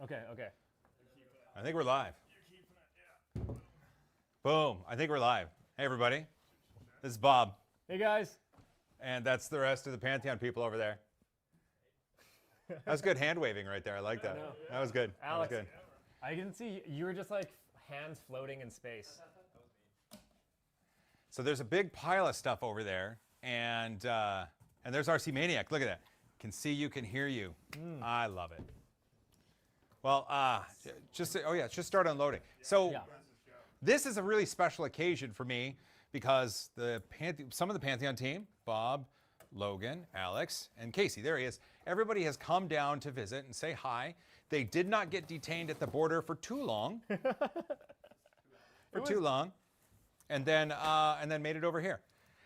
Okay, okay. I think we're live. Boom. I think we're live. Hey, everybody. This is Bob. Hey, guys. And that's the rest of the Pantheon people over there. That was good hand waving right there. I like that. That was good. Alex, that was good. I can see you were just like hands floating in space. So there's a big pile of stuff over there. And there's RC Maniac. Look at that. Can see you, can hear you. I love it. Well, just start unloading. So this is a really special occasion for me because some of the Pantheon team, Bob, Logan, Alex, and Casey, there he is. Everybody has come down to visit and say hi. They did not get detained at the border for too long. And then made it over here.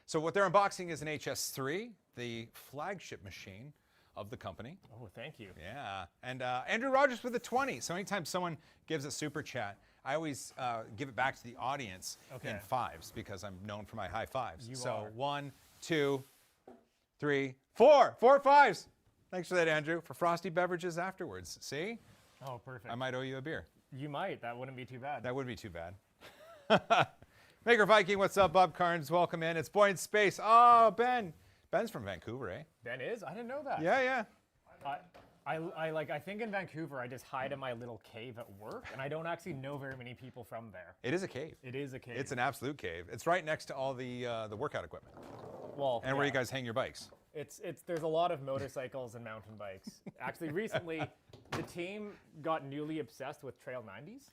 So what they're unboxing is an HS3, the flagship machine of the company. Oh, thank you. Yeah, and Andrew Rogers with a 20. So anytime someone gives a super chat, I always give it back to the audience in fives because I'm known for my high fives. You so are. 1, 2, 3, 4. 4 fives. Thanks for that, Andrew. For frosty beverages afterwards. See? Oh, perfect. I might owe you a beer. You might. That wouldn't be too bad. That would be too bad. Maker Viking, what's up? Bob Carnes, welcome in. It's Boy in Space. Oh, Ben. Ben's from Vancouver, eh? Ben is? I didn't know that. Yeah. I think in Vancouver, I just hide in my little cave at work, and I don't actually know very many people from there. It is a cave. It is a cave. It's an absolute cave. It's right next to all the workout equipment. Well, and where you guys hang your bikes. There's a lot of motorcycles and mountain bikes. Actually, recently, the team got newly obsessed with Trail 90s.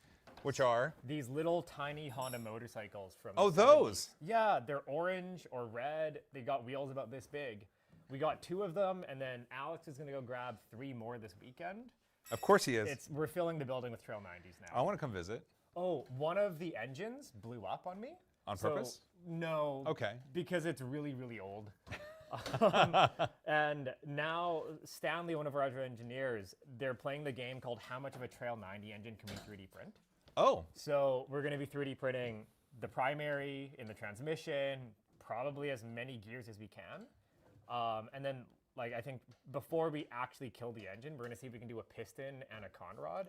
Which are? These little tiny Honda motorcycles from Oh, the 70s. those? Yeah, they're orange or red. They got wheels about this big. We got 2 of them, and then Alex is going to go grab 3 more this weekend. Of course he is. We're filling the building with Trail 90s now. I want to come visit. Oh, one of the engines blew up on me. On purpose? No. Okay. Because it's really, really old. And now Stanley, one of our other engineers, they're playing the game called How Much of a Trail 90 Engine Can We 3D Print? Oh. So we're going to be 3D printing the primary in the transmission, probably as many gears as we can. And then, I think before we actually kill the engine, we're going to see if we can do a piston and a conrod.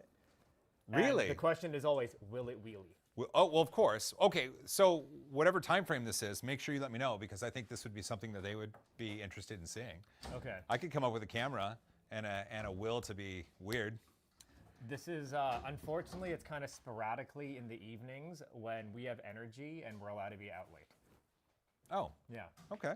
Really? And the question is always, will it wheelie? Well, of course. Okay, so whatever time frame this is, make sure you let me know because I think this would be something that they would be interested in seeing. Okay. I could come up with a camera and a will to be weird. This is, unfortunately, it's kind of sporadically in the evenings when we have energy and we're allowed to be out late. Oh. Yeah. Okay.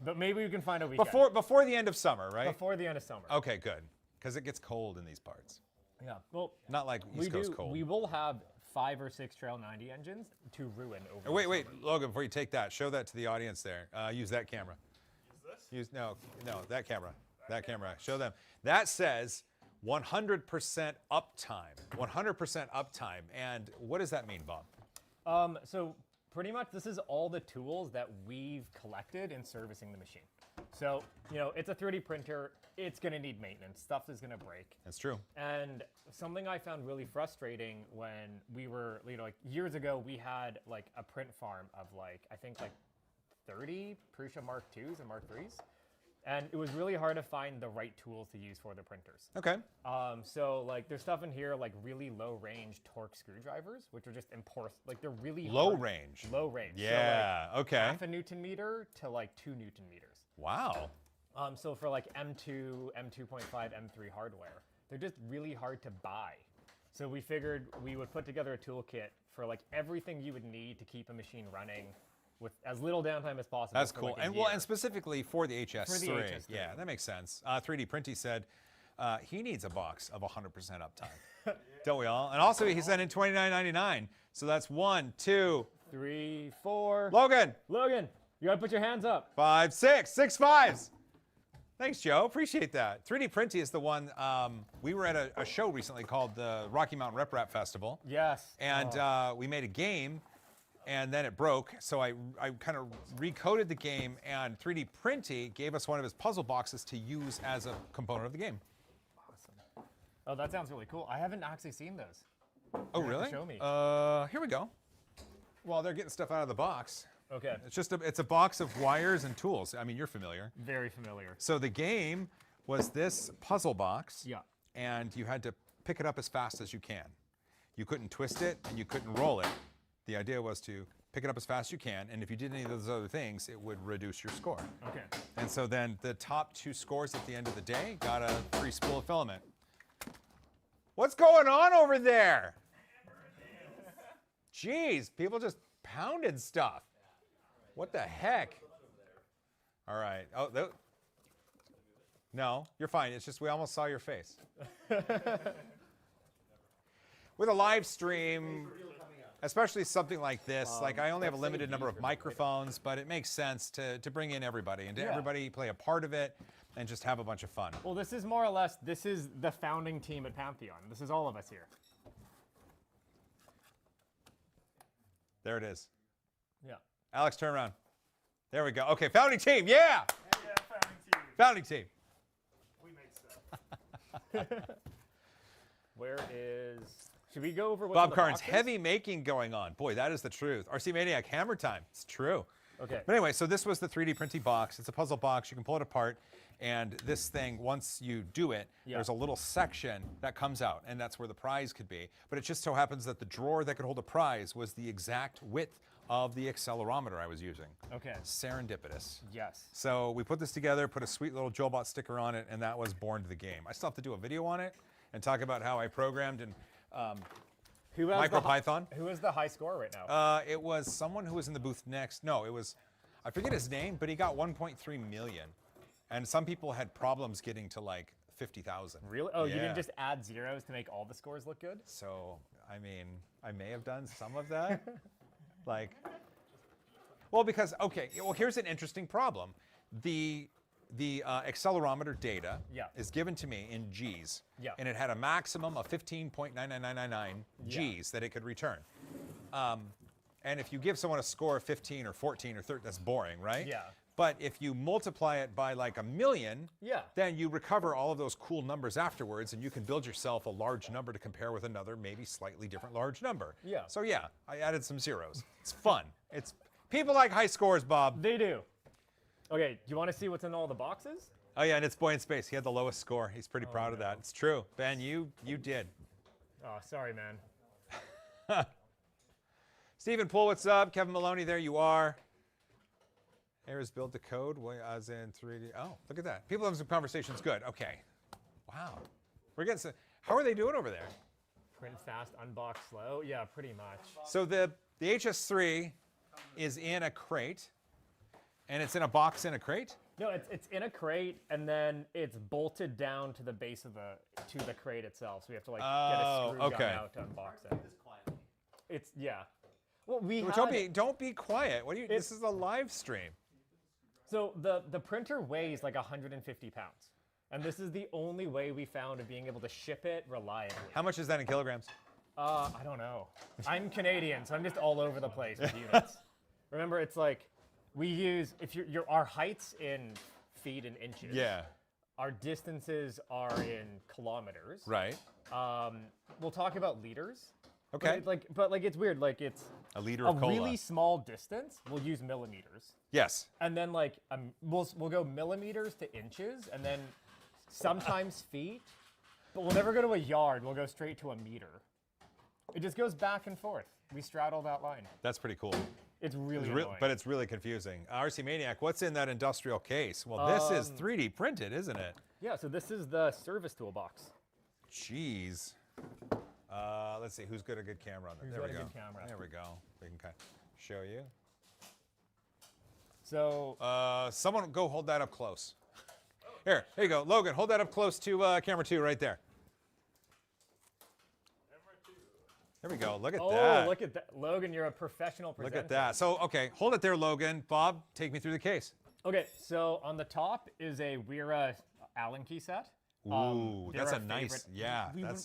But maybe we can find a weekend. Before the end of summer, right? Before the end of summer. Okay, good. Because it gets cold in these parts. Yeah. Well, not like East Coast cold. We will have 5 or 6 Trail 90 engines to ruin over. Wait, Logan, before you take that, show that to the audience there. Use that camera. Use this? No, that camera. That camera. Show them. That says 100% uptime. 100% uptime. And what does that mean, Bob? So pretty much this is all the tools that we've collected in servicing the machine. So, it's a 3D printer. It's going to need maintenance. Stuff is going to break. That's true. And something I found really frustrating when we were, years ago, we had a print farm of I think 30 Prusa Mark IIs and Mark IIIs. And it was really hard to find the right tools to use for the printers. Okay. So there's stuff in here really low range torque screwdrivers, which are just important. They're really low hard. range. Low range. Yeah. So, okay. Half a Newton meter to 2 Newton meters. Wow. So for M2, M2.5, M3 hardware, they're just really hard to buy. So we figured we would put together a toolkit for everything you would need to keep a machine running with as little downtime as possible. That's cool. And specifically for the HS3. For the HS3. Yeah, that makes sense. 3D Printy said he needs a box of 100% uptime. Don't we all? And also he said in $29.99. So that's 1, 2, 3, 4. Logan, you gotta put your hands up. 5, 6. 6 fives. Thanks, Joe. Appreciate that. 3D Printy is the one, we were at a show recently called the Rocky Mountain Rep Rap Festival. Yes. And we made a game, and then it broke. So I kind of recoded the game, and 3D Printy gave us one of his puzzle boxes to use as a component of the game. Awesome. Oh, that sounds really cool. I haven't actually seen those. Oh, really? Show me. Here we go. Well, they're getting stuff out of the box. Okay. It's a box of wires and tools. I mean, you're familiar. Very familiar. So the game was this puzzle box. Yeah. and you had to pick it up as fast as you can. You couldn't twist it and you couldn't roll it. The idea was to pick it up as fast as you can, and if you did any of those other things, it would reduce your score. Okay. And so then the top 2 scores at the end of the day got a free spool of filament. What's going on over there? Jeez, people just pounded stuff. What the heck? All right. Oh, no, you're fine. It's just we almost saw your face. With a live stream, especially something like this, like I only have a limited number of microphones, but it makes sense to bring in everybody and to everybody play a part of it and just have a bunch of fun. Well, this is more or less, this is the founding team at Pantheon. This is all of us here. There it is. Yeah. Alex, turn around. There we go. Okay, founding team, yeah! Yeah, founding team. Founding team. We make stuff. Where is, should we go over what's Bob in the Carnes, boxes? heavy making going on. Boy, that is the truth. RC Maniac, hammer time. It's true. Okay. But anyway, so this was the 3D printing box. It's a puzzle box. You can pull it apart. And this thing, once you do it, there's a little section that comes out, and that's where the prize could be. But it just so happens that the drawer that could hold a prize was the exact width of the accelerometer I was using. Okay. Serendipitous. Yes. So we put this together, put a sweet little JoelBot sticker on it, and that was born to the game. I still have to do a video on it and talk about how I programmed and Who has MicroPython. Who is the high score right now? It was someone who was in the booth next. No, it was, I forget his name, but he got 1.3 million. And some people had problems getting to like 50,000. Really? Oh, you Yeah. didn't just add zeros to make all the scores look good? So, I mean, I may have done some of that. Like, well, because, okay, well, here's an interesting problem. The accelerometer data is given to me in G's. Yeah. And it had a maximum of 15.99999 G's that it could return. And if you give someone a score of 15 or 14 or 13, that's boring, right? Yeah. But if you multiply it by like 1 million, then you recover all of those cool numbers afterwards, and you can build yourself a large number to compare with another, maybe slightly different large number. Yeah. So yeah, I added some zeros. It's fun. It's people like high scores, Bob. They do. Okay, do you want to see what's in all the boxes? Oh yeah, and it's Boy in Space. He had the lowest score. He's pretty proud of that. It's true. Ben, you did. Oh, sorry, man. Stephen Poole, what's up? Kevin Maloney, there you are. Errors build the code, as in 3D. Oh, look at that. People having some conversations. Good. Okay. Wow. We're getting some. How are they doing over there? Print fast, unbox slow. Yeah, pretty much. So the HS3 is in a crate, and it's in a box in a crate? No, it's in a crate, and then it's bolted down to the base of the crate itself. So we have to like get a screw gun out to unbox it. It's Well, Don't be quiet. What do you? This is a live stream. So the printer weighs like 150 pounds, and this is the only way we found of being able to ship it reliably. How much is that in kilograms? I don't know. I'm Canadian, so I'm just all over the place with units. Remember, it's like we use our heights in feet and inches. Yeah. Our distances are in kilometers. Right. We'll talk about liters. Okay. But it's weird. Like it's a liter of cola. Really small distance. We'll use millimeters. Yes. And then like we'll go millimeters to inches, and then sometimes feet. But we'll never go to a yard. We'll go straight to a meter. It just goes back and forth. We straddle that line. That's pretty cool. It's really annoying. But it's really confusing. RC Maniac, what's in that industrial case? Well, this is 3D printed, isn't it? Yeah, so this is the service toolbox. Jeez. Let's see, who's got a good camera on that? There we go. Good camera? There we go. We can kind of show you. So someone go hold that up close. Here you go. Logan, hold that up close to camera 2 right there. There we go. Look at that. Oh, look at that. Logan, you're a professional presenter. Look at that. So, okay, hold it there, Logan. Bob, take me through the case. Okay, so on the top is a Wera Allen key set. Ooh, that's our a nice, favorite.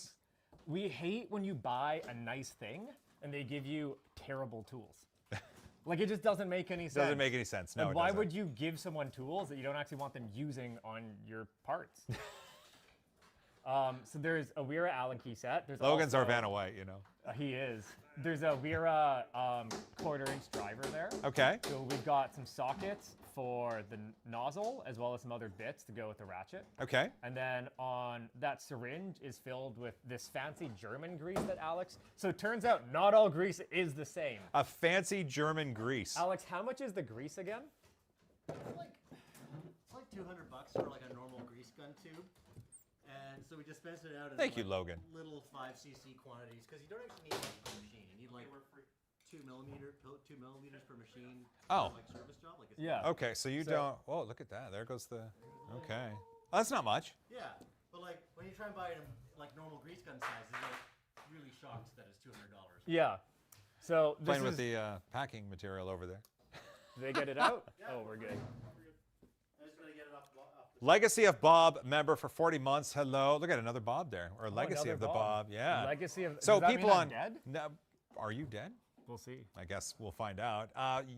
We hate when you buy a nice thing and they give you terrible tools. Like, it just doesn't make any sense. Doesn't make any sense. No, like, why would you give someone tools that you don't actually want them using on your parts? So there's a Wera Allen key set. There's Logan's also, our Vanna White, you know. He is. There's a Wera quarter-inch driver there. Okay. So we've got some sockets, for the nozzle as well as some other bits to go with the ratchet. Okay. And then on that syringe is filled with this fancy German grease that Alex. So it turns out not all grease is the same. A fancy German grease. Alex, how much is the grease again? It's like $200 for like a normal grease gun tube. And so we dispense it out in Thank you, like Logan. little 5cc quantities because you don't actually need much per machine. You need like 2 millimeters per machine. Oh. For, like service job. Like it's Yeah. Okay, so you don't. Oh, look at that. There goes the. Okay. Oh, that's not much. Yeah, but like when you try and buy it in like normal grease gun size, you're like really shocked that it's $200. Yeah. So this Playing is, with the packing material over there. Did they get it out? Oh, we're good. I'm just gonna get it off the Legacy of Bob member for 40 months. Hello. Look at another Bob there. Or Legacy another of the Bob. Bob. Yeah. Legacy of. So does that people mean I'm on. dead? No, are you dead? We'll see. I guess we'll find out.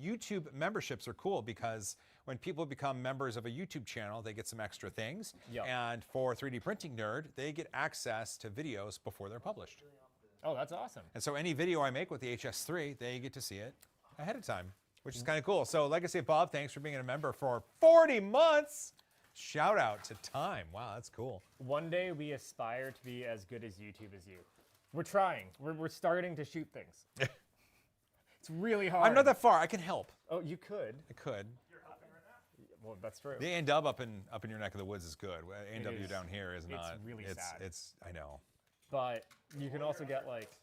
YouTube memberships are cool because when people become members of a YouTube channel, they get some extra things. Yep. And for 3D Printing Nerd, they get access to videos before they're published. Oh, that's awesome. And so any video I make with the HS3, they get to see it ahead of time, which is kind of cool. So Legacy of Bob, thanks for being a member for 40 months. Shout out to Time. Wow, that's cool. One day we aspire to be as good as YouTube as you. We're trying. We're starting to shoot things. It's really hard. I'm not that far. I can help. Oh, you could. I could. Well, that's true. The A&W up in your neck of the woods is good. A&W is. down here is not. really sad. It's I know. But you can also get like,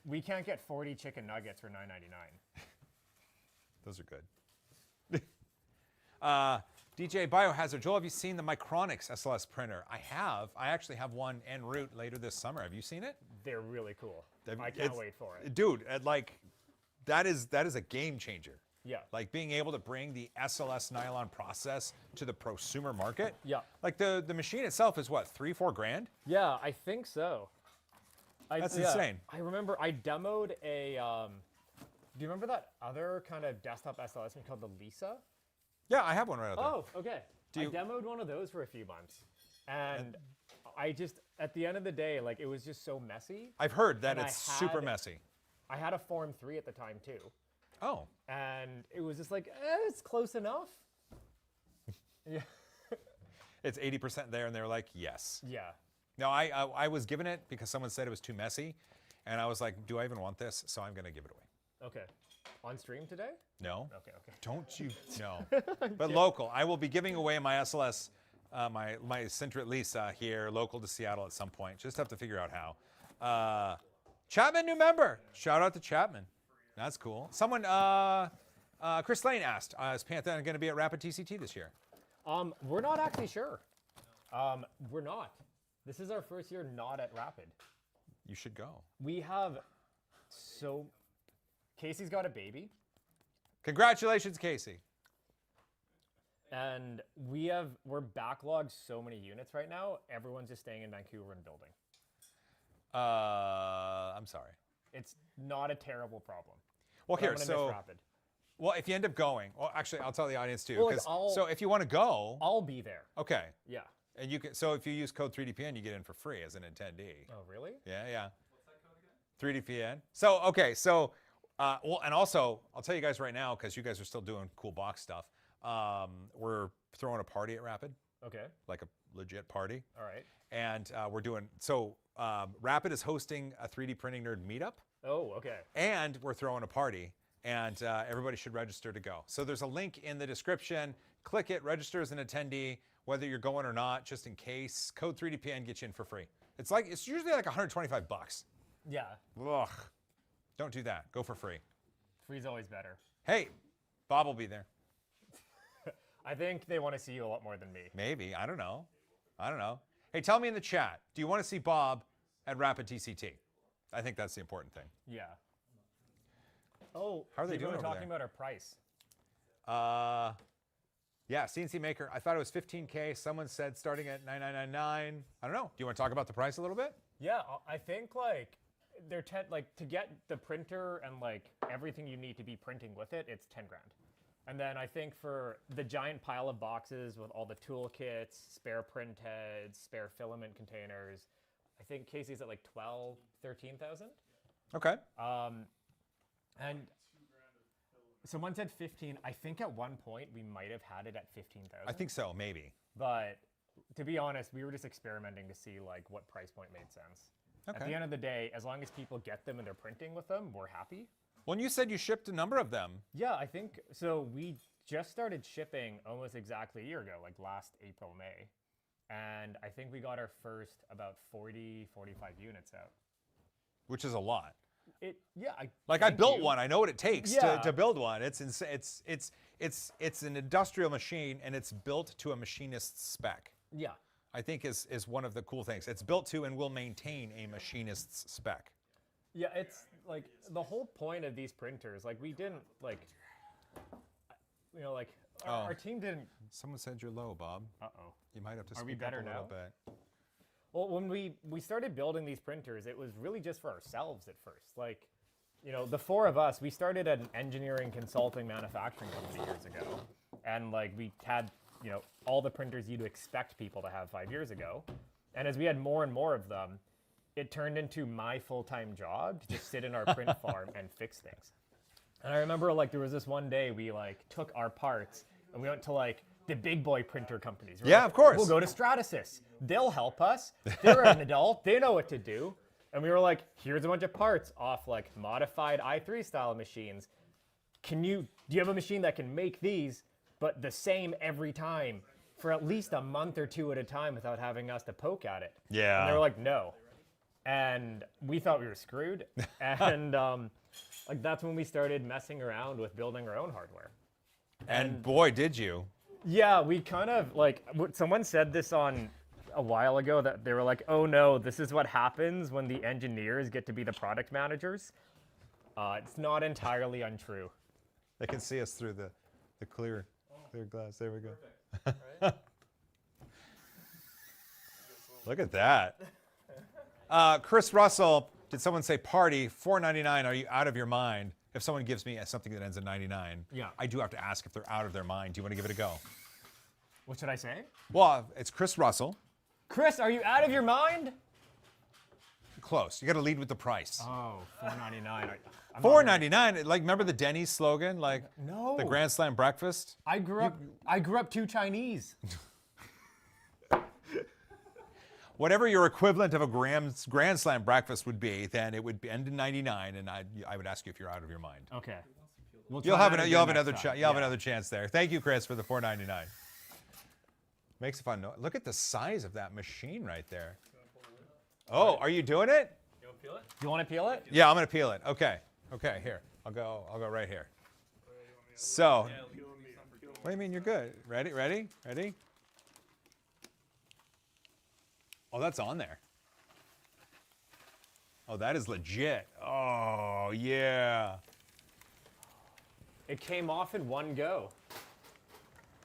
we can't get 40 chicken nuggets for $9.99. Those are good. DJ Biohazard, Joel, have you seen the Micronics SLS printer? I have. I actually have one en route later this summer. Have you seen it? They're really cool. I can't It's- wait for it. Dude, like, that is a game changer. Yeah. Like being able to bring the SLS nylon process to the prosumer market. Yeah. Like the machine itself is what, 3-4 grand? Yeah, I think so. That's insane. I remember I demoed a. Do you remember that other kind of desktop SLS machine called the Lisa? Yeah, I have one right out there. Oh, okay. Do you- I demoed one of those for a few months, and I just at the end of the day, like it was just so messy. I've heard that And I it's super had- messy. I had a Form 3 at the time too, Oh. and it was just like it's close enough. Yeah. It's 80% there, and they were like, yes. Yeah. No, I was given it because someone said it was too messy, and I was like, do I even want this? So I'm going to give it away. Okay. On stream today? No. Okay. Okay. Don't you? No. But local. I will be giving away my SLS, my Centrit Lisa here, local to Seattle at some point. Just have to figure out how. Chapman, new member. Shout out to Chapman. That's cool. Someone, Chris Lane asked, is Pantheon going to be at Rapid TCT this year? We're not actually sure. We're not. This is our first year not at Rapid. You should go. We have Casey's got a baby, Congratulations, Casey. and we're backlogged so many units right now. Everyone's just staying in Vancouver and building. I'm sorry. It's not a terrible problem. Well, But here, I'm gonna so, miss Rapid. well, if you end up going, well, actually, I'll tell the audience too. Well, like, 'cause- so if you want to go, I'll be there. okay. Yeah. And you can, so if you use code 3DPN, you get in for free as an attendee. Oh, really? Yeah, yeah. What's that code again? 3DPN. So, okay, so, well, and also, I'll tell you guys right now, because you guys are still doing cool box stuff, we're throwing a party at Rapid, Okay. like a legit party. All right. And we're doing, so Rapid is hosting a 3D Printing Nerd meetup, Oh, okay. and we're throwing a party, and everybody should register to go. So there's a link in the description. Click it, register as an attendee, whether you're going or not, just in case. Code 3DPN gets you in for free. It's usually like 125 bucks. Yeah. Ugh. Don't do that. Go for free. Free's always better. Hey, Bob will be there. I think they want to see you a lot more than me. Maybe. I don't know. Hey, tell me in the chat, do you want to see Bob at Rapid TCT? I think that's the important thing. Yeah. Oh, How are they people doing are over talking there? about our price. Yeah, CNC Maker. I thought it was 15K. Someone said starting at 9,999. I don't know. Do you want to talk about the price a little bit? Yeah, I think like they're to get the printer and like everything you need to be printing with it, it's 10 grand. And then I think for the giant pile of boxes with all the toolkits, spare print heads, spare filament containers, I think Casey's at like 12, 13,000. Okay. And someone said 15. I think at one point we might have had it at 15,000. I think so, maybe. But to be honest, we were just experimenting to see like what price point made sense. At Okay. the end of the day, as long as people get them and they're printing with them, we're happy. Well, and you said you shipped a number of them. Yeah, I think so. We just started shipping almost exactly a year ago, like last April, May. And I think we got our first about 40, 45 units out. Which is a lot. I Like built one. I know what it takes Yeah. to build one. It's an industrial machine, and it's built to a machinist's spec. Yeah. I think is one of the cool things. It's built to and will maintain a machinist's spec. Yeah, it's like the whole point of these printers. Like we didn't like, our team didn't. Someone said you're low, Bob. Uh-oh. You might have to Are we speak up better a little now? bit. Well, when we started building these printers, it was really just for ourselves at first. Like, the four of us, we started an engineering consulting manufacturing company years ago. And like we had, all the printers you'd expect people to have 5 years ago. And as we had more and more of them, it turned into my full-time job to just sit in our print farm and fix things. And I remember like there was this one day we like took our parts and we went to like the big boy printer companies. We're Yeah, like, of course. We'll go to Stratasys. They'll help us. They're an adult. They know what to do. And we were like, here's a bunch of parts off like modified i3 style machines. Do you have a machine that can make these, but the same every time for at least a month or two at a time without having us to poke at it? Yeah. And they were like, no. And we thought we were screwed. And like that's when we started messing around with building our own hardware. And boy, did you. Yeah, we kind of like, someone said this on a while ago that they were like, oh no, this is what happens when the engineers get to be the product managers. It's not entirely untrue. They can see us through the clear glass. There we go. Look at that. Chris Russell, did someone say party? $4.99, are you out of your mind? If someone gives me something that ends in 99, Yeah. I do have to ask if they're out of their mind. Do you want to give it a go? What should I say? Well, it's Chris Russell. Chris, are you out of your mind? Close. You got to lead with the price. Oh, $4.99. $4.99. Like, remember the Denny's slogan? Like, No. the Grand Slam breakfast? I grew up too Chinese. Whatever your equivalent of a Grand Slam breakfast would be, then it would end in 99, and I would ask you if you're out of your mind. Okay. We'll You'll try have that you'll have again another next time. you'll have Yeah. another chance there. Thank you, Chris, for the $4.99. Makes a fun noise. Look at the size of that machine right there. Oh, are you doing it? You want to peel it? You want to peel it? Yeah, I'm gonna peel it. Okay. Okay, here. I'll go right here. So, what do you mean you're good? Ready? Ready? Ready? Oh, that's on there. Oh, that is legit. Oh, yeah. It came off in one go.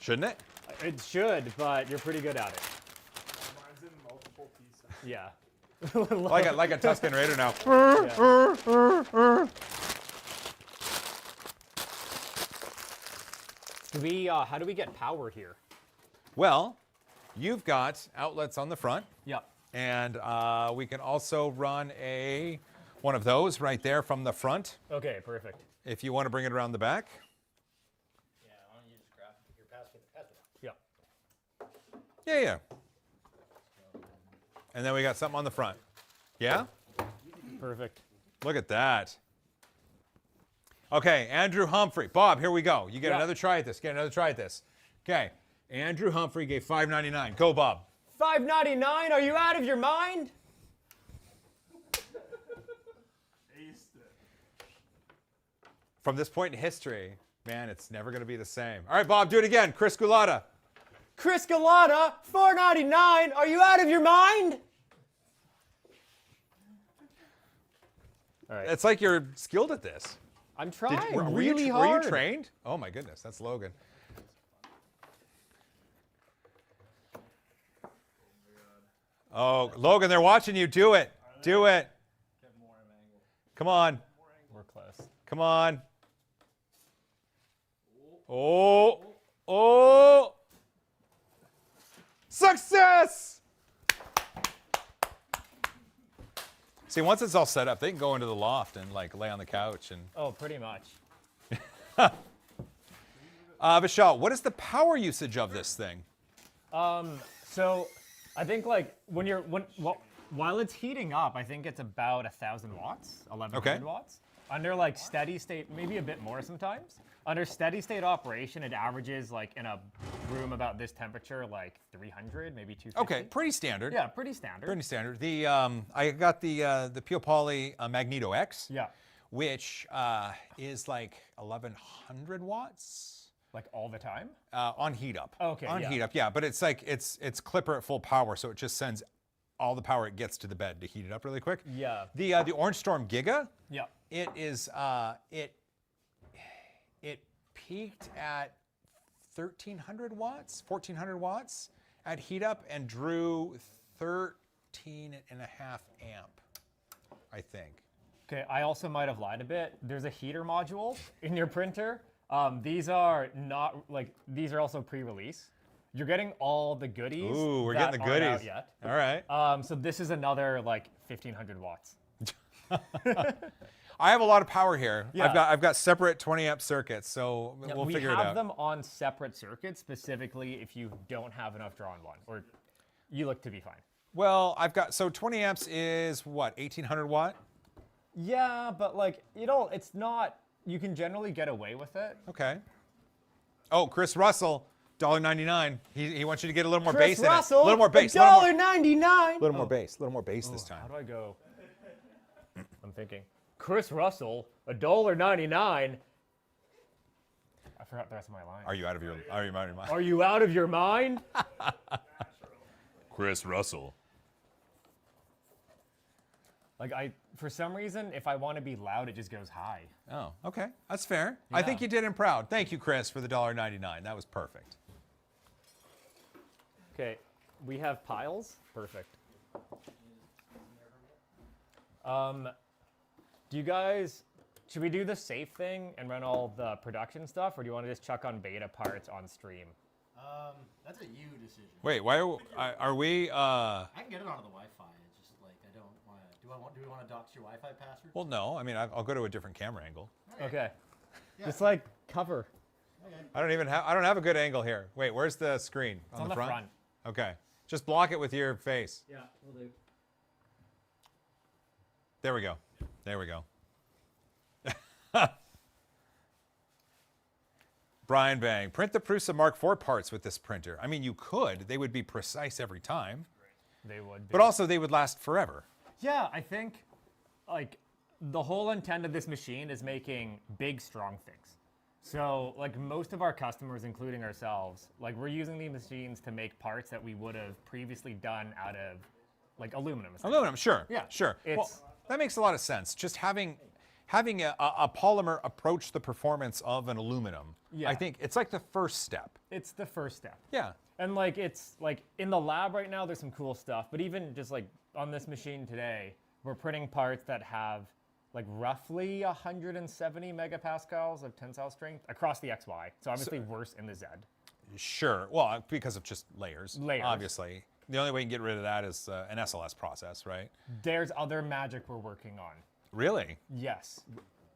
Shouldn't it? It should, but you're pretty good at it. Mine's in multiple pieces. Yeah. Like a Tuscan Raider now. Yeah. How do we get power here? Well, you've got outlets on the front, Yep. and we can also run one of those right there from the front Okay, perfect. if you want to bring it around the back. Yeah, why don't you just grab your pass it? Yeah. Yeah, yeah. And then we got something on the front. Yeah? Perfect. Look at that. Okay, Andrew Humphrey. Bob, here we go. You get Yeah. another try at this. Get another try at this. Okay, Andrew Humphrey gave $5.99. Go, Bob. $5.99? Are you out of your mind? Aced it. From this point in history, man, it's never going to be the same. All right, Bob, do it again. Chris Gulata. Chris Galata, $4.99? Are you out of your mind? All right. It's like you're skilled at this. I'm trying Were really you hard. trained? Oh my goodness, that's Logan. Oh, Logan, they're watching you. Do it. Do it. Come on. We're close. Come on. Oh. Oh. Success! See, once it's all set up, they can go into the loft and like lay on the couch and Oh, pretty much. Vishal, what is the power usage of this thing? So I think like while it's heating up, I think it's about 1,000 watts, 1,100 Okay. watts. Under like steady state, maybe a bit more sometimes. Under steady state operation, it averages like in a room about this temperature, like 300, maybe 250. Okay, pretty standard. Yeah, pretty standard. Pretty standard. The I got the Pure Poly Magneto X. Yeah, Which is like 1,100 watts like all the time. on heat up. Okay, On yeah. heat up, yeah. But it's like it's clipper at full power, so it just sends all the power it gets to the bed to heat it up really quick. Yeah. The Orange Storm Giga. Yeah. It is it peaked at 1,300 watts, 1,400 watts at heat up and drew 13.5 amp, I think. Okay, I also might have lied a bit. There's a heater module in your printer. These are not like these are also pre-release. You're getting all the goodies. Ooh, we're that getting the aren't out goodies. yet. All right. So this is another like 1,500 watts. I have a lot of power here. Yeah. I've got separate 20 amp circuits, so we'll figure it We have out. them on separate circuits specifically if you don't have enough draw on one, or you look to be fine. Well, I've got so 20 amps is what 1,800 watt. Yeah, but like it's not. You can generally get away with it. Okay. Oh, Chris Russell, $1.99. He wants you to get a little more Chris bass Russell, in it. A little more bass. A $1.99. little more bass. A little more bass this time. How do I go? I'm thinking. Chris Russell, $1.99. I forgot the rest of my line. Are you out of your mind? Are you out of your mind? Chris Russell. Like for some reason, if I want to be loud, it just goes high. Oh, okay. That's fair. I think you did him proud. Thank you, Chris, for the $1.99. That was perfect. Okay, we have piles. Perfect. Do you guys? Should we do the safe thing and run all the production stuff, or do you want to just chuck on beta parts on stream? That's a you decision. Wait, why are we? I can get it onto the Wi-Fi. It's just like I don't want to. Do we want to dox your Wi-Fi password? Well, no. I mean, I'll go to a different camera angle. Okay. Yeah. Just like cover. Okay. I don't have a good angle here. Wait, where's the screen? It's on the front. Okay. Just block it with your face. Yeah, we'll do. There we go. There we go. Brian Bang, print the Prusa Mark IV parts with this printer. I mean, you could. They would be precise every time. They would. Be. But also, they would last forever. Yeah, I think like the whole intent of this machine is making big, strong things. So like most of our customers, including ourselves, like we're using these machines to make parts that we would have previously done out of like aluminum. Aluminum, sure. Yeah, Sure. Well, it's- that makes a lot of sense. Just having a polymer approach the performance of an aluminum, Yeah. I think it's like the first step. It's the first step. Yeah. And like it's like in the lab right now, there's some cool stuff. But even just like on this machine today, we're printing parts that have like roughly 170 megapascals of tensile strength across the XY. So obviously worse in the Z. Sure. Well, because of just layers. Layers. Obviously. The only way you can get rid of that is an SLS process, right? There's other magic we're working on. Really? Yes.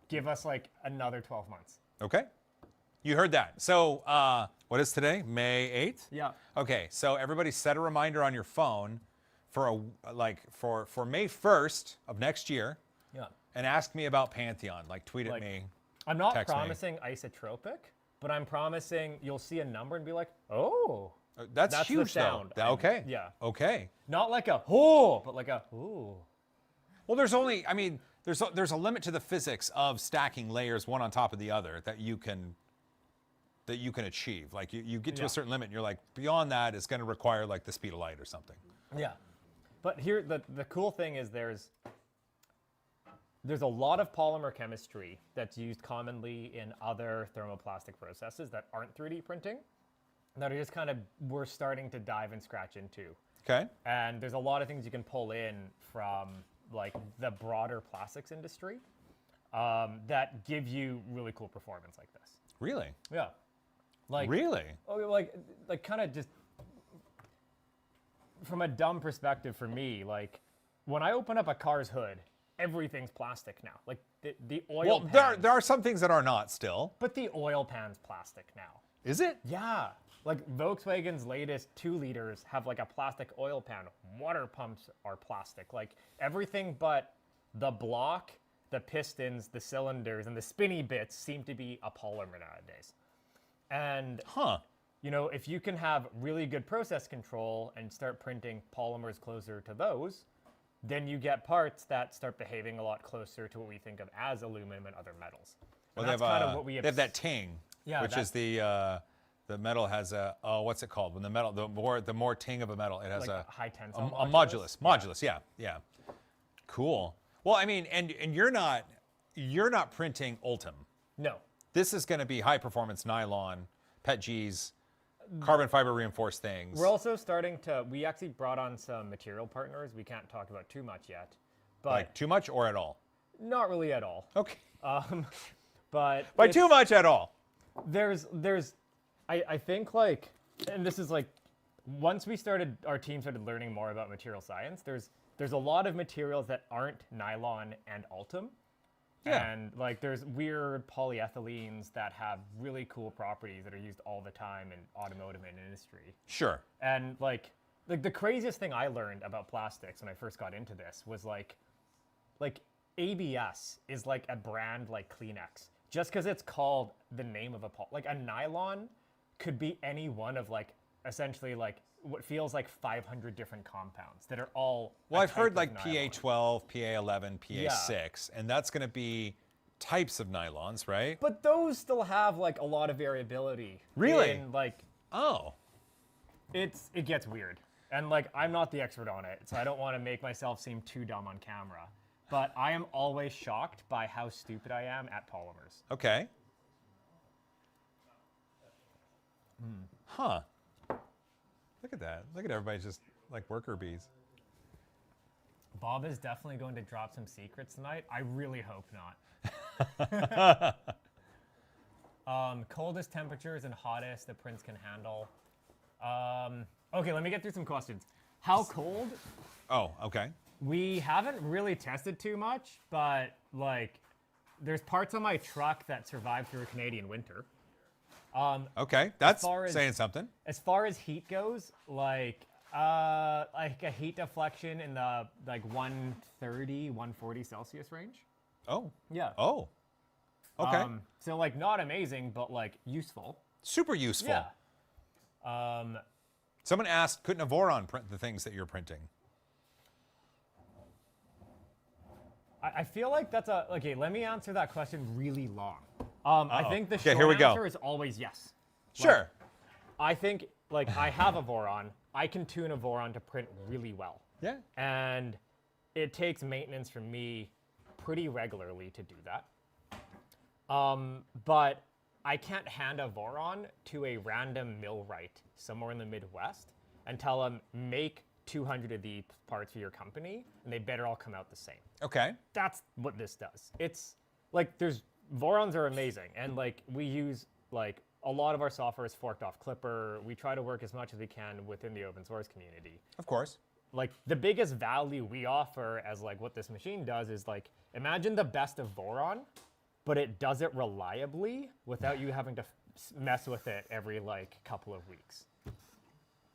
Give us like another 12 months. Okay. You heard that. So, what is today? May 8th? Yeah. Okay, so everybody set a reminder on your phone for for May 1st of next year Yeah. and ask me about Pantheon. Like tweet at Like- me. I'm not Text me. promising isotropic, but I'm promising you'll see a number and be like, oh. That's That's the huge sound. though. Okay. Yeah. Okay. Not like a oh, but like a ooh. Well, there's a limit to the physics of stacking layers one on top of the other that you can achieve. Like you get to Yeah. a certain limit and you're like, beyond that it's going to require like the speed of light or something. Yeah. But here, the cool thing is there's a lot of polymer chemistry that's used commonly in other thermoplastic processes that aren't 3D printing that are just kind of we're starting to dive and scratch into. Okay. And there's a lot of things you can pull in from like the broader plastics industry that give you really cool performance like this. Really? Yeah. Like Really? like kind of just from a dumb perspective for me, like when I open up a car's hood, everything's plastic now. Like the oil Well, pan. there are some things that are not still. But the oil pan's plastic now. Is it? Yeah. Like Volkswagen's latest 2 liters have like a plastic oil pan. Water pumps are plastic. Like everything but the block, the pistons, the cylinders, and the spinny bits seem to be a polymer nowadays. And you know, if you can have really good process control and start printing polymers closer to those, then you get parts that start behaving a lot closer to what we think of as aluminum and other metals. Well, And they that's have, kind of what we they have that ting, Yeah, which is the metal has a, what's it called? When the metal, the more ting of a metal, it has like a high tensile a modulus. Modulus, yeah. Cool. Well, I mean, and you're not printing Ultum. No. This is going to be high performance nylon, PETGs, carbon fiber reinforced things. We're also starting to, we actually brought on some material partners. We can't talk about too much yet, but like too much or at all? not really at all. Okay. But By it's- too much at all. I think like, and this is like, once our team started learning more about material science, there's a lot of materials that aren't nylon and Ultum. Yeah. And like there's weird polyethylenes that have really cool properties that are used all the time in automotive and industry. Sure. And like the craziest thing I learned about plastics when I first got into this was like ABS is like a brand like Kleenex. Just because it's called the name of like a nylon could be any one of like essentially like what feels like 500 different compounds that are all. Well, a I've heard type like of nylon. PA12, PA11, PA6, and that's going to be types of nylons, right? But those still have like a lot of variability. Really? In, like Oh. it gets weird. And like I'm not the expert on it, so I don't want to make myself seem too dumb on camera. But I am always shocked by how stupid I am at polymers. Okay. Huh. Look at that. Look at everybody just like worker bees. Bob is definitely going to drop some secrets tonight. I really hope not. Coldest temperatures and hottest the prints can handle. Okay, let me get through some questions. How cold? Oh, okay. We haven't really tested too much, but like there's parts on my truck that survive through a Canadian winter. Okay, that's far as- saying something. As far as heat goes, like a heat deflection in the like 130, 140 Celsius range. Oh. Yeah. Oh. Okay. So like not amazing, but like useful. Super useful. Yeah. Someone asked, couldn't a Voron print the things that you're printing? I feel like that's okay. Let me answer that question really long. I think the Okay, short here we go. answer is always yes. Sure. I think like I have a Voron. I can tune a Voron to print really well. Yeah. And it takes maintenance from me pretty regularly to do that. But I can't hand a Voron to a random millwright somewhere in the Midwest and tell them make 200 of these parts for your company, and they better all come out the same. Okay. That's what this does. It's like Vorons are amazing, and like we use like a lot of our software is forked off Clipper. We try to work as much as we can within the open source community. Of course. Like the biggest value we offer as like what this machine does is like imagine the best of Voron, but it does it reliably without you having to mess with it every like couple of weeks.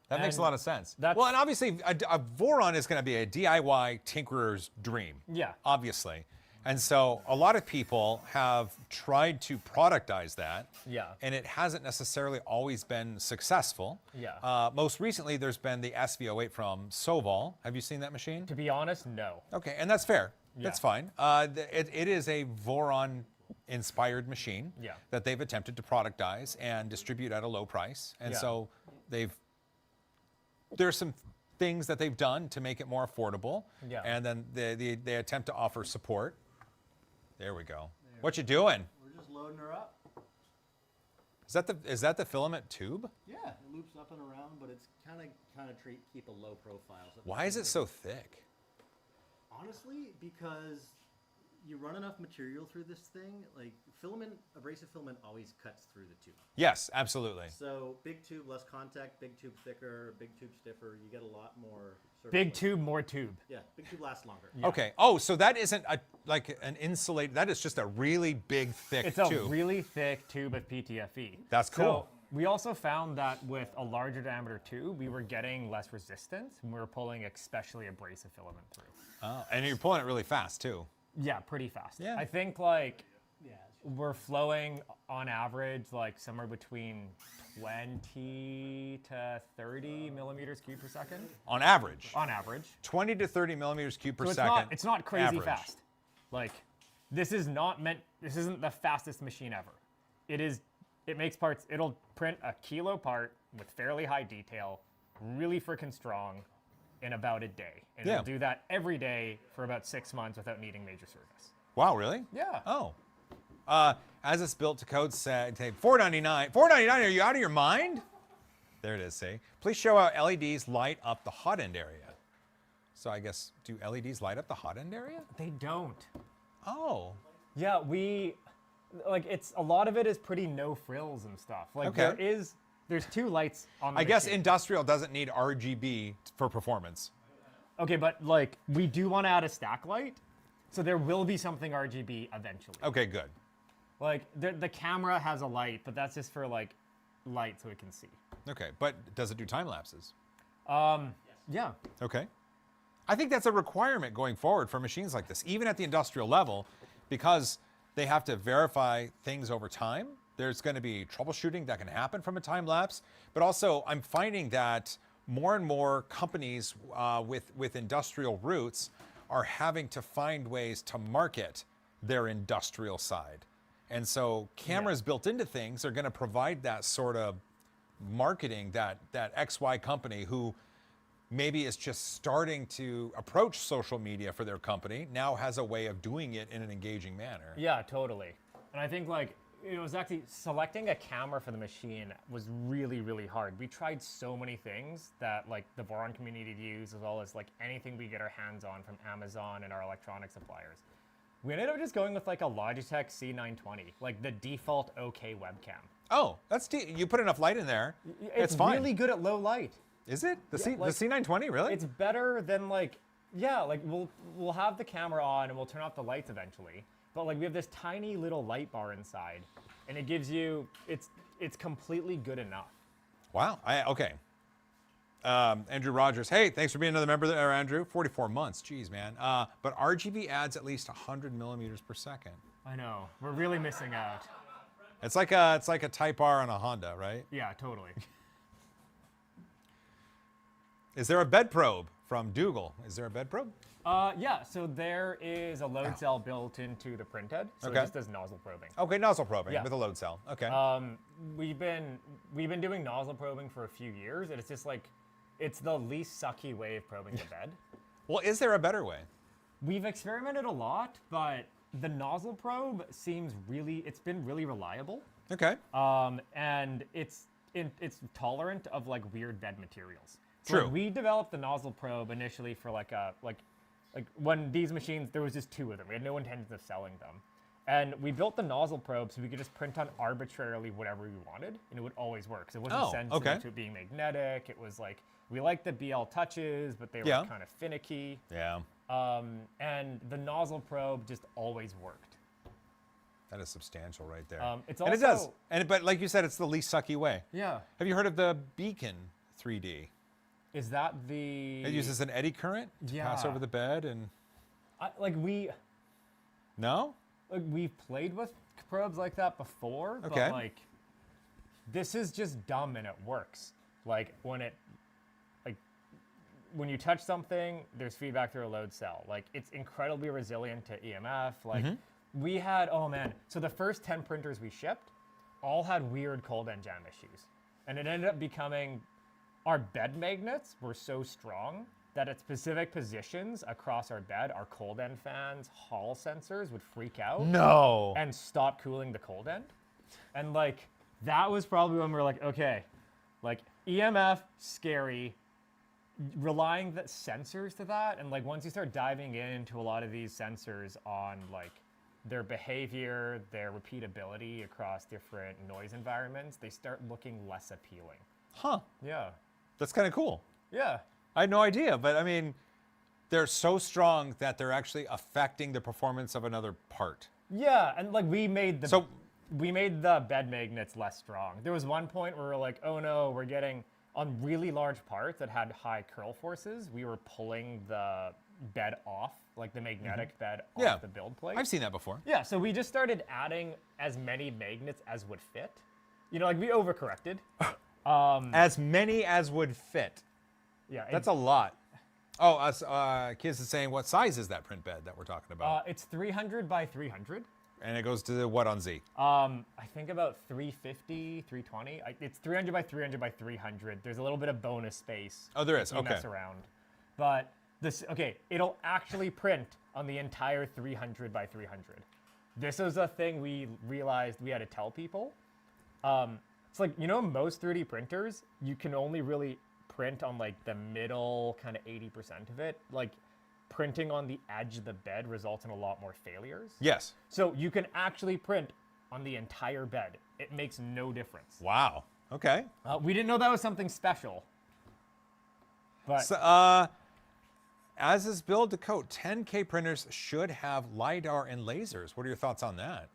That makes a And lot of sense. that's- Well, and obviously, a Voron is going to be a DIY tinkerer's dream. Yeah. Obviously. And so a lot of people have tried to productize that. Yeah. And it hasn't necessarily always been successful. Yeah. Most recently, there's been the SV08 from Soval. Have you seen that machine? To be honest, no. Okay, and that's fair. That's Yeah. fine. It is a Voron-inspired machine Yeah. that they've attempted to productize and distribute at a low price. And Yeah. so there's some things that they've done to make it more affordable. Yeah. And then they attempt to offer support. There we go. What you doing? We're just loading her up. Is that the filament tube? Yeah, it loops up and around, but it's kind of keep a low profile. So Why is it so thick? Honestly, because you run enough material through this thing, like abrasive filament always cuts through the tube. Yes, absolutely. So big tube, less contact, big tube thicker, big tube stiffer, you get a lot more Big tube, more tube. Yeah, big tube lasts longer. Okay. Oh, so that isn't like an insulated. That is just a really big, thick It's tube. a really thick tube of PTFE. That's cool. So we also found that with a larger diameter tube, we were getting less resistance when we were pulling especially abrasive filament through. Oh, and you're pulling it really fast too. Yeah, pretty fast. Yeah. I think like we're flowing on average like somewhere between 20 to 30 millimeters cubed per second. On average. On average. 20 to 30 millimeters cubed per So second. it's not crazy average. fast. Like this isn't the fastest machine ever. It makes parts, it'll print a kilo part with fairly high detail, really freaking strong in about a day. And it'll do that every day for about 6 months without needing major service. Wow, really? Yeah. Oh. As it's built to code, say $4.99. $4.99, are you out of your mind? There it is, see? Please show how LEDs light up the hot end area. So I guess, do LEDs light up the hot end area? They don't. Oh. Yeah, it's a lot of it is pretty no frills and stuff. Like Okay. there's 2 lights on the I guess machine. industrial doesn't need RGB for performance. Okay, but like we do want to add a stack light, so there will be something RGB eventually. Okay, good. Like the camera has a light, but that's just for like light so it can see. Okay, but does it do time lapses? Yeah. Okay. I think that's a requirement going forward for machines like this, even at the industrial level, because they have to verify things over time. There's going to be troubleshooting that can happen from a time lapse, but also I'm finding that more and more companies with industrial roots are having to find ways to market their industrial side. And so cameras built into things are going to provide that sort of marketing that XY company who maybe is just starting to approach social media for their company now has a way of doing it in an engaging manner. Yeah, totally. And I think like it was actually selecting a camera for the machine was really, really hard. We tried so many things that like the Voron community use, as well as like anything we get our hands on from Amazon and our electronic suppliers. We ended up just going with like a Logitech C920, like the default OK webcam. Oh, you put enough light in there. It's fine. really good at low light. Is it? The like- C920, really? It's better than like, yeah, like we'll have the camera on and we'll turn off the lights eventually. But like we have this tiny little light bar inside, and it gives you, it's completely good enough. Wow. Okay. Andrew Rogers. Hey, thanks for being another member there, Andrew. 44 months. Jeez, man. But RGB adds at least 100 millimeters per second. I know. We're really missing out. It's like a Type R on a Honda, right? Yeah, totally. Is there a bed probe from Dougal? Is there a bed probe? Yeah, so there is a load cell built into the printhead, so Okay. it just does nozzle probing. Okay, nozzle probing Yeah. with a load cell. Okay. We've been doing nozzle probing for a few years, and it's just like, it's the least sucky way of probing the bed. Well, is there a better way? We've experimented a lot, but the nozzle probe it's been really reliable. Okay. And it's tolerant of like weird bed materials. So, True. like, we developed the nozzle probe initially for like when these machines, there was just 2 of them. We had no intention of selling them. And we built the nozzle probe so we could just print on arbitrarily whatever we wanted, and it would always work. So it wasn't sensitive okay. to it being magnetic. It was like, we liked the BL touches, but they were kind of finicky. Yeah. And the nozzle probe just always worked. That is substantial right there. It's and it does. also- But like you said, it's the least sucky way. Yeah. Have you heard of the Beacon 3D? Is that the... It uses an eddy current to pass Yeah. over the bed and... No? We've played with probes like that before, Okay. but like, this is just dumb and it works. Like when you touch something, there's feedback through a load cell. Like it's incredibly resilient to EMF. Like we had, so the first 10 printers we shipped all had weird cold end jam issues. And it ended up becoming, our bed magnets were so strong that at specific positions across our bed, our cold end fans, hall sensors would freak out No. and stop cooling the cold end. And like, that was probably when we were like, okay, like EMF, scary, relying the sensors to that. And like, once you start diving into a lot of these sensors on like their behavior, their repeatability across different noise environments, they start looking less appealing. Huh. Yeah. That's kind of cool. Yeah. I had no idea, but I mean, they're so strong that they're actually affecting the performance of another part. Yeah, and like we made the So bed magnets less strong. There was one point where we were like, oh no, we're getting on really large parts that had high curl forces. We were pulling the bed off, like the magnetic bed off the build plate. I've seen that before. Yeah, so we just started adding as many magnets as would fit. You know, like we overcorrected. As many as would fit. Yeah, That's a lot. Oh, Kiz is saying, what size is that print bed that we're talking about? it's 300 by 300. And it goes to what on Z? I think about 350, 320. It's 300 by 300 by 300. There's a little bit of bonus space. Oh, there is. if you mess around. But it'll actually print on the entire 300 by 300. This is a thing we realized we had to tell people. It's like, you know, most 3D printers, you can only really print on like the middle kind of 80% of it. Like printing on the edge of the bed results in a lot more failures. Yes. So you can actually print on the entire bed. It makes no difference. Wow. Okay. We didn't know that was something special. But So, as is build to coat, 10K printers should have LiDAR and lasers. What are your thoughts on that?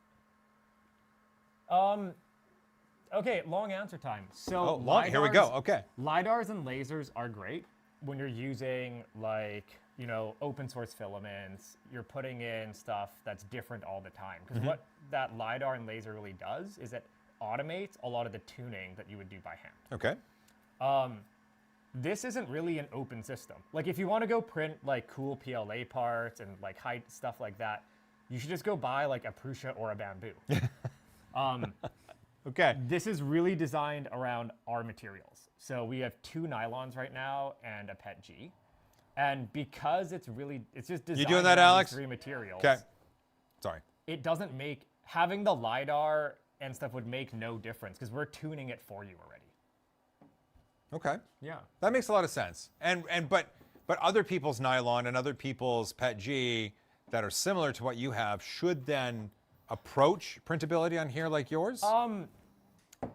okay, long answer time. So Here we go. Okay. LiDARs and lasers are great when you're using like, you know, open source filaments. You're putting in stuff that's different all the time. Because what that LiDAR and laser really does is it automates a lot of the tuning that you would do by hand. Okay. This isn't really an open system. Like if you want to go print like cool PLA parts and like high stuff like that, you should just go buy like a Prusa or a Bamboo. Okay. This is really designed around our materials. So we have 2 nylons right now and a PETG. And because it's just designed doing that, around Alex? these 3 materials. Okay. Sorry. It doesn't make, having the LiDAR and stuff would make no difference because we're tuning it for you already. Okay. Yeah. That makes a lot of sense. But other people's nylon and other people's PETG that are similar to what you have should then approach printability on here like yours?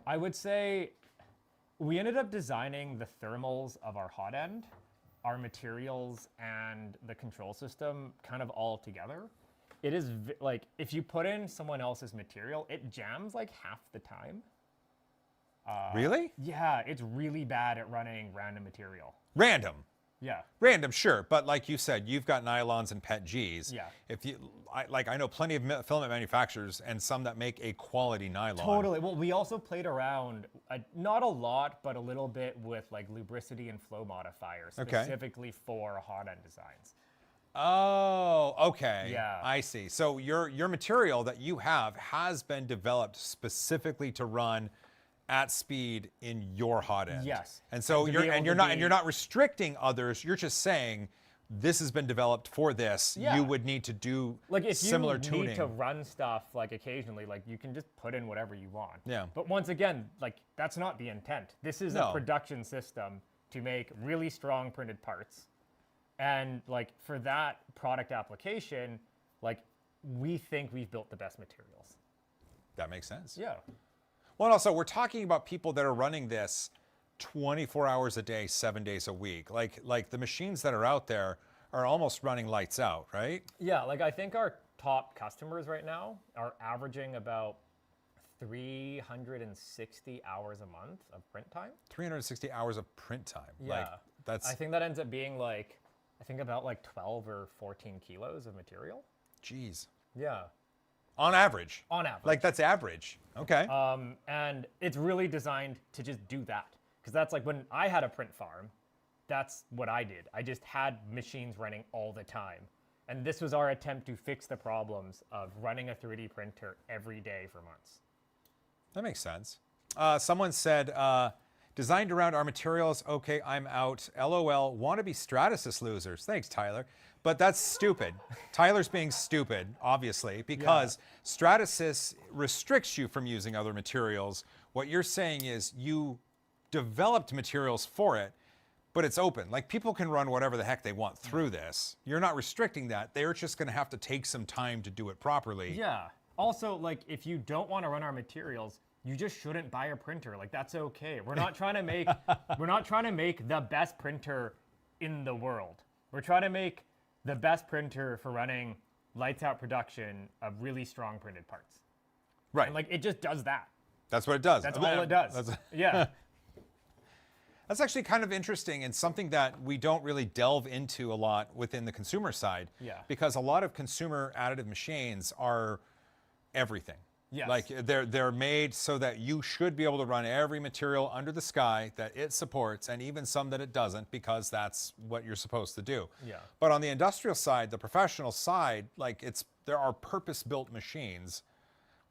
I would say we ended up designing the thermals of our hot end, our materials, and the control system kind of all together. It is like if you put in someone else's material, it jams like half the time. Really? Yeah, it's really bad at running random material. Random. Yeah. Random, sure, but like you said, you've got nylons and PETGs. Yeah. If you, I know plenty of filament manufacturers and some that make a quality nylon. Totally. Well, we also played around, not a lot, but a little bit with like lubricity and flow modifiers, specifically for hot end designs. Oh, okay. Yeah. I see. So your material that you have has been developed specifically to run at speed in your hot end. Yes. And so And you're not restricting others. You're just saying this has been developed for this. Yeah. You would need to do Like if similar you tuning. need to run stuff like occasionally, like you can just put in whatever you want. Yeah. But once again, like that's not the intent. This is No. a production system to make really strong printed parts. And like for that product application, like we think we've built the best materials. That makes sense. Yeah. Well, and also we're talking about people that are running this 24 hours a day, 7 days a week. Like the machines that are out there are almost running lights out, right? Yeah, like I think our top customers right now are averaging about 360 hours a month of print time. 360 hours of print time. Yeah. Like that's I think that ends up being like, I think about like 12 or 14 kilos of material. geez. Yeah. On average. On average. Like that's average. Okay. And it's really designed to just do that. Because that's like when I had a print farm, that's what I did. I just had machines running all the time. And this was our attempt to fix the problems of running a 3D printer every day for months. That makes sense. Someone said, designed around our materials. Okay, I'm out. LOL. Wannabe Stratasys losers. Thanks, Tyler. But that's stupid. Tyler's being stupid, obviously, because Stratasys restricts you from using other materials. What you're saying is you developed materials for it, but it's open. Like people can run whatever the heck they want through this. You're not restricting that. They're just going to have to take some time to do it properly. Yeah. Also, like if you don't want to run our materials, you just shouldn't buy a printer. Like that's okay. We're not trying to make the best printer in the world. We're trying to make the best printer for running lights out production of really strong printed parts. Right. And like it just does that. That's what it does. That's all it does. Yeah. That's actually kind of interesting and something that we don't really delve into a lot within the consumer side. Yeah. Because a lot of consumer additive machines are everything. Yes. Like they're made so that you should be able to run every material under the sky that it supports, and even some that it doesn't, because that's what you're supposed to do. Yeah. But on the industrial side, the professional side, like there are purpose-built machines.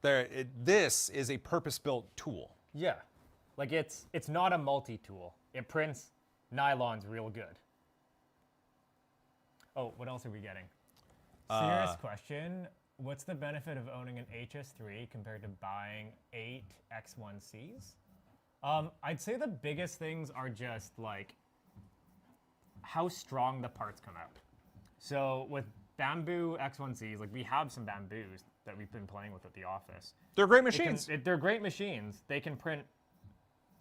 This is a purpose-built tool. Yeah. Like it's not a multi-tool. It prints nylons real good. Oh, what else are we getting? Serious question. What's the benefit of owning an HS3 compared to buying 8 X1Cs? I'd say the biggest things are just like how strong the parts come out. So with Bamboo X1Cs, like we have some Bamboos that we've been playing with at the office. They're great machines. They're great machines. They can print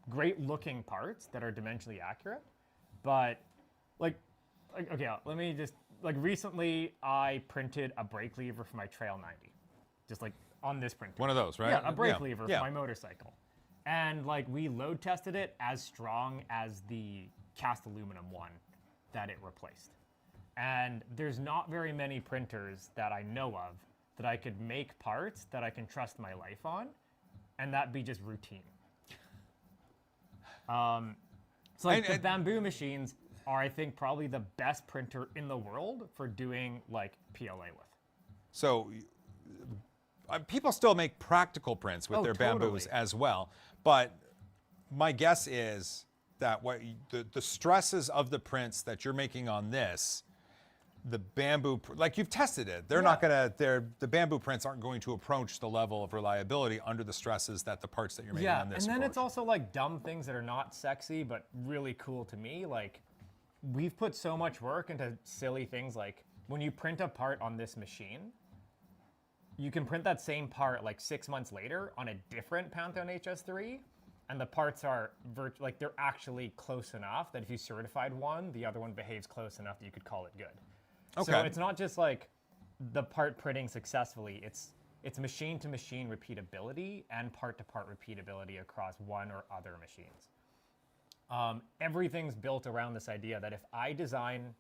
great looking parts that are dimensionally accurate, but like okay, let me just, like recently I printed a brake lever for my Trail 90, just like on this printer. One of those, right? Yeah, a brake lever Yeah. for my motorcycle. And like we load tested it as strong as the cast aluminum one that it replaced. And there's not very many printers that I know of that I could make parts that I can trust my life on, and that be just routine. So like the Bamboo machines are, I think, probably the best printer in the world for doing like PLA with. So people still make practical prints with Oh, their totally. Bamboos as well. But my guess is that the stresses of the prints that you're making on this, the Bamboo, like you've tested it, they're not gonna, the Bamboo prints aren't going to approach the level of reliability under the stresses that the parts that you're making on this and then approach. it's also like dumb things that are not sexy but really cool to me. Like we've put so much work into silly things like when you print a part on this machine, you can print that same part like 6 months later on a different Pantheon HS3, and the parts are like they're actually close enough that if you certified one, the other one behaves close enough that you could call it good. Okay. So it's not just like the part printing successfully, it's machine to machine repeatability and part to part repeatability across one or other machines. Everything's built around this idea that if I design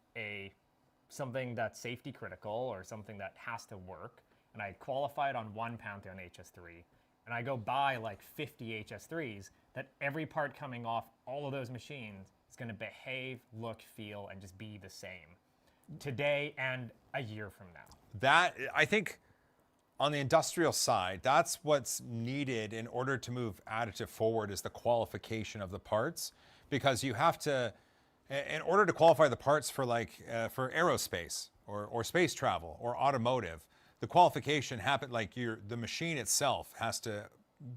something that's safety critical or something that has to work, and I qualify it on one Pantheon HS3, and I go buy like 50 HS3s, that every part coming off all of those machines is going to behave, look, feel, and just be the same today and a year from now. That, I think, on the industrial side, that's what's needed in order to move additive forward, is the qualification of the parts, because you have to, in order to qualify the parts for like for aerospace or space travel or automotive, the qualification the machine itself has to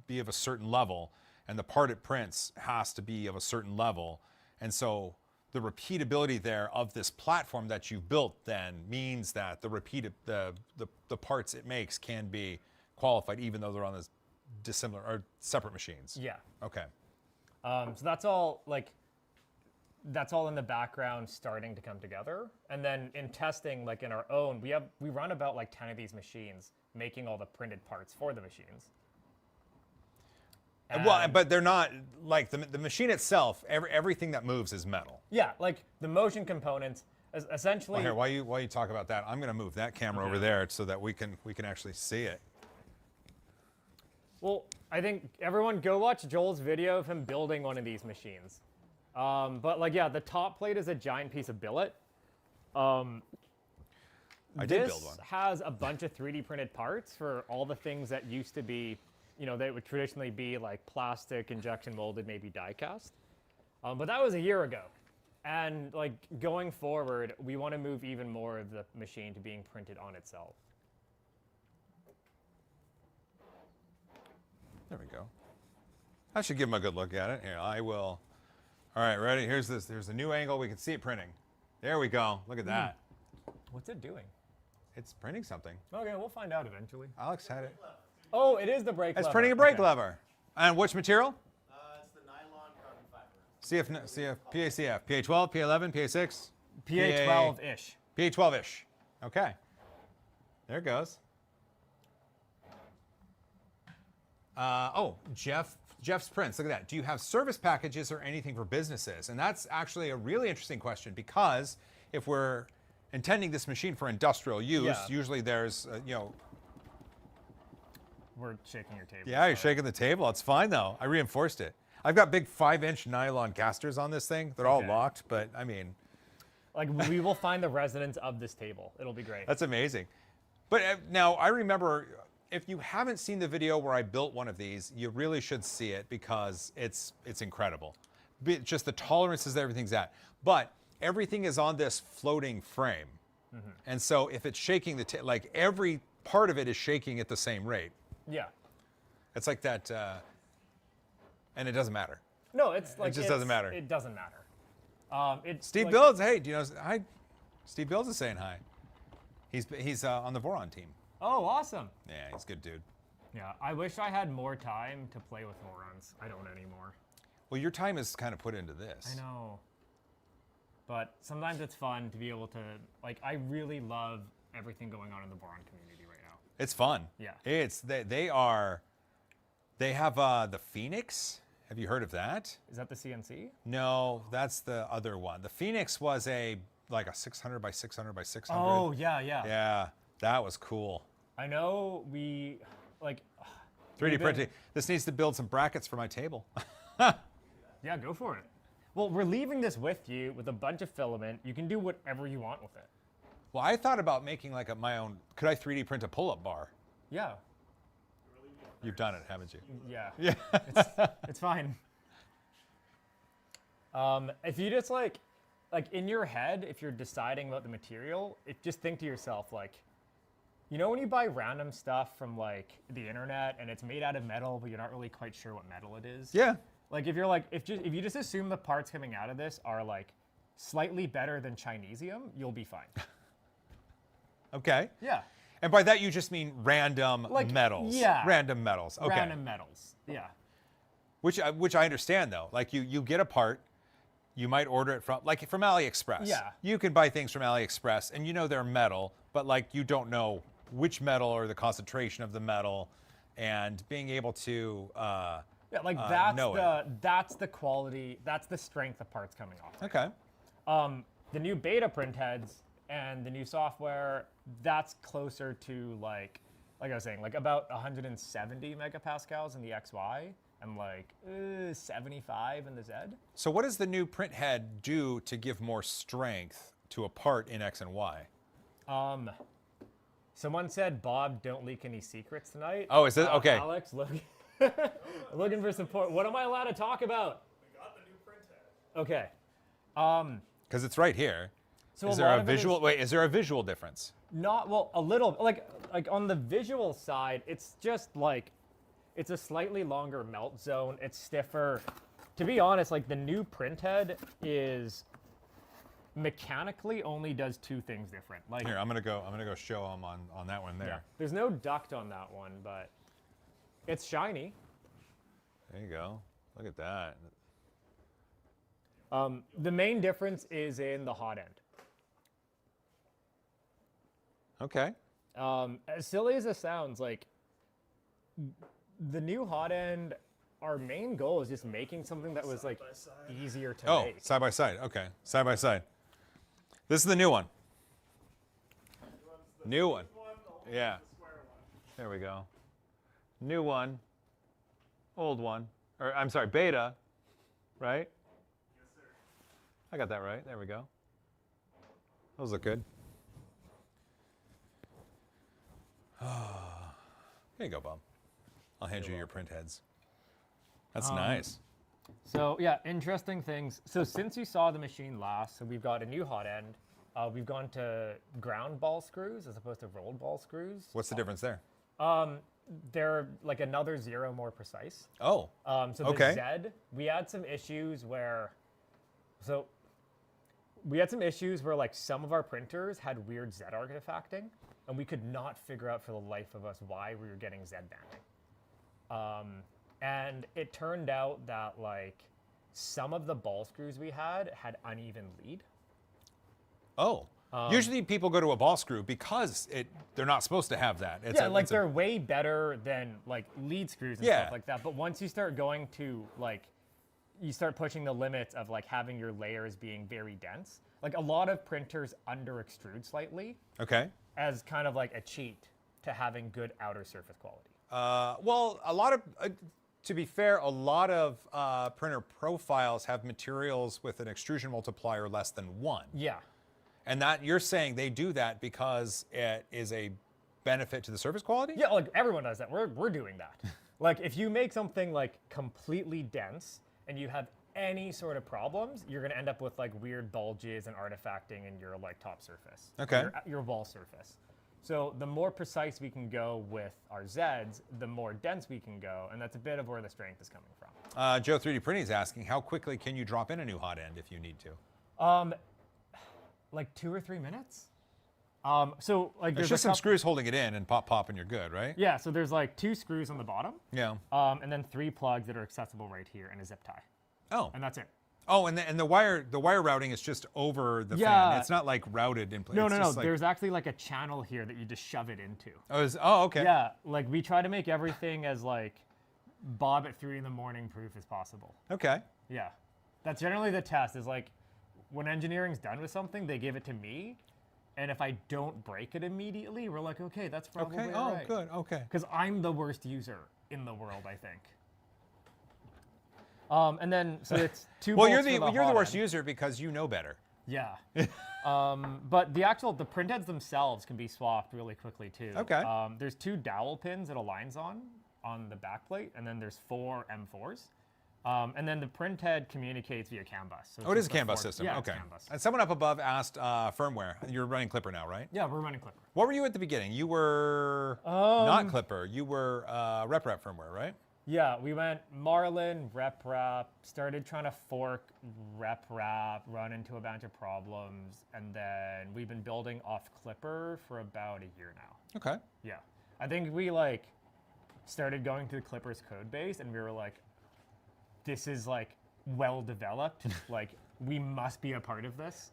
be of a certain level, and the part it prints has to be of a certain level, and so the repeatability there of this platform that you've built then means that the parts it makes can be qualified even though they're on this dissimilar or separate machines. Yeah. Okay. So that's all in the background starting to come together. And then in testing, like in our own, we run about like 10 of these machines making all the printed parts for the machines. Well, but they're not like the machine itself. Everything that moves is metal. Yeah, like the motion components, essentially. Well, here, while you talk about that, I'm going to move that camera over there so that we can actually see it. Well, I think everyone go watch Joel's video of him building one of these machines. But like, yeah, the top plate is a giant piece of billet. I did build one. This has a bunch of 3D printed parts for all the things that used to be, they would traditionally be like plastic, injection molded, maybe die cast. But that was a year ago. And like going forward, we want to move even more of the machine to being printed on itself. There we go. I should give him a good look at it. Here, I will. All right, ready? Here's a new angle. We can see it printing. There we go. Look at that. What's it doing? It's printing something. Okay, we'll find out eventually. Alex had it. Oh, it is the brake lever. It's printing a brake Okay. lever. And which material? It's the nylon carbon fiber. CF, PACF, PA12, PA11, PA6? PA12-ish. PA12-ish. Okay. There it goes. Jeff's Prince. Look at that. Do you have service packages or anything for businesses? And that's actually a really interesting question, because if we're intending this machine for industrial use, usually there's, We're shaking your table. Yeah, you're shaking the table. It's fine, though. I reinforced it. I've got big 5-inch nylon casters on this thing. They're all locked, but I mean... Like, we will find the residents of this table. It'll be great. That's amazing. But now, I remember, if you haven't seen the video where I built one of these, you really should see it, because it's incredible. Just the tolerances that everything's at. But everything is on this floating frame. Mm-hmm. And so if it's shaking like every part of it is shaking at the same rate. Yeah. It's like that, and it doesn't matter. No, it's like... It just doesn't matter. It doesn't matter. Steve like, Builds, hey, do you know, hi. Steve Builds is saying hi. He's on the Voron team. Oh, awesome. Yeah, he's a good dude. Yeah, I wish I had more time to play with Vorons. I don't anymore. Well, your time is kind of put into this. I know. But sometimes it's fun to be able to, like, I really love everything going on in the Voron community right now. It's fun. Yeah. They have the Phoenix. Have you heard of that? Is that the CNC? No, that's the other one. The Phoenix was like a 600 by 600 by 600. Oh, yeah. Yeah, that was cool. I know we, like... 3D printing. This needs to build some brackets for my table. Yeah, go for it. Well, we're leaving this with you with a bunch of filament. You can do whatever you want with it. Well, I thought about making like my own, could I 3D print a pull-up bar? Yeah. You've done it, haven't you? Yeah. Yeah. It's fine. If you just like in your head, if you're deciding about the material, just think to yourself, like, you know when you buy random stuff from like the internet and it's made out of metal, but you're not really quite sure what metal it is? Yeah. Like if you just assume the parts coming out of this are like slightly better than Chinesium, you'll be fine. Okay. Yeah. And by that you just mean random metals. Yeah. Random metals. Okay. Random metals. Yeah. Which I understand though. Like you get a part, you might order it from AliExpress. Yeah. You can buy things from AliExpress and you know they're metal, but like you don't know which metal or the concentration of the metal, and being able to Yeah, like that's the quality, that's the strength of parts coming off. Okay. The new beta print heads and the new software, that's closer to like I was saying, like about 170 megapascals in the XY and like 75 in the Z. So what does the new print head do to give more strength to a part in X and Y? Someone said, Bob, don't leak any secrets tonight. Oh, is it? Okay. Alex, looking for support. What am I allowed to talk about? We got the new print head. Okay. Because it's right here. So Is there a visual? Wait, is there a visual difference? Not, well, a little, like on the visual side, it's just like, it's a slightly longer melt zone. It's stiffer. To be honest, like the new print head is mechanically only does two things different. Like Here, I'm gonna go show them on that one there. yeah, there's no duct on that one, but it's shiny. There you go. Look at that. The main difference is in the hot end. Okay. As silly as it sounds, like the new hot end, our main goal is just making something that was like easier to make. Side by side. Okay, side by side. This is the new one. New one. Yeah. There we go. New one. Old one. Or I'm sorry, beta. Right? Yes, sir. I got that right. There we go. Those look good. Here you go, Bob. I'll hand you your print heads. That's nice. So yeah, interesting things. So since you saw the machine last, so we've got a new hot end. We've gone to ground ball screws as opposed to rolled ball screws. What's the difference there? They're like another 0 more precise. Oh. So the okay. Z, we had some issues where like some of our printers had weird Z artifacting, and we could not figure out for the life of us why we were getting Z banding. And it turned out that like some of the ball screws we had uneven lead. Oh. Usually people go to a ball screw because they're not supposed to have that. It's Yeah, like they're way better than like lead screws and Yeah. stuff like that. But once you start going to like, you start pushing the limits of like having your layers being very dense. Like a lot of printers under extrude slightly Okay. as kind of like a cheat to having good outer surface quality. Well, a lot of, to be fair, a lot of printer profiles have materials with an extrusion multiplier less than 1. Yeah. And that you're saying they do that because it is a benefit to the surface quality? Yeah, like everyone does that. We're doing that. Like if you make something like completely dense and you have any sort of problems, you're gonna end up with like weird bulges and artifacting in your like top surface. Okay. Your wall surface. So the more precise we can go with our Zeds, the more dense we can go, and that's a bit of where the strength is coming from. Joe 3D Printing is asking, how quickly can you drop in a new hot end if you need to? Like 2 or 3 minutes. So like There's just some screws holding it in and pop and you're good, right? Yeah, so there's like 2 screws on the bottom. Yeah. And then 3 plugs that are accessible right here and a zip tie. Oh. And that's it. Oh, and the wire routing is just over the Yeah. fan. It's not like routed in place. No, It's no, no. just like- There's actually like a channel here that you just shove it into. Oh, okay. Yeah, like we try to make everything as like Bob at 3 in the morning proof as possible. Okay. Yeah, that's generally the test. Is like when engineering's done with something, they give it to me, and if I don't break it immediately, we're like, okay, that's probably Okay. all Oh, right. good. Okay. Because I'm the worst user in the world, I think. And then so it's 2 Well, bolts you're for the hot worst end. user because you know better. Yeah. But the printheads themselves can be swapped really quickly too. Okay. There's 2 dowel pins it aligns on the back plate, and then there's 4 M4s. And then the printhead communicates via CAN bus. So Oh, it is a just the CAN bus 4 system. Yeah, Okay. it's CAN bus. And someone up above asked firmware. You're running Clipper now, right? Yeah, we're running Clipper. What were you at the beginning? You were not Clipper. You were rep firmware, right? Yeah, we went Marlin, RepRap, started trying to fork RepRap, run into a bunch of problems, and then we've been building off Clipper for about a year now. Okay. Yeah. I think we like started going through Clipper's code base and we were like, this is like well developed. Like we must be a part of this.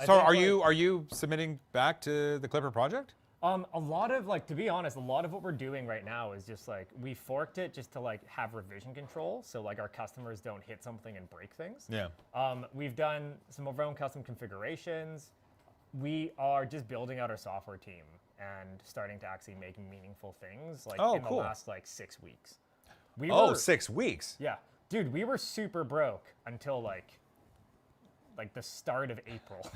So are you submitting back to the Clipper project? A lot of like, to be honest, a lot of what we're doing right now is just like, we forked it just to like have revision control. So like our customers don't hit something and break things. Yeah. We've done some of our own custom configurations. We are just building out our software team and starting to actually make meaningful things like in cool. the last like 6 weeks. 6 weeks. Yeah. Dude, we were super broke until like the start of April.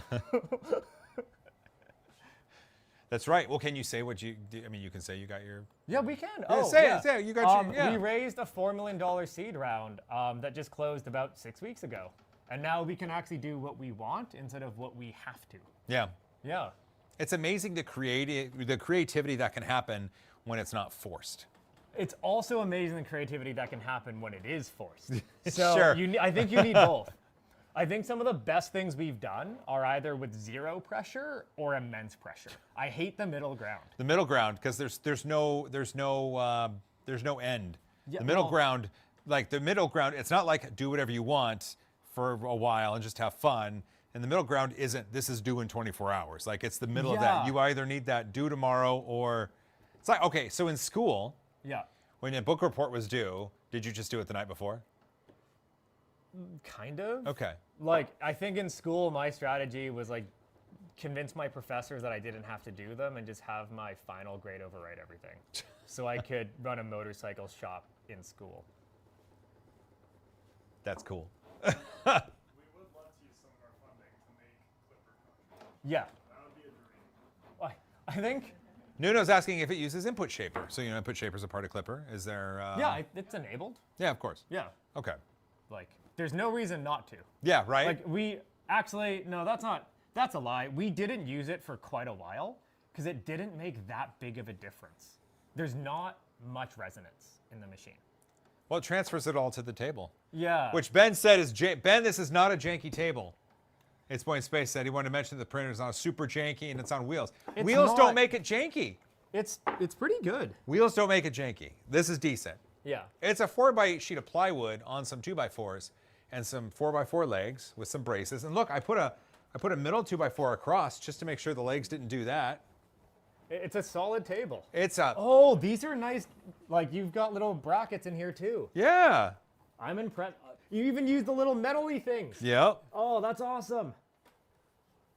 That's right. Well, can you say what you? I mean, you can say you got your. Yeah, we can. Yeah, Oh, say yeah. it. Say it. You got your. Yeah. We raised a $4 million seed round that just closed about 6 weeks ago. And now we can actually do what we want instead of what we have to. Yeah. Yeah. It's amazing the creativity that can happen when it's not forced. It's also amazing the creativity that can happen when it is forced. So Sure. I think you need both. I think some of the best things we've done are either with 0 pressure or immense pressure. I hate the middle ground. The middle ground, because there's no end. Yeah, the middle well- ground, it's not like do whatever you want for a while and just have fun. And the middle ground isn't, this is due in 24 hours. Like it's the middle of that. Yeah. You either need that due tomorrow or, it's like, okay, so in school, Yeah. when a book report was due, did you just do it the night before? Kind of. Okay. Like, I think in school, my strategy was like convince my professors that I didn't have to do them and just have my final grade override everything. So I could run a motorcycle shop in school. That's cool. We would love to use some of our funding to make Clipper content. Yeah. That would be a dream. I think, Nuno's asking if it uses input shaper. So, input shaper is a part of Clipper. Is there? yeah, it's enabled. Yeah, of course. Yeah. Okay. Like, there's no reason not to. Yeah, right? Like, no, that's a lie. We didn't use it for quite a while because it didn't make that big of a difference. There's not much resonance in the machine. Well, it transfers it all to the table. Yeah. Which Ben said is, Ben, this is not a janky table. It's Point Space said he wanted to mention the printer is not super janky and it's on wheels. It's Wheels not. don't make it janky. It's pretty good. Wheels don't make it janky. This is decent. Yeah. It's a 4x8 sheet of plywood on some 2x4s and some 4x4 legs with some braces. And look, I put I put a middle 2x4 across just to make sure the legs didn't do that. It's a solid table. It's a Oh, these are nice. Like, you've got little brackets in here, too. yeah. I'm impressed. You even used the little metal-y things. Yep. Oh, that's awesome.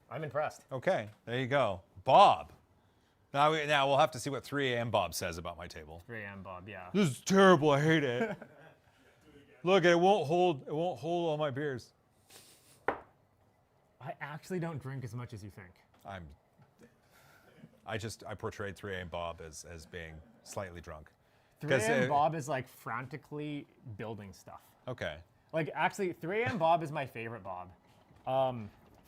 I'm impressed. Okay, there you go. Bob. Now we'll have to see what 3 a.m. Bob says about my table. 3 a.m. Bob, yeah. This is terrible. I hate it. Look, it won't hold. It won't hold all my beers. I actually don't drink as much as you think. I portrayed 3 a.m. Bob as being slightly drunk. 3 a.m. Bob is like frantically building stuff. Okay. Like, actually, 3 a.m. Bob is my favorite Bob.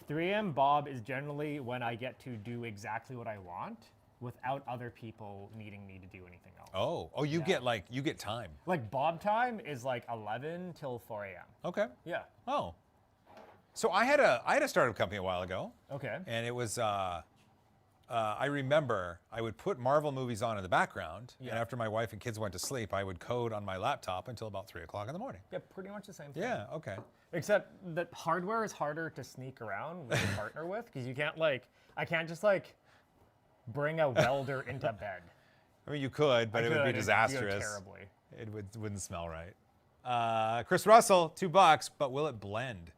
3 a.m. Bob is generally when I get to do exactly what I want without other people needing me to do anything else. Oh, you get time. Like, Bob time is like 11 till 4 a.m. Okay. Yeah. Oh. So I had a startup company a while ago, Okay. and it was I remember I would put Marvel movies on in the background, and after my wife and kids went to sleep, I would code on my laptop until about 3 o'clock in the morning. Yeah, pretty much the same thing. Yeah. Okay. Except that hardware is harder to sneak around with a partner with, because you can't I can't just bring a welder into bed. I mean, you could, but it would be It'd go disastrous. terribly. It wouldn't smell right. Chris Russell, $2, but will it blend?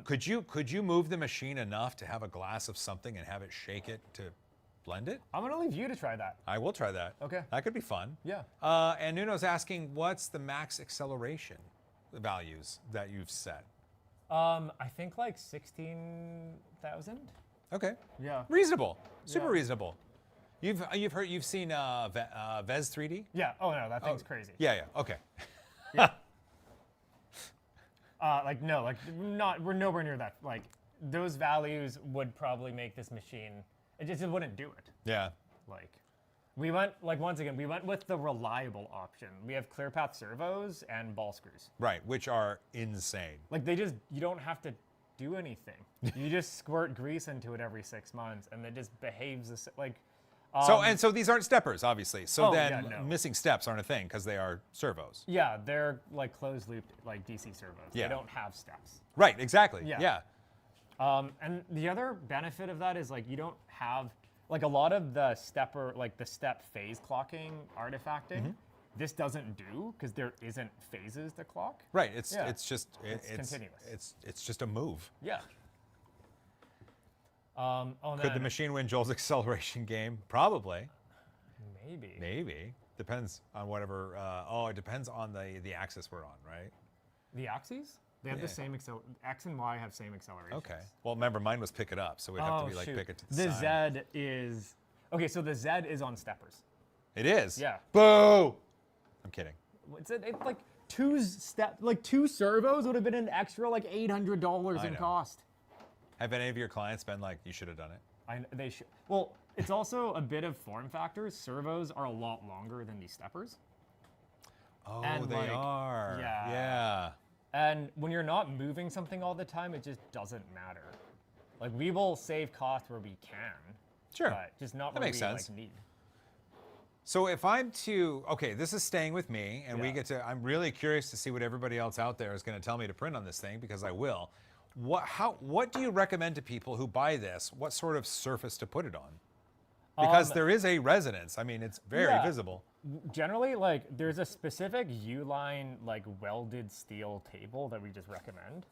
Could you move the machine enough to have a glass of something and have it shake it to blend it? I'm gonna leave you to try that. I will try that. Okay. That could be fun. Yeah. And Nuno's asking, what's the max acceleration values that you've set? I think 16,000. Okay. Yeah. Reasonable. Super Yeah. reasonable. You've seen Vez 3D? Yeah. Oh no, that thing's crazy. Yeah. Okay. No, we're nowhere near that. Those values would probably make this machine. It wouldn't do it. Yeah. We went once again. We went with the reliable option. We have clear path servos and ball screws. Right, which are insane. You don't have to do anything. You just squirt grease into it every 6 months, and it just behaves So these aren't steppers, obviously. So no. missing steps aren't a thing because they are servos. Yeah, they're closed loop DC servos. Yeah. They don't have steps. Right, exactly. Yeah. Yeah. And the other benefit of that is you don't have a lot of the stepper the step phase clocking artifacting. This doesn't do because there isn't phases to clock. Right. It's continuous. It's just a move. Yeah. Could the machine win Joel's acceleration game? Probably. Maybe. Maybe. Depends on whatever. It depends on the axis we're on, right? The axes? They have the same X and Y have same acceleration. Okay. Well, remember mine was pick it up, so we'd have to be shoot. pick it to the The side. Z is okay. So the Z is on steppers. It is. Yeah. Boo! I'm kidding. It's two servos would have been an extra $800 I in know. cost. Have any of your clients been like, you should have done it? They should. Well, it's also a bit of form factors. Servos are a lot longer than these steppers. Oh, And, they are. yeah. Yeah. And when you're not moving something all the time, it just doesn't matter. We will save cost where we can. Sure. But just not That where makes we sense. need. So if I'm this is staying with me, and we Yeah. get to, I'm really curious to see what everybody else out there is going to tell me to print on this thing, because I will. What do you recommend to people who buy this? What sort of surface to put it on? Because there is a resonance. I mean, it's very Yeah. visible. Generally, there's a specific U-line, welded steel table that we just recommend.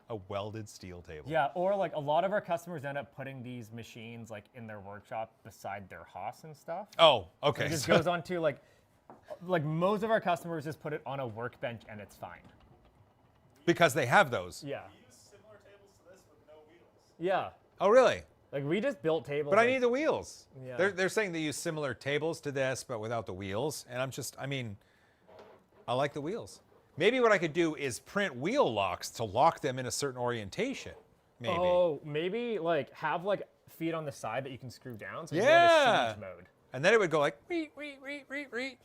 A welded steel table. Yeah, or a lot of our customers end up putting these machines in their workshop beside their Haas and stuff. Oh, okay. It just So- goes on to most of our customers just put it on a workbench and it's fine. because they have those. Yeah. We use similar tables to this with no wheels. Yeah. Oh, really? We just built tables. But I need the wheels. Yeah. They're saying they use similar tables to this, but without the wheels. And I like the wheels. Maybe what I could do is print wheel locks to lock them in a certain orientation. Maybe. Oh, maybe have feet on the side that you can screw down so you Yeah. go into siege mode. And then it would go like, reet, reet, reet, reet, reet.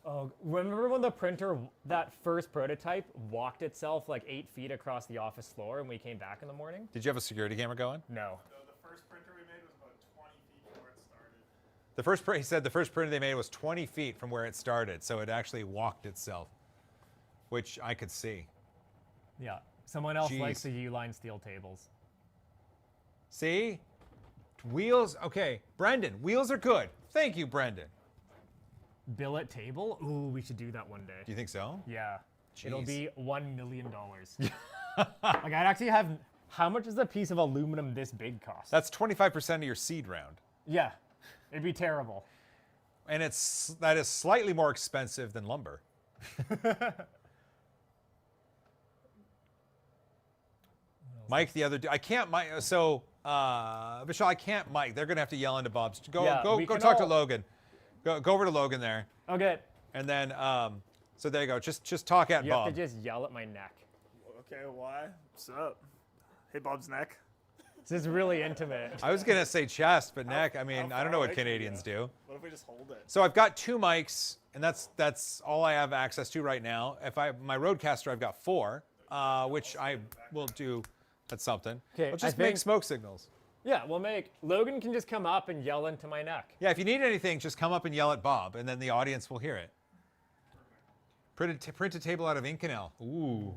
Oh, remember when the printer, that first prototype, walked itself 8 feet across the office floor and we came back in the morning? Did you have a security camera going? No. The first printer we made was about 20 feet from where it started. He said the first printer they made was 20 feet from where it started, so it actually walked itself, which I could see. Yeah. Someone else Jeez. likes the U-line steel tables. See? Wheels, okay. Brendan, wheels are good. Thank you, Brendan. Billet table? Ooh, we should do that one day. Do you think so? Yeah. It'll Jeez. be $1 million. Like, I'd actually have... How much does a piece of aluminum this big cost? That's 25% of your seed round. Yeah. It'd be terrible. And that is slightly more expensive than lumber. Mike, the other day, I can't mic. So, Vishal, I can't mic. They're gonna have to yell into Bob's. Go we can talk to all- Logan. Go over to Logan there, Okay. and then so there you go. Just talk at You Bob. have to just yell at my neck. Okay, why? What's up? Hey, Bob's neck. This is really intimate. I was gonna say chest, but neck. I mean, how I don't know far what away can we Canadians do. What if we just hold it? So I've got 2 mics, and that's all I have access to right now. If my Rodecaster, I've got 4, which I will do. That's something. Okay, Let's just I make think- smoke signals. Yeah, we'll make... Logan can just come up and yell into my neck. Yeah, if you need anything, just come up and yell at Bob, and then the audience will hear it. Print a table out of Inconel. Ooh.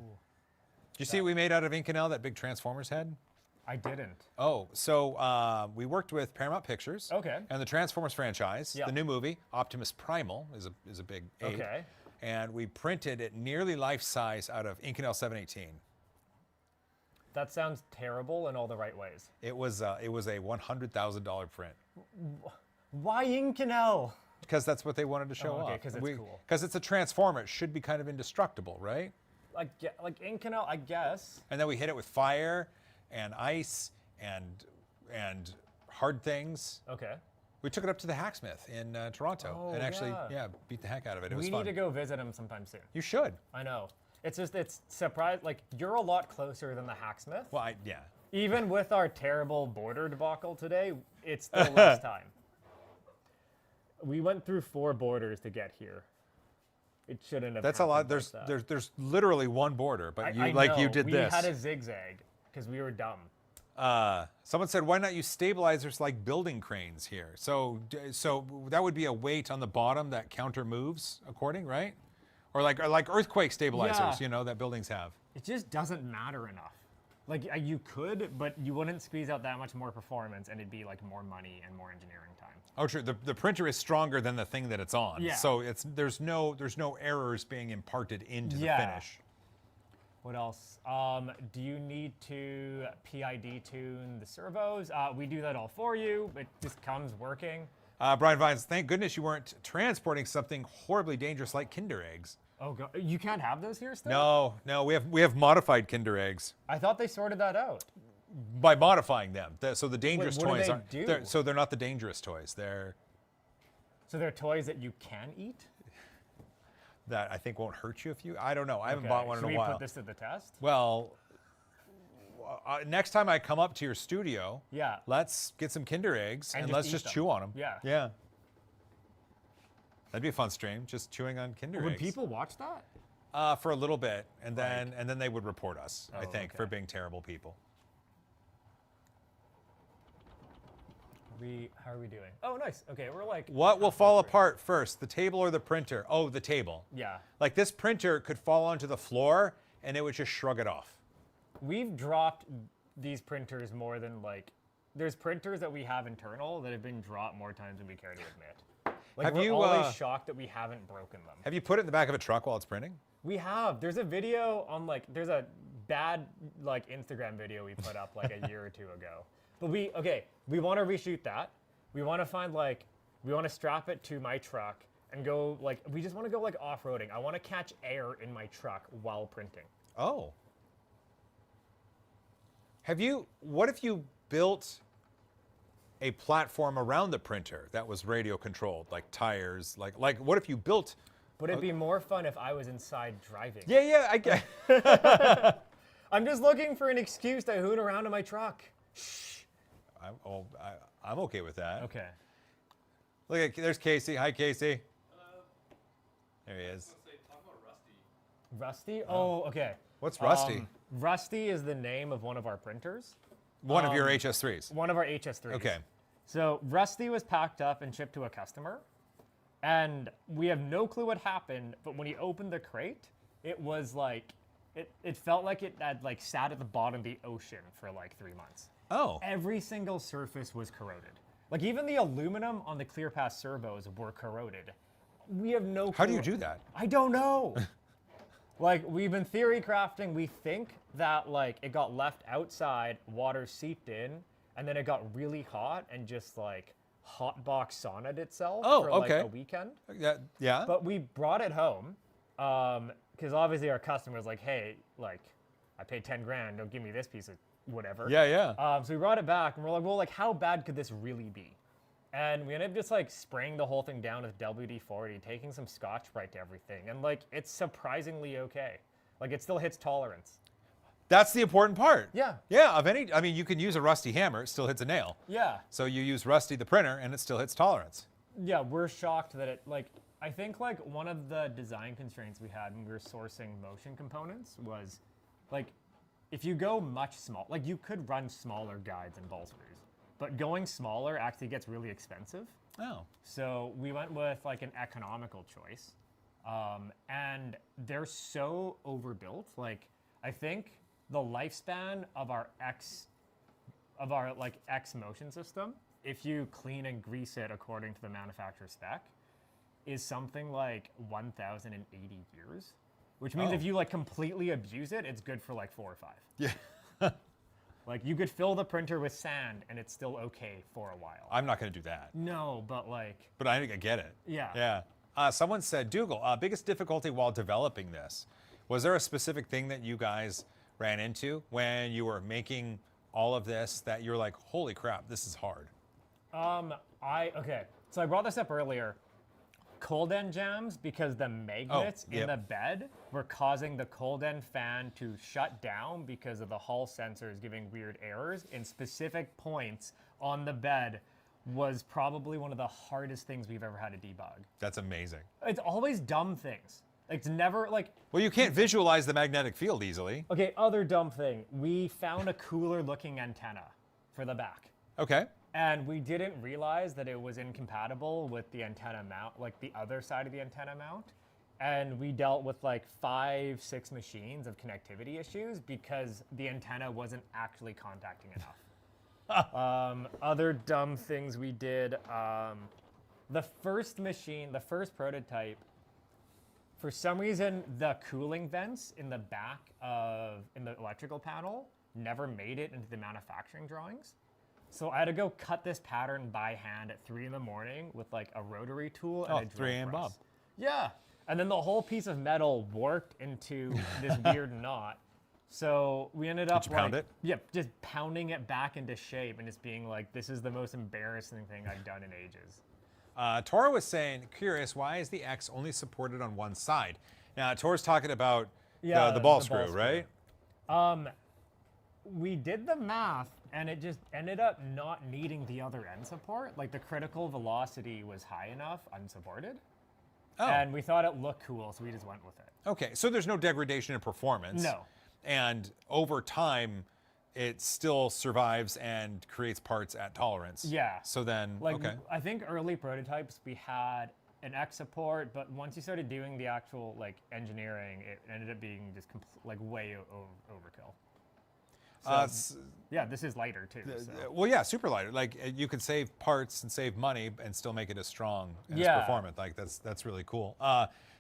Did you see what we made out of Inconel, that big Transformers head? I didn't. Oh, so we worked with Paramount Pictures. Okay. And the Transformers franchise. Yeah. The new movie, Optimus Primal, is a big aid. Okay. And we printed it nearly life size out of Inconel 718. That sounds terrible in all the right ways. It was a $100,000 print. Why Inconel? Because that's what they wanted to show Oh, okay, off. 'cause it's cool. Because it's a Transformer. It should be kind of indestructible, right? Like Inconel, I guess. And then we hit it with fire and ice and hard things. Okay. We took it up to the Hacksmith in Toronto Oh, and actually, yeah. beat the heck out of it. It was We fun. need to go visit him sometime soon. You should. I know. It's surprise. Like, you're a lot closer than the Hacksmith. Well, yeah. Even with our terrible border debacle today, it's still less time. We went through 4 borders to get here. It shouldn't have. That's a lot. happened like that. There's literally one border, but you I you know. did we this. had a zigzag because we were dumb. Someone said, why not use stabilizers like building cranes here? So that would be a weight on the bottom that counter moves according, right? Or like earthquake stabilizers, Yeah. that buildings have. It just doesn't matter enough. Like, you could, but you wouldn't squeeze out that much more performance, and it'd be like more money and more engineering time. Oh, true. The printer is stronger than the thing that it's on. Yeah. So there's no errors being imparted into the finish. What else? Do you need to PID tune the servos? We do that all for you. It just comes working. Brian Vines, thank goodness you weren't transporting something horribly dangerous like Kinder eggs. Oh god, you can't have those here still? No, we have modified Kinder eggs I thought they sorted that out. by modifying them. So the dangerous what do toys they aren't. do? They're not the dangerous toys. They're So they're toys that you can eat? that I think won't hurt you if you. I don't know. I haven't Okay, bought one should in a we while. put this to the test? Well, next time I come up to your studio, Yeah. let's get some Kinder eggs and just let's eat just them. chew on them. Yeah. Yeah. That'd be a fun stream, just chewing on Kinder Would eggs. people watch that? For a little bit, and then they would report us. I Oh, think okay. for being terrible people. How are we doing? Oh, nice. Okay, we're like. What will halfway fall through. apart first, the table or the printer? Oh, the table. Yeah. Like this printer could fall onto the floor, and it would just shrug it off. We've dropped these printers more than like. There's printers that we have internal that have been dropped more times than we care to admit. Like, Have we're you, always shocked that we haven't broken them. Have you put it in the back of a truck while it's printing? We have. There's a video on there's a bad Instagram video we put up like a year or 2 ago. But we want to reshoot that. We want to find we want to strap it to my truck and go we just want to go off-roading. I want to catch air in my truck while printing. Oh. What if you built a platform around the printer that was radio controlled, like tires, like what if you built? But it'd be more fun if I was inside driving. Yeah, I get. I'm just looking for an excuse to hoon around in my truck. I'm okay with that. Okay. Look at there's Casey. Hi, Casey. Hello. There he is. Talk about Rusty. Rusty? Oh, okay. What's Rusty? Rusty is the name of one of our printers. One of your HS3s. One of our HS3s. Okay. So Rusty was packed up and shipped to a customer, and we have no clue what happened, but when he opened the crate, it was it felt like it had like sat at the bottom of the ocean for like 3 months. Oh. Every single surface was corroded. Like even the aluminum on the ClearPass servos were corroded. We have no clue. How do you do that? I don't know. Like we've been theory crafting. We think that like it got left outside, water seeped in, and then it got really hot and just like hotbox saunaed itself for like okay. a weekend. Yeah. But we brought it home because obviously our customer was like, hey, like I paid 10 grand, don't give me this piece of whatever. Yeah. So we brought it back and we're like, well, like how bad could this really be? And we ended up just like spraying the whole thing down with WD-40, taking some Scotch-Brite to everything, and like it's surprisingly okay. Like it still hits tolerance. That's the important part. Yeah. Yeah, I mean, you can use a rusty hammer, it still hits a nail. Yeah. So you use Rusty the printer, and it still hits tolerance. Yeah, we're shocked that it like. I think like one of the design constraints we had when we were sourcing motion components was, like, if you go much small, like you could run smaller guides and ball screws. But going smaller actually gets really expensive. Oh. So we went with like an economical choice. And they're so overbuilt. Like I think the lifespan of our X motion system, if you clean and grease it according to the manufacturer spec, is something like 1,080 years. Which means if you like completely abuse it, it's good for like 4 or 5. Yeah. Like you could fill the printer with sand and it's still okay for a while. I'm not going to do that. No, but like. But I get it. Yeah. Yeah. Someone said, Dougal, biggest difficulty while developing this. Was there a specific thing that you guys ran into when you were making all of this that you're like, holy crap, this is hard? Okay. So I brought this up earlier. Cold end jams because the magnets in the bed were causing the cold end fan to shut down because of the Hall sensors giving weird errors in specific points on the bed was probably one of the hardest things we've ever had to debug. That's amazing. It's always dumb things. It's never like. Well, you can't visualize the magnetic field easily. Okay, other dumb thing. We found a cooler looking antenna for the back. Okay. And we didn't realize that it was incompatible with the antenna mount, like the other side of the antenna mount. And we dealt with like 5-6 machines of connectivity issues because the antenna wasn't actually contacting enough. Other dumb things we did, the first prototype, for some reason, the cooling vents in the back in the electrical panel never made it into the manufacturing drawings. So I had to go cut this pattern by hand at 3 in the morning with like a rotary tool and a drill 3 a.m. press. Bob. Yeah. And then the whole piece of metal warped into this weird knot. So we ended up Did you pound it? Yep, just pounding it back into shape and just being like, this is the most embarrassing thing I've done in ages. Tora was saying, curious, why is the X only supported on one side? Now, Tora's talking about the ball screw, right? We did the math, and it just ended up not needing the other end support. Like the critical velocity was high enough, unsupported. Oh. And we thought it looked cool, so we just went with it. Okay, so there's no degradation in performance. No. And over time, it still survives and creates parts at tolerance. Yeah. So then, Like, okay. I think early prototypes, we had an X support, but once you started doing the actual like engineering, it ended up being just like way overkill. So, yeah, this is lighter too. So. Well, yeah, super lighter. Like you could save parts and save money and still make it as strong and as performant. Like that's really cool.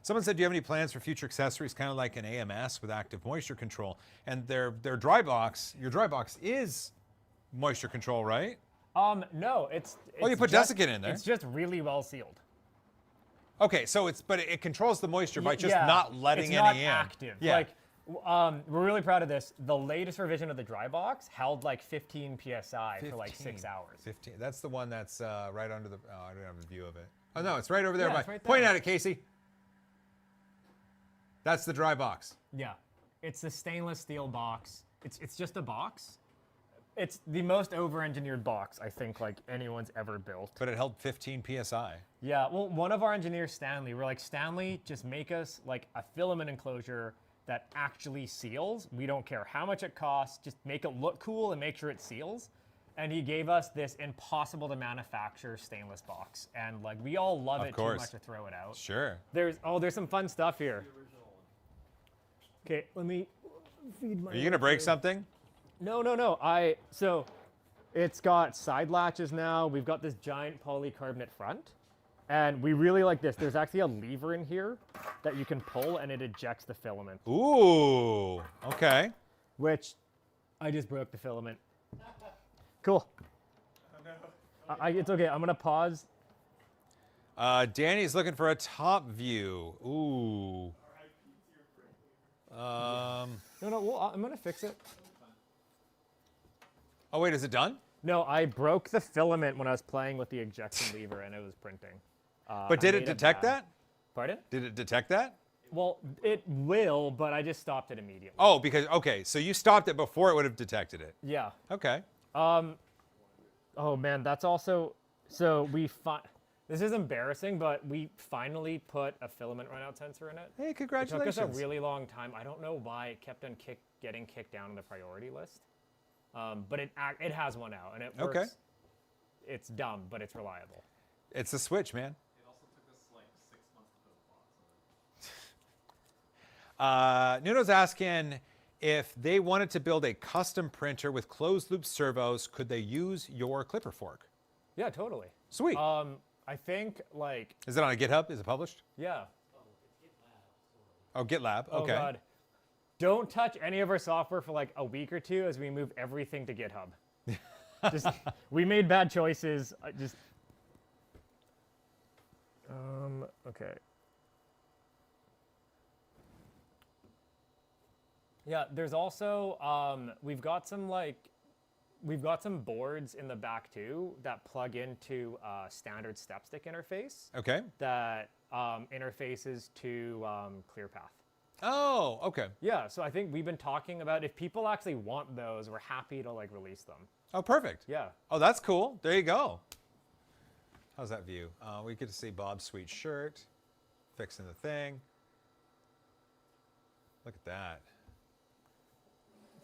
Someone said, do you have any plans for future accessories, kind of like an AMS with active moisture control? And their dry box, your dry box is moisture control, right? No, it's you put desiccant in there. It's just really well sealed. Okay, so but it controls the moisture by just not letting it's any not in. active. Yeah. Like, we're really proud of this. The latest revision of the dry box held like 15 psi for like 6 hours. 15. That's the one that's right under the. Oh, I don't have a view of it. Oh no, it's right over there. Yeah, it's right Point there. at it, Casey. That's the dry box. Yeah, it's a stainless steel box. It's just a box. It's the most over-engineered box I think like anyone's ever built. But it held 15 psi. Yeah, well, one of our engineers, Stanley, we're like, Stanley, just make us like a filament enclosure that actually seals. We don't care how much it costs, just make it look cool and make sure it seals. And he gave us this impossible to manufacture stainless box. And like, we all love it too much to throw it out. Sure. There's some fun stuff here. Okay, let me feed my. Are you gonna break something? No. So it's got side latches now. We've got this giant polycarbonate front. And we really like this. There's actually a lever in here that you can pull and it ejects the filament. Ooh, okay. Which I just broke the filament. Cool. It's okay. I'm going to pause. Danny's looking for a top view. Ooh. No, well, I'm going to fix it. Oh, wait, is it done? No, I broke the filament when I was playing with the ejection lever and it was printing. But did it detect that? Pardon? Did it detect that? Well, it will, but I just stopped it immediately. Oh, because, okay, so you stopped it before it would have detected it. Yeah. Okay. Oh man, that's also, so this is embarrassing, but we finally put a filament runout sensor in it. Hey, It congratulations. took us a really long time. I don't know why it kept on getting kicked down on the priority list. But it has one out and it works. Okay. It's dumb, but it's reliable. It's a switch, man. It also took us like 6 months to build a box. Nuno's asking if they wanted to build a custom printer with closed loop servos, could they use your clipper fork? Yeah, totally. Sweet. I think like, Is it on a GitHub? Is it published? yeah. Oh, GitLab. Okay. Oh God. Don't touch any of our software for like a week or two as we move everything to GitHub. We made bad choices. Okay. Yeah, there's also we've got some boards in the back too that plug into a standard stepstick interface Okay. that interfaces to ClearPath. Oh, okay. Yeah, so I think we've been talking about if people actually want those, we're happy to like release them. Oh, perfect. Yeah. Oh, that's cool. There you go. How's that view? We get to see Bob's sweet shirt, fixing the thing. Look at that.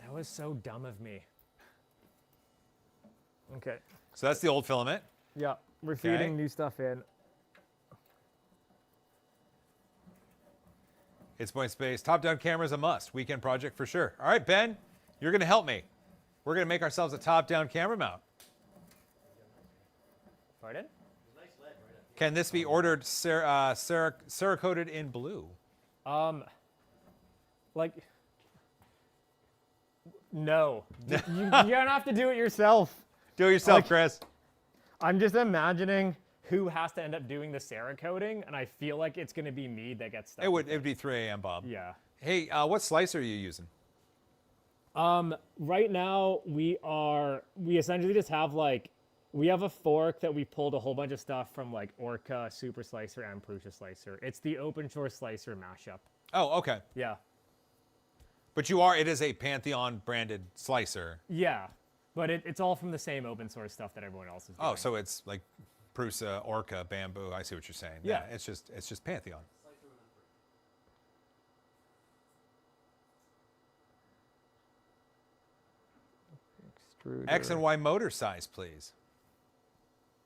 That was so dumb of me. Okay. So that's the old filament. Yeah, we're Okay. feeding new stuff in. It's Point Space. Top-down camera is a must. Weekend project for sure. All right, Ben, you're going to help me. We're going to make ourselves a top-down camera mount. Pardon? Can this be ordered Cerakoted in blue? Like, no. You don't have to do it yourself. Do it yourself, Like- Chris. I'm just imagining who has to end up doing the Cerakoting, and I feel like it's going to be me that gets stuck. It would be 3 a.m., Bob. Yeah. Hey, what slicer are you using? Right now we essentially just have we have a fork that we pulled a whole bunch of stuff from like Orca, Super Slicer, and Prusa Slicer. It's the open source slicer mashup. Oh, okay. Yeah. But it is a Pantheon branded slicer. Yeah. But it's all from the same open source stuff that everyone else is doing. Oh, so it's like Prusa, Orca, Bamboo. I see what you're saying. Yeah. It's just Pantheon. Extruder. X and Y motor size, please.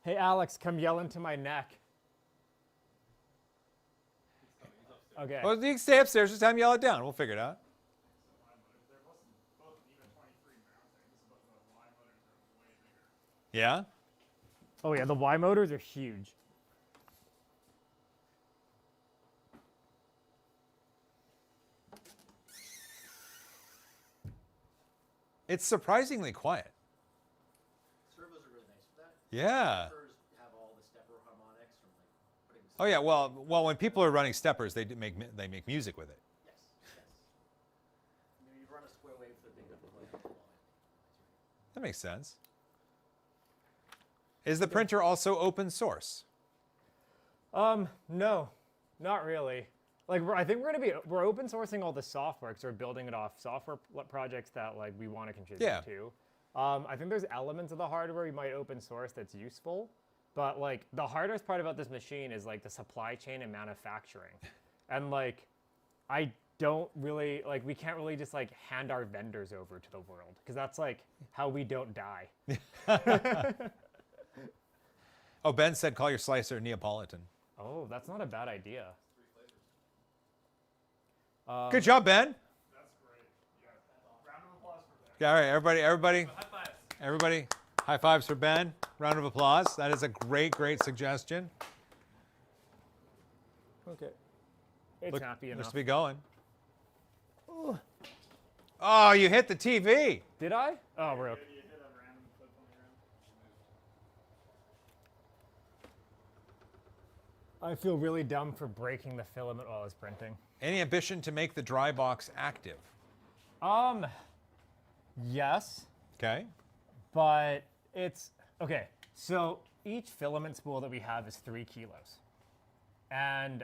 Hey Alex, come yell into my neck. Okay. Well, you can stay upstairs. Just have him yell it down. We'll figure it out. They're both even 23 mountings, but the Y motors are way bigger. Yeah? Oh yeah, the Y motors are huge. It's surprisingly quiet. Servos are really nice for that. Yeah. Steppers have all the stepper harmonics from like putting. Oh yeah. Well, when people are running steppers, they make music with it. Yes. You run a square wave for the big enough plug. That makes sense. Is the printer also open source? No, not really. Like I think we're open sourcing all the software because we're building it off software projects that like we want to contribute Yeah. to. I think there's elements of the hardware we might open source that's useful, but like the hardest part about this machine is like the supply chain and manufacturing, and like I don't really like we can't really just like hand our vendors over to the world because that's like how we don't die. Oh, Ben said call your slicer Neapolitan. Oh, that's not a bad idea. Good job, Ben. Yeah, all right, everybody, high fives for Ben. Round of applause. That is a great suggestion. Okay. It's happy enough. Looks to be going. Oh, you hit the TV. Did I? Oh, we're okay. You hit a random clip on the ground. I feel really dumb for breaking the filament while I was printing. Any ambition to make the dry box active? Yes, Okay. but it's okay. So each filament spool that we have is 3 kilos. And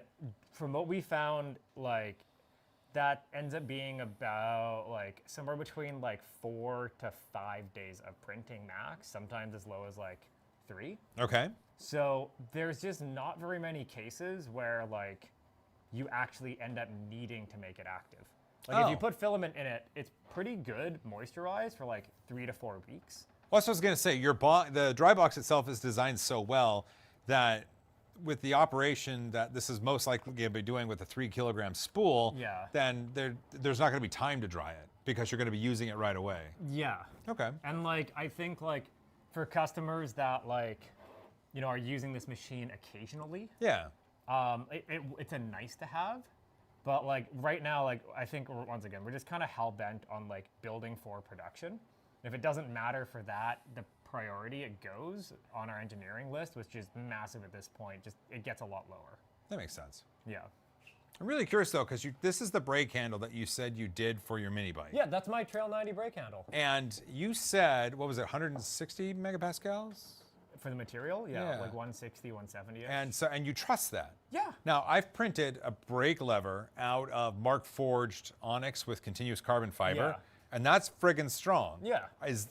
from what we found, like, that ends up being about like somewhere between like 4 to 5 days of printing max, sometimes as low as like 3. Okay. So there's just not very many cases where like you actually end up needing to make it active. Like if you put filament in it, it's pretty good moisturized for like 3 to 4 weeks. Well, that's what I was going to say. The dry box itself is designed so well that with the operation that this is most likely going to be doing with a 3 kilogram spool, Yeah. then there's not going to be time to dry it because you're going to be using it right away. Yeah. Okay. And like I think like for customers that like, you know, are using this machine occasionally, Yeah. it's a nice to have. But like right now, like I think once again, we're just kind of hell bent on like building for production. If it doesn't matter for that, the priority it goes on our engineering list, which is massive at this point, just it gets a lot lower. That makes sense. Yeah. I'm really curious though, because this is the brake handle that you said you did for your mini bike. Yeah, that's my Trail 90 brake handle. And you said, what was it, 160 megapascals? For the material, yeah, Yeah. like 160, 170. And you trust that. Yeah. Now, I've printed a brake lever out of Mark Forged onyx with continuous carbon fiber, Yeah. and that's friggin' strong. Yeah. Is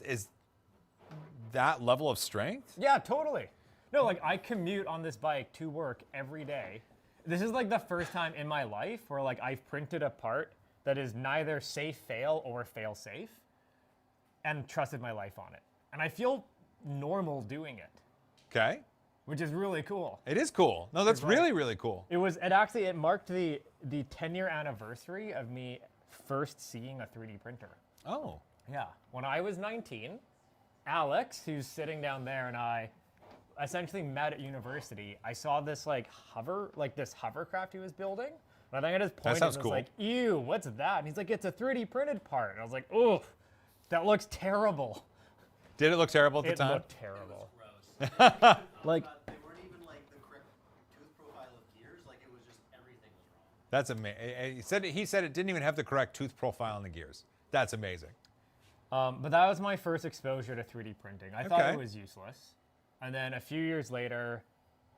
that level of strength? Yeah, totally. No, like I commute on this bike to work every day. This is like the first time in my life where like I've printed a part that is neither safe fail or fail safe and trusted my life on it. And I feel normal doing it, Okay. which is really cool. It is cool. No, that's It's like- really, really cool. It marked the 10-year anniversary of me first seeing a 3D printer. Oh. Yeah. When I was 19, Alex, who's sitting down there, and I essentially met at university. I saw this this hovercraft he was building. And I think I just pointed sounds and was cool. like, ew, what's that? And he's like, it's a 3D printed part. And I was like, oh, that looks terrible. Did it look terrible at the It time? looked terrible. Gross. Like, They weren't even like the correct tooth profile of gears. Like it was just everything was wrong. That's amazing. He said it didn't even have the correct tooth profile in the gears. That's amazing. but that was my first exposure to 3D printing. I thought Okay. it was useless. And then a few years later,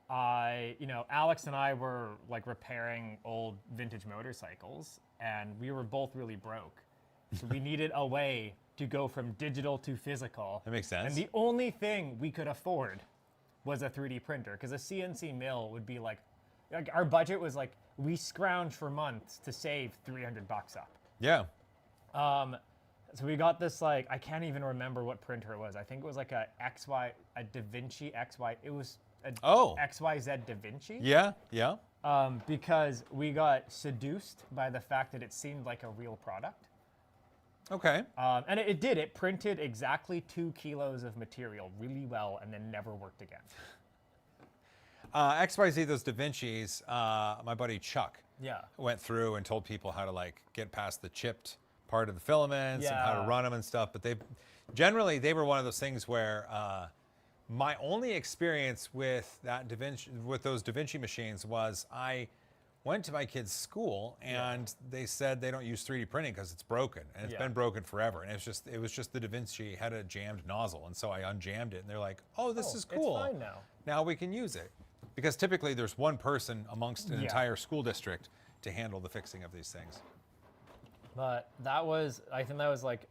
Alex and I were like repairing old vintage motorcycles, and we were both really broke. So we needed a way to go from digital to physical. That makes sense. And the only thing we could afford was a 3D printer, because a CNC mill would be like our budget was like, we scrounged for months to save $300 up. Yeah. So we got this like, I can't even remember what printer it was. I think it was like a Da Vinci XY. It was a XYZ Da Vinci. Yeah. Yeah. Because we got seduced by the fact that it seemed like a real product. Okay. And it did. It printed exactly 2 kilos of material really well and then never worked again. XYZ, those Da Vinci's, my buddy Chuck Yeah. went through and told people how to like get past the chipped part of the filaments and how to Yeah. run them and stuff. But they were one of those things where my only experience with those Da Vinci machines was I went to my kid's school and they said they don't use 3D printing because it's broken and it's been broken forever. And it was just the Da Vinci had a jammed nozzle. And so I unjammed it and they're like, oh, this is cool. It's fine now. Now we can use it. Because typically there's one person amongst an entire school district to handle the fixing of these things. But I think that was like,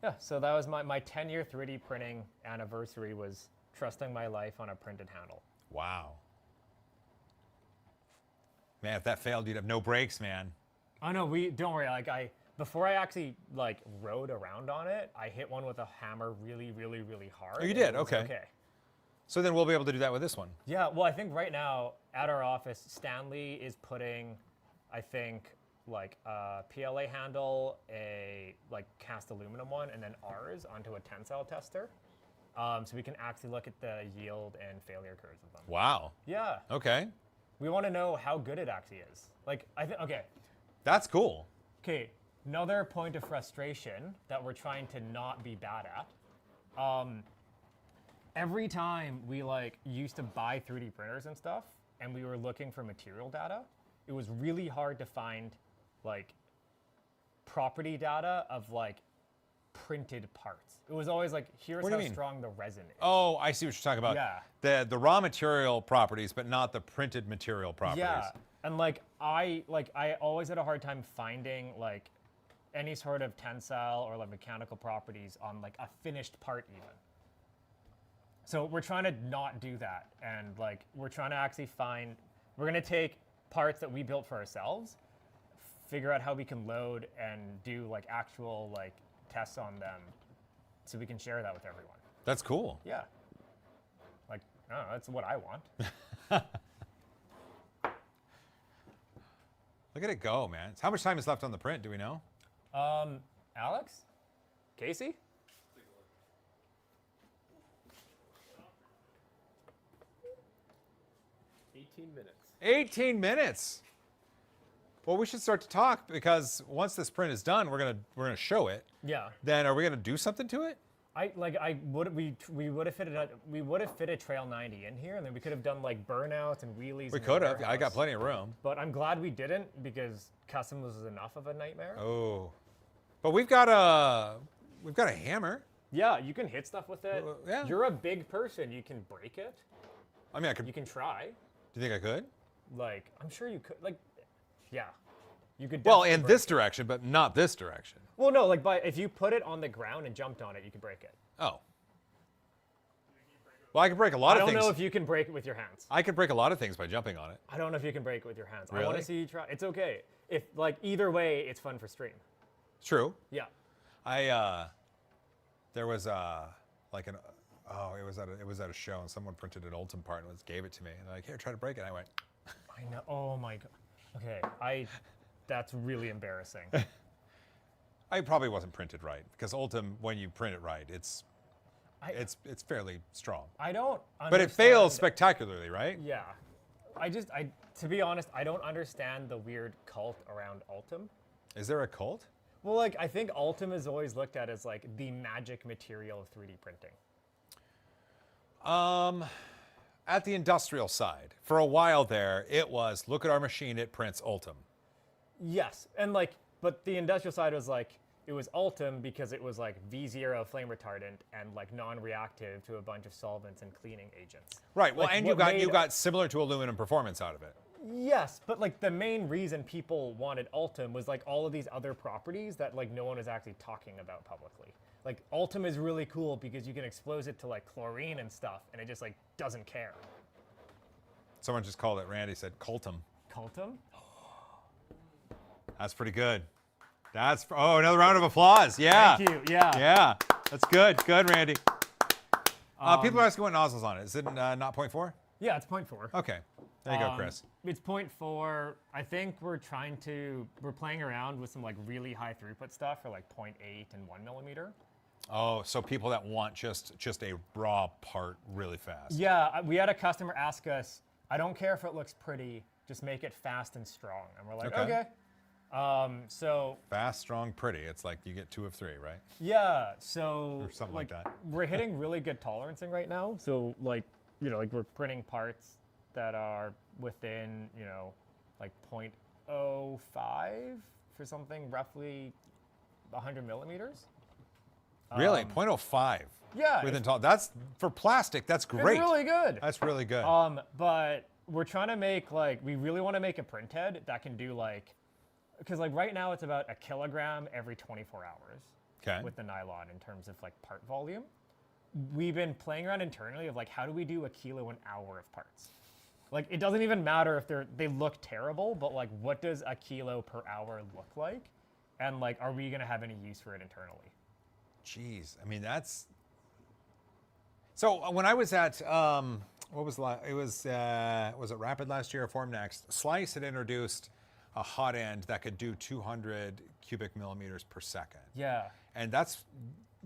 yeah, so that was my 10-year 3D printing anniversary, was trusting my life on a printed handle. Wow. Man, if that failed, you'd have no brakes, man. Oh no, don't worry. Like before I actually like rode around on it, I hit one with a hammer really, really, really hard. Oh, you and did? it was Okay. Okay. So then we'll be able to do that with this one. Yeah, well, I think right now at our office, Stanley is putting, I think, like a PLA handle, a like cast aluminum one, and then ours onto a tensile tester. So we can actually look at the yield and failure curves of them. Wow. Yeah. Okay. We want to know how good it actually is. Like, okay. That's cool. Okay, another point of frustration that we're trying to not be bad at. Every time we like used to buy 3D printers and stuff, and we were looking for material data, it was really hard to find like property data of like printed parts. It was always like, here's What do how you mean? strong the resin is. Oh, I see what you're talking about. Yeah. The raw material properties, but not the printed material properties. Yeah, and like I always had a hard time finding like any sort of tensile or like mechanical properties on like a finished part even. So we're trying to not do that, and like we're trying to actually we're gonna take parts that we built for ourselves, figure out how we can load and do like actual like tests on them, so we can share that with everyone. That's cool. Yeah. Like, I don't know, that's what I want. Look at it go, man. How much time is left on the print? Do we know? Alex? Casey? 18 minutes. 18 minutes. Well, we should start to talk, because once this print is done, we're gonna show it. Yeah. Then are we gonna do something to it? We would have fit a Trail 90 in here, and then we could have done like burnouts and wheelies. We in the could have. I warehouse. got plenty of room. But I'm glad we didn't, because custom was enough of a nightmare. Oh, but we've got a hammer. Yeah, you can hit stuff with it. Yeah. You're a big person. You can break it. I mean, I could. You can try. Do you think I could? Like, I'm sure you could. Like, yeah, you could. Well, definitely in break this it. direction, but not this direction. Well, no, like, but if you put it on the ground and jumped on it, you could break it. Oh. Well, I could break a lot I of don't things. know if you can break it with your hands. I could break a lot of things by jumping on it. I don't know if you can break it with your hands. I want Really? to see you try. It's okay. If like either way, it's fun for stream. True. Yeah. There was like an it was at a show, and someone printed an Ultim part and gave it to me, and they're like, here, try to break it. And I went. I know. Oh my god. Okay. That's really embarrassing. I probably wasn't printed right, because Ultim, when you print it right, it's fairly strong. I don't. But it fails understand- spectacularly, right? Yeah. To be honest, I don't understand the weird cult around Ultim. Is there a cult? Well, like, I think Ultim is always looked at as like the magic material of 3D printing. At the industrial side, for a while there, it was, look at our machine, it prints Ultim. Yes, and like, but the industrial side was like, it was Ultim because it was like V0 flame retardant and like non-reactive to a bunch of solvents and cleaning agents. Right. Well, Like, and what you made- got similar to aluminum performance out of it. Yes, but like the main reason people wanted Ultim was like all of these other properties that like no one is actually talking about publicly. Like Ultim is really cool because you can expose it to like chlorine and stuff, and it just like doesn't care. Someone just called it. Randy said Cultum. Cultum? That's pretty good. Another round of applause. Yeah. Thank you. Yeah. Yeah. That's good. Good, Randy. People are asking what nozzle's on it. Is it not 0.4? Yeah, it's 0.4. Okay. There you go, Chris. It's 0.4. I think we're playing around with some like really high throughput stuff for like 0.8 and 1 millimeter. Oh, so people that want just a raw part really fast. Yeah, we had a customer ask us, I don't care if it looks pretty, just make it fast and strong. And we're like, Okay. So Fast, strong, pretty. It's like you get 2 of 3, right? yeah, so Or something like that. We're hitting really good tolerancing right now. So like, like we're printing parts that are within, like 0.05 for something roughly 100 millimeters. Really? 0.05? Yeah, Within that's for plastic. That's It's great. really good. That's really good. But we're trying to make we really want to make a print head that can do because like right now it's about 1 kilogram every 24 hours. Okay. With the nylon in terms of like part volume. We've been playing around internally of like how do we do 1 kilo an hour of parts? Like it doesn't even matter if they look terrible, but like what does 1 kilo per hour look like? And like are we gonna have any use for it internally? Jeez, I mean that's. So when I was at was it Rapid last year or Form Next? Slice had introduced a hot end that could do 200 cubic millimeters per second. Yeah. And that's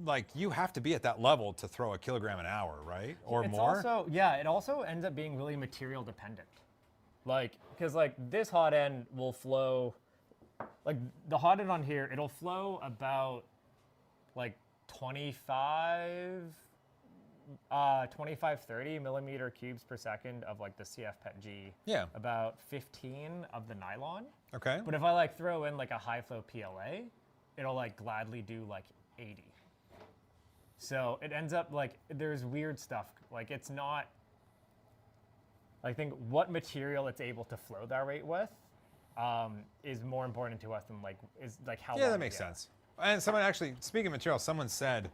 like, you have to be at that level to throw a kilogram an hour, right? Or It's more? also, yeah, it also ends up being really material dependent. Like, because like this hot end will flow, like the hot end on here, it'll flow about like 25, 30 millimeter cubes per second of like the CF PETG. Yeah. About 15 of the nylon. Okay. But if I like throw in like a high flow PLA, it'll like gladly do like 80. So it ends up like there's weird stuff. Like it's not, I think what material it's able to flow that rate with is more important to us than like, is like how Yeah, long that makes sense. And someone actually, speaking of material, someone said,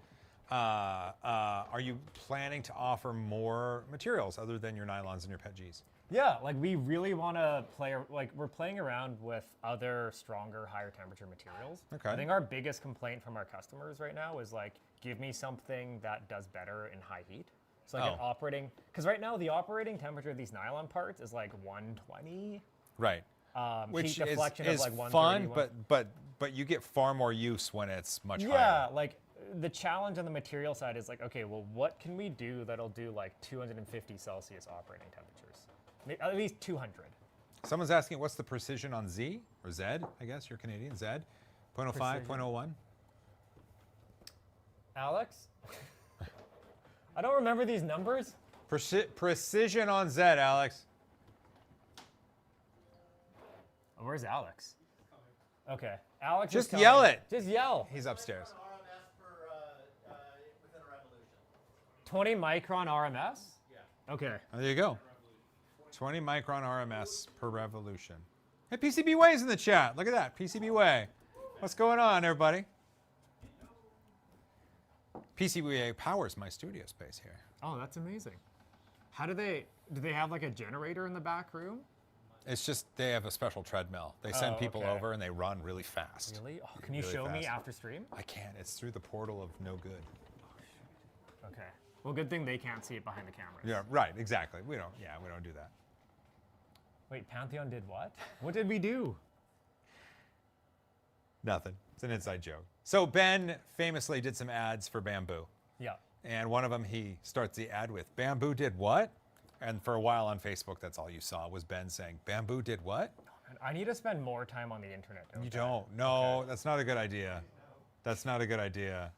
are you planning to offer more materials other than your nylons and your PETGs? Yeah, like we really want to play, like we're playing around with other stronger, higher temperature materials. Okay. I think our biggest complaint from our customers right now is like, give me something that does better in high heat. So like an operating, because right now the operating temperature of these nylon parts is like 120. Right. Which Which heat deflection is of like fun, 130. but you get far more use when it's much Yeah, higher. like the challenge on the material side is like, okay, well, what can we do that'll do like 250 Celsius operating temperatures? At least 200. Someone's asking, what's the precision on Z or Z? I guess you're Canadian. Z, 0.05, Precision. 0.01. Alex? I don't remember these numbers. Precision on Z, Alex. Oh, where's Alex? Okay, Alex. Just is coming. yell it. Just yell. He's upstairs. RMS per within a revolution. 20 micron RMS. Yeah. Okay. Oh, there you go. 20 micron RMS per revolution. Hey, PCBWay's in the chat. Look at that, PCBWay. What's going on, everybody? PCBWay powers my studio space here. Oh, that's amazing. How do they have like a generator in the back room? It's just they have a special treadmill. They send Oh, people okay. over and they run really fast. Really? Oh, can you Really show me fast. after stream? I can't. It's through the portal of no good. Okay. Well, good thing they can't see it behind the cameras. Yeah, right. Exactly. We don't do that. Wait, Pantheon did what? What did we do? Nothing. It's an inside joke. So Ben famously did some ads for Bamboo. Yeah. And one of them, he starts the ad with, Bamboo did what? And for a while on Facebook, that's all you saw was Ben saying, Bamboo did what? And I need to spend more time on the internet. You don't. No, that's not a good idea. That's not a good idea.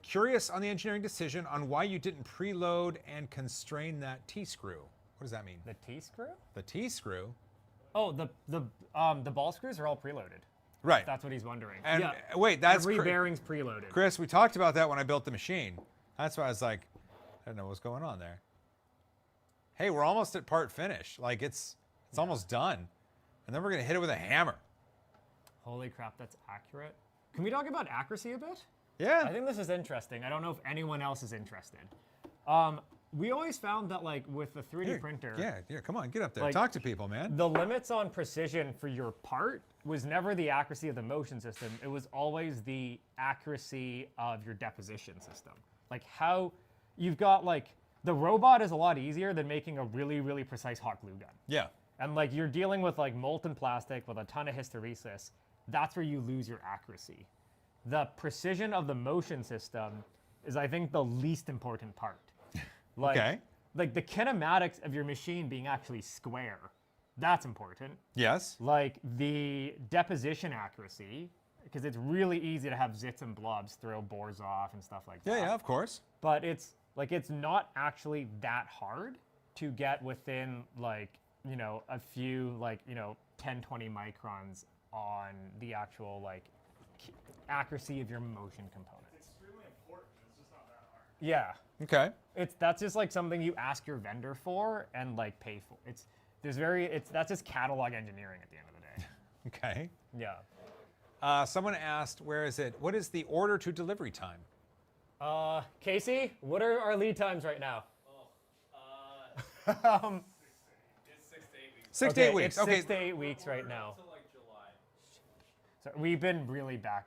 Curious on the engineering decision on why you didn't preload and constrain that T-screw. What does that mean? The T-screw? The T-screw? Oh, the ball screws are all preloaded. Right. That's what he's wondering. And yeah. wait, that's Every bearing's preloaded. Chris, we talked about that when I built the machine. That's why I was like, I don't know what's going on there. Hey, we're almost at part finish. Like it's almost done. And then we're gonna hit it with a hammer. Holy crap, that's accurate. Can we talk about accuracy a bit? Yeah. I think this is interesting. I don't know if anyone else is interested. We always found that like with the 3D Here, printer, Yeah, come on, get up there. Like- Talk to people, man. the limits on precision for your part was never the accuracy of the motion system. It was always the accuracy of your deposition system. Like how you've got like the robot is a lot easier than making a really, really precise hot glue gun. Yeah. And like you're dealing with like molten plastic with a ton of hysteresis. That's where you lose your accuracy. The precision of the motion system is, I think, the least important part. Like, Okay. Like the kinematics of your machine being actually square, that's important. Yes. Like the deposition accuracy, because it's really easy to have zits and blobs throw bores off and stuff like that. Yeah, of course. But it's not actually that hard to get within like, you know, a few like, you know, 10, 20 microns on the actual like accuracy of your motion component. It's extremely important. It's just not that hard. Yeah. Okay. That's just like something you ask your vendor for and like pay for. That's just catalog engineering at the end of the day. Okay. Yeah. Someone asked, where is it? What is the order to delivery time? Casey, what are our lead times right now? It's 6 to 8 weeks. 6 to 8 weeks. It's Okay. 6 to 8 weeks right now. Until like July. So we've been really back.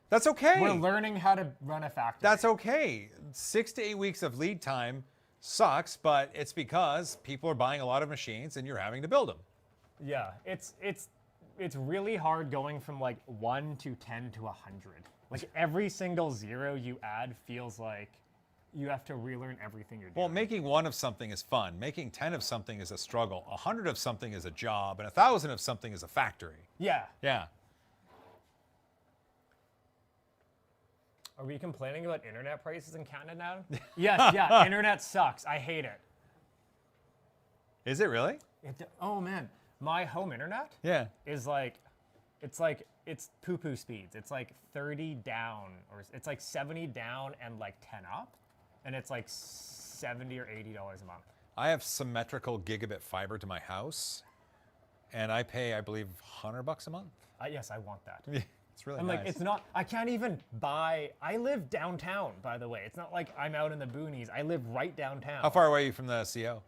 That's okay. We're learning how to run a factory. That's okay. 6 to 8 weeks of lead time sucks, but it's because people are buying a lot of machines and you're having to build them. Yeah, it's really hard going from like 1 to 10 to 100. Like every single zero you add feels like you have to relearn everything you're doing. Well, making 1 of something is fun. Making 10 of something is a struggle. 100 of something is a job, and 1,000 of something is a factory. Yeah. Yeah. Are we complaining about internet prices in Canada now? Yes, yeah, internet sucks. I hate it. Is it really? Oh man, my home internet Yeah. is it's poo-poo speeds. It's like 30 down, or it's like 70 down and like 10 up, and it's like $70 or $80 a month. I have symmetrical gigabit fiber to my house, and I pay, I believe, $100 a month. Yes, I want that. It's really I'm nice. like, it's not, I can't even buy, I live downtown, by the way. It's not like I'm out in the boonies. I live right downtown. How far away are you from the CO?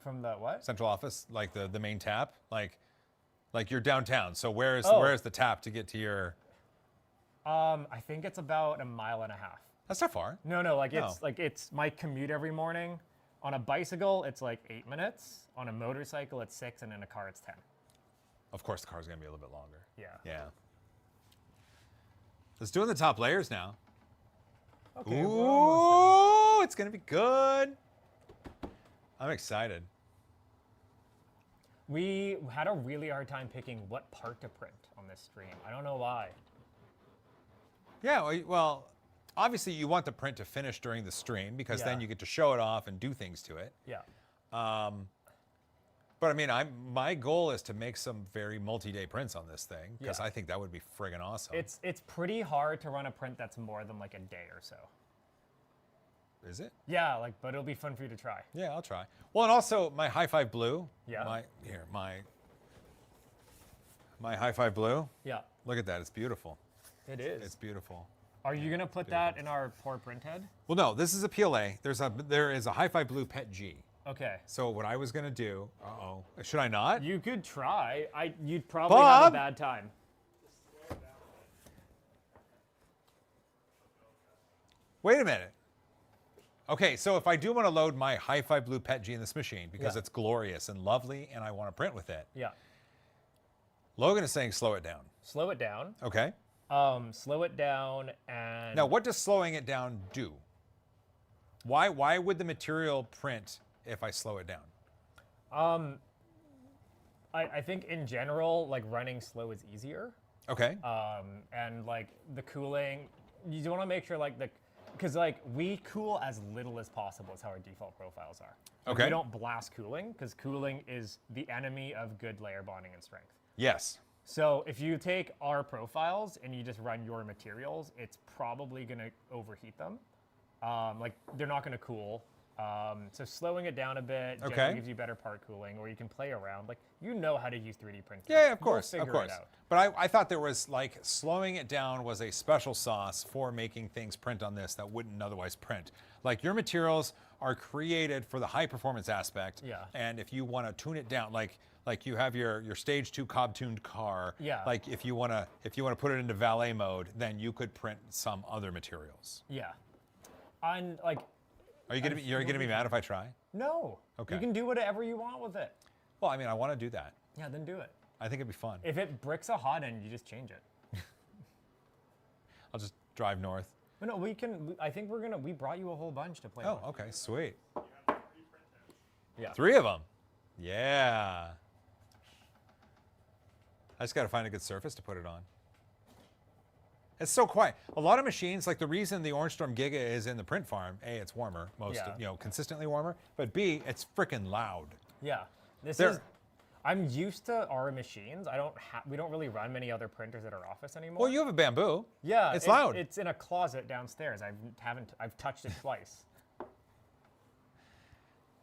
From the what? Central office? Like the main tap? Like you're downtown. So where's the tap to get to your... I think it's about 1.5 miles. That's not far. No, it's my commute every morning. On a bicycle, it's like 8 minutes. On a motorcycle, it's 6, and in a car, it's 10. Of course, the car's going to be a little bit longer. Yeah. Yeah. Let's do the top layers now. Okay. Ooh, it's going to be good. I'm excited. We had a really hard time picking what part to print on this stream. I don't know why. Yeah, well, obviously you want the print to finish during the stream because then Yeah. you get to show it off and do things to it. Yeah. But I mean, my goal is to make some very multi-day prints on this thing because Yeah. I think that would be friggin' awesome. It's pretty hard to run a print that's more than like a day or so. Is it? Yeah, but it'll be fun for you to try. Yeah, I'll try. Well, and also my High Five Blue. Yeah. My High Five Blue. Yeah. Look at that. It's beautiful. It is. It's beautiful. Are you gonna put that in our poor print head? Well, no, this is a PLA. There is a High Five Blue Pet G. Okay. So what I was gonna do, should I not? You could try. You'd probably have Bob? a bad time. Wait a minute. Okay, so if I do want to load my High Five Blue Pet G in this machine because Yeah. it's glorious and lovely and I want to print with it, Yeah. Logan is saying slow it down. Slow it down. Okay. Slow it down and. Now, what does slowing it down do? Why would the material print if I slow it down? I think in general, running slow is easier. Okay. And the cooling, you want to make sure because we cool as little as possible is how our default profiles are. Okay. We don't blast cooling because cooling is the enemy of good layer bonding and strength. Yes. So if you take our profiles and you just run your materials, it's probably going to overheat them. They're not going to cool. So slowing it down a bit Okay. generally gives you better part cooling, or you can play around. You know how to use 3D printing. Yeah, of We'll course, of figure course. it out. But I thought there was slowing it down was a special sauce for making things print on this that wouldn't otherwise print. Your materials are created for the high performance aspect. Yeah. And if you want to tune it down, like you have your stage 2 cob tuned car. Yeah. If you want to put it into valet mode, then you could print some other materials. Yeah. And Are you gonna be mad if I try? no. Okay. You can do whatever you want with it. Well, I mean, I want to do that. Yeah, then do it. I think it'd be fun. If it bricks a hot end, you just change it. I'll just drive north. But no, we can. I think we brought you a whole bunch to play Oh, with. okay, sweet. Yeah. 3 of them. Yeah. I just got to find a good surface to put it on. It's so quiet. A lot of machines, the reason the Orange Storm Giga is in the print farm, A, it's warmer, consistently warmer, but B, it's freaking loud. Yeah. There- I'm used to our machines. We don't really run many other printers at our office anymore. Well, you have a bamboo. Yeah, It's loud. It's in a closet downstairs. I've touched it twice.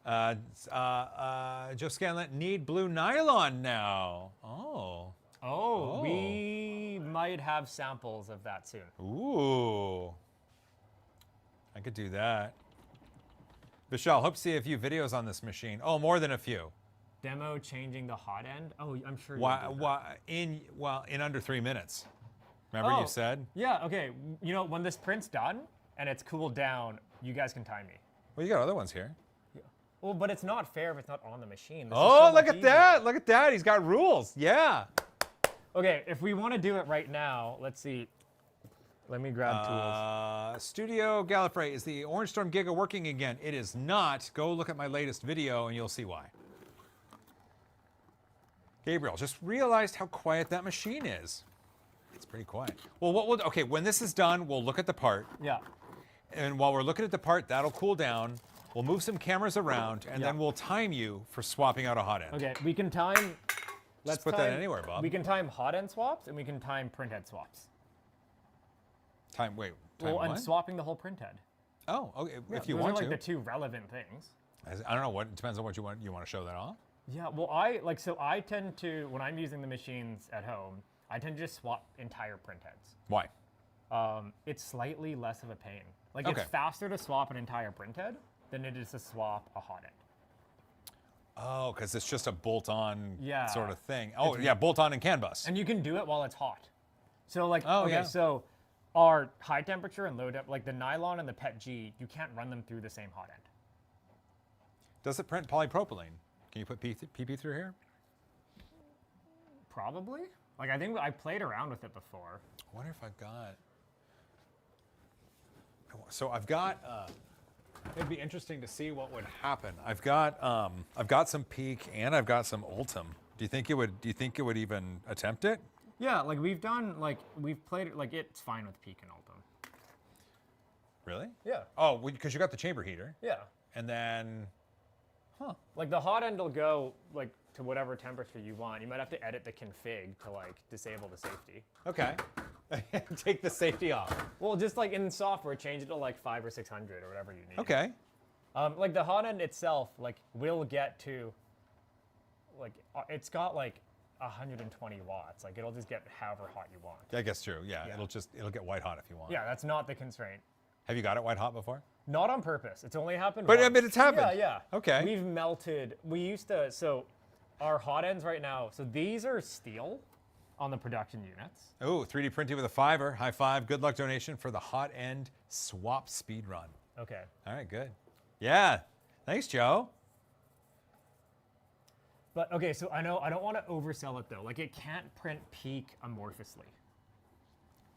Joe Scanlon, need blue nylon now. Oh. Oh, we might have samples of that soon. Ooh. I could do that. Vishal, hope to see a few videos on this machine. Oh, more than a few. Demo changing the hot end. Oh, I'm sure. In under 3 minutes. Remember Oh, you said? Yeah, okay. You know, when this print's done and it's cooled down, you guys can time me. Well, you got other ones here. Well, but it's not fair if it's not on the machine. This is Oh, so look much at that. easier. Look at that. He's got rules. Yeah. Okay, if we want to do it right now, let's see. Let me grab tools. Studio Gallifrey, is the Orange Storm Giga working again? It is not. Go look at my latest video and you'll see why. Gabriel, just realized how quiet that machine is. It's pretty quiet. Well, okay, when this is done, we'll look at the part. Yeah. And while we're looking at the part, that'll cool down. We'll move some cameras around, and then we'll time you for swapping out a hot end. Okay, we can time. Let's put that anywhere, Bob. We can time hot end swaps and we can time printhead swaps. Time Well, what? and swapping the whole printhead. Oh, okay. If you Those want are like to. the two relevant things. I don't know. What it depends on what you want. You want to show that off? Yeah, well, I tend to, when I'm using the machines at home, I tend to just swap entire printheads. Why? It's slightly less of a pain. Like, Okay. it's faster to swap an entire printhead than it is to swap a hot end. Oh, because it's just a bolt-on Yeah. sort of thing. Oh, yeah, bolt-on and CAN bus. And you can do it while it's hot. So, like, Oh, okay, yeah. so our high temperature and low temp, like the nylon and the PETG, you can't run them through the same hot end. Does it print polypropylene? Can you put PP through here? Probably. Like, I think I played around with it before. I wonder if I've got. So I've got. It'd be interesting to see what would happen. I've got some Peak and I've got some Ultum. Do you think it would? Do you think it would even attempt it? Yeah, like we've played it, like it's fine with Peak and Ultum. Really? Yeah. Oh, because you got the chamber heater, Yeah. and then. Like the hot end will go like to whatever temperature you want. You might have to edit the config to like disable the safety. Okay. Take the safety off. Well, just like in software, change it to like 500 or 600 or whatever you need. Okay. Like the hot end itself, like will get to, like it's got like 120 watts. Like it'll just get however hot you want. I guess true. Yeah, Yeah. it'll get white hot if you want. Yeah, that's not the constraint. Have you got it white hot before? Not on purpose. It's only happened But, once. I mean, it's happened. Yeah, yeah. Okay. We've melted. We used to, so our hot ends right now, so these are steel on the production units. Oh, 3D printing with a $5. High five. Good luck donation for the hot end swap speed run. Okay. All right, good. Yeah. Thanks, Joe. But okay, so I know I don't want to oversell it though. Like it can't print peak amorphously.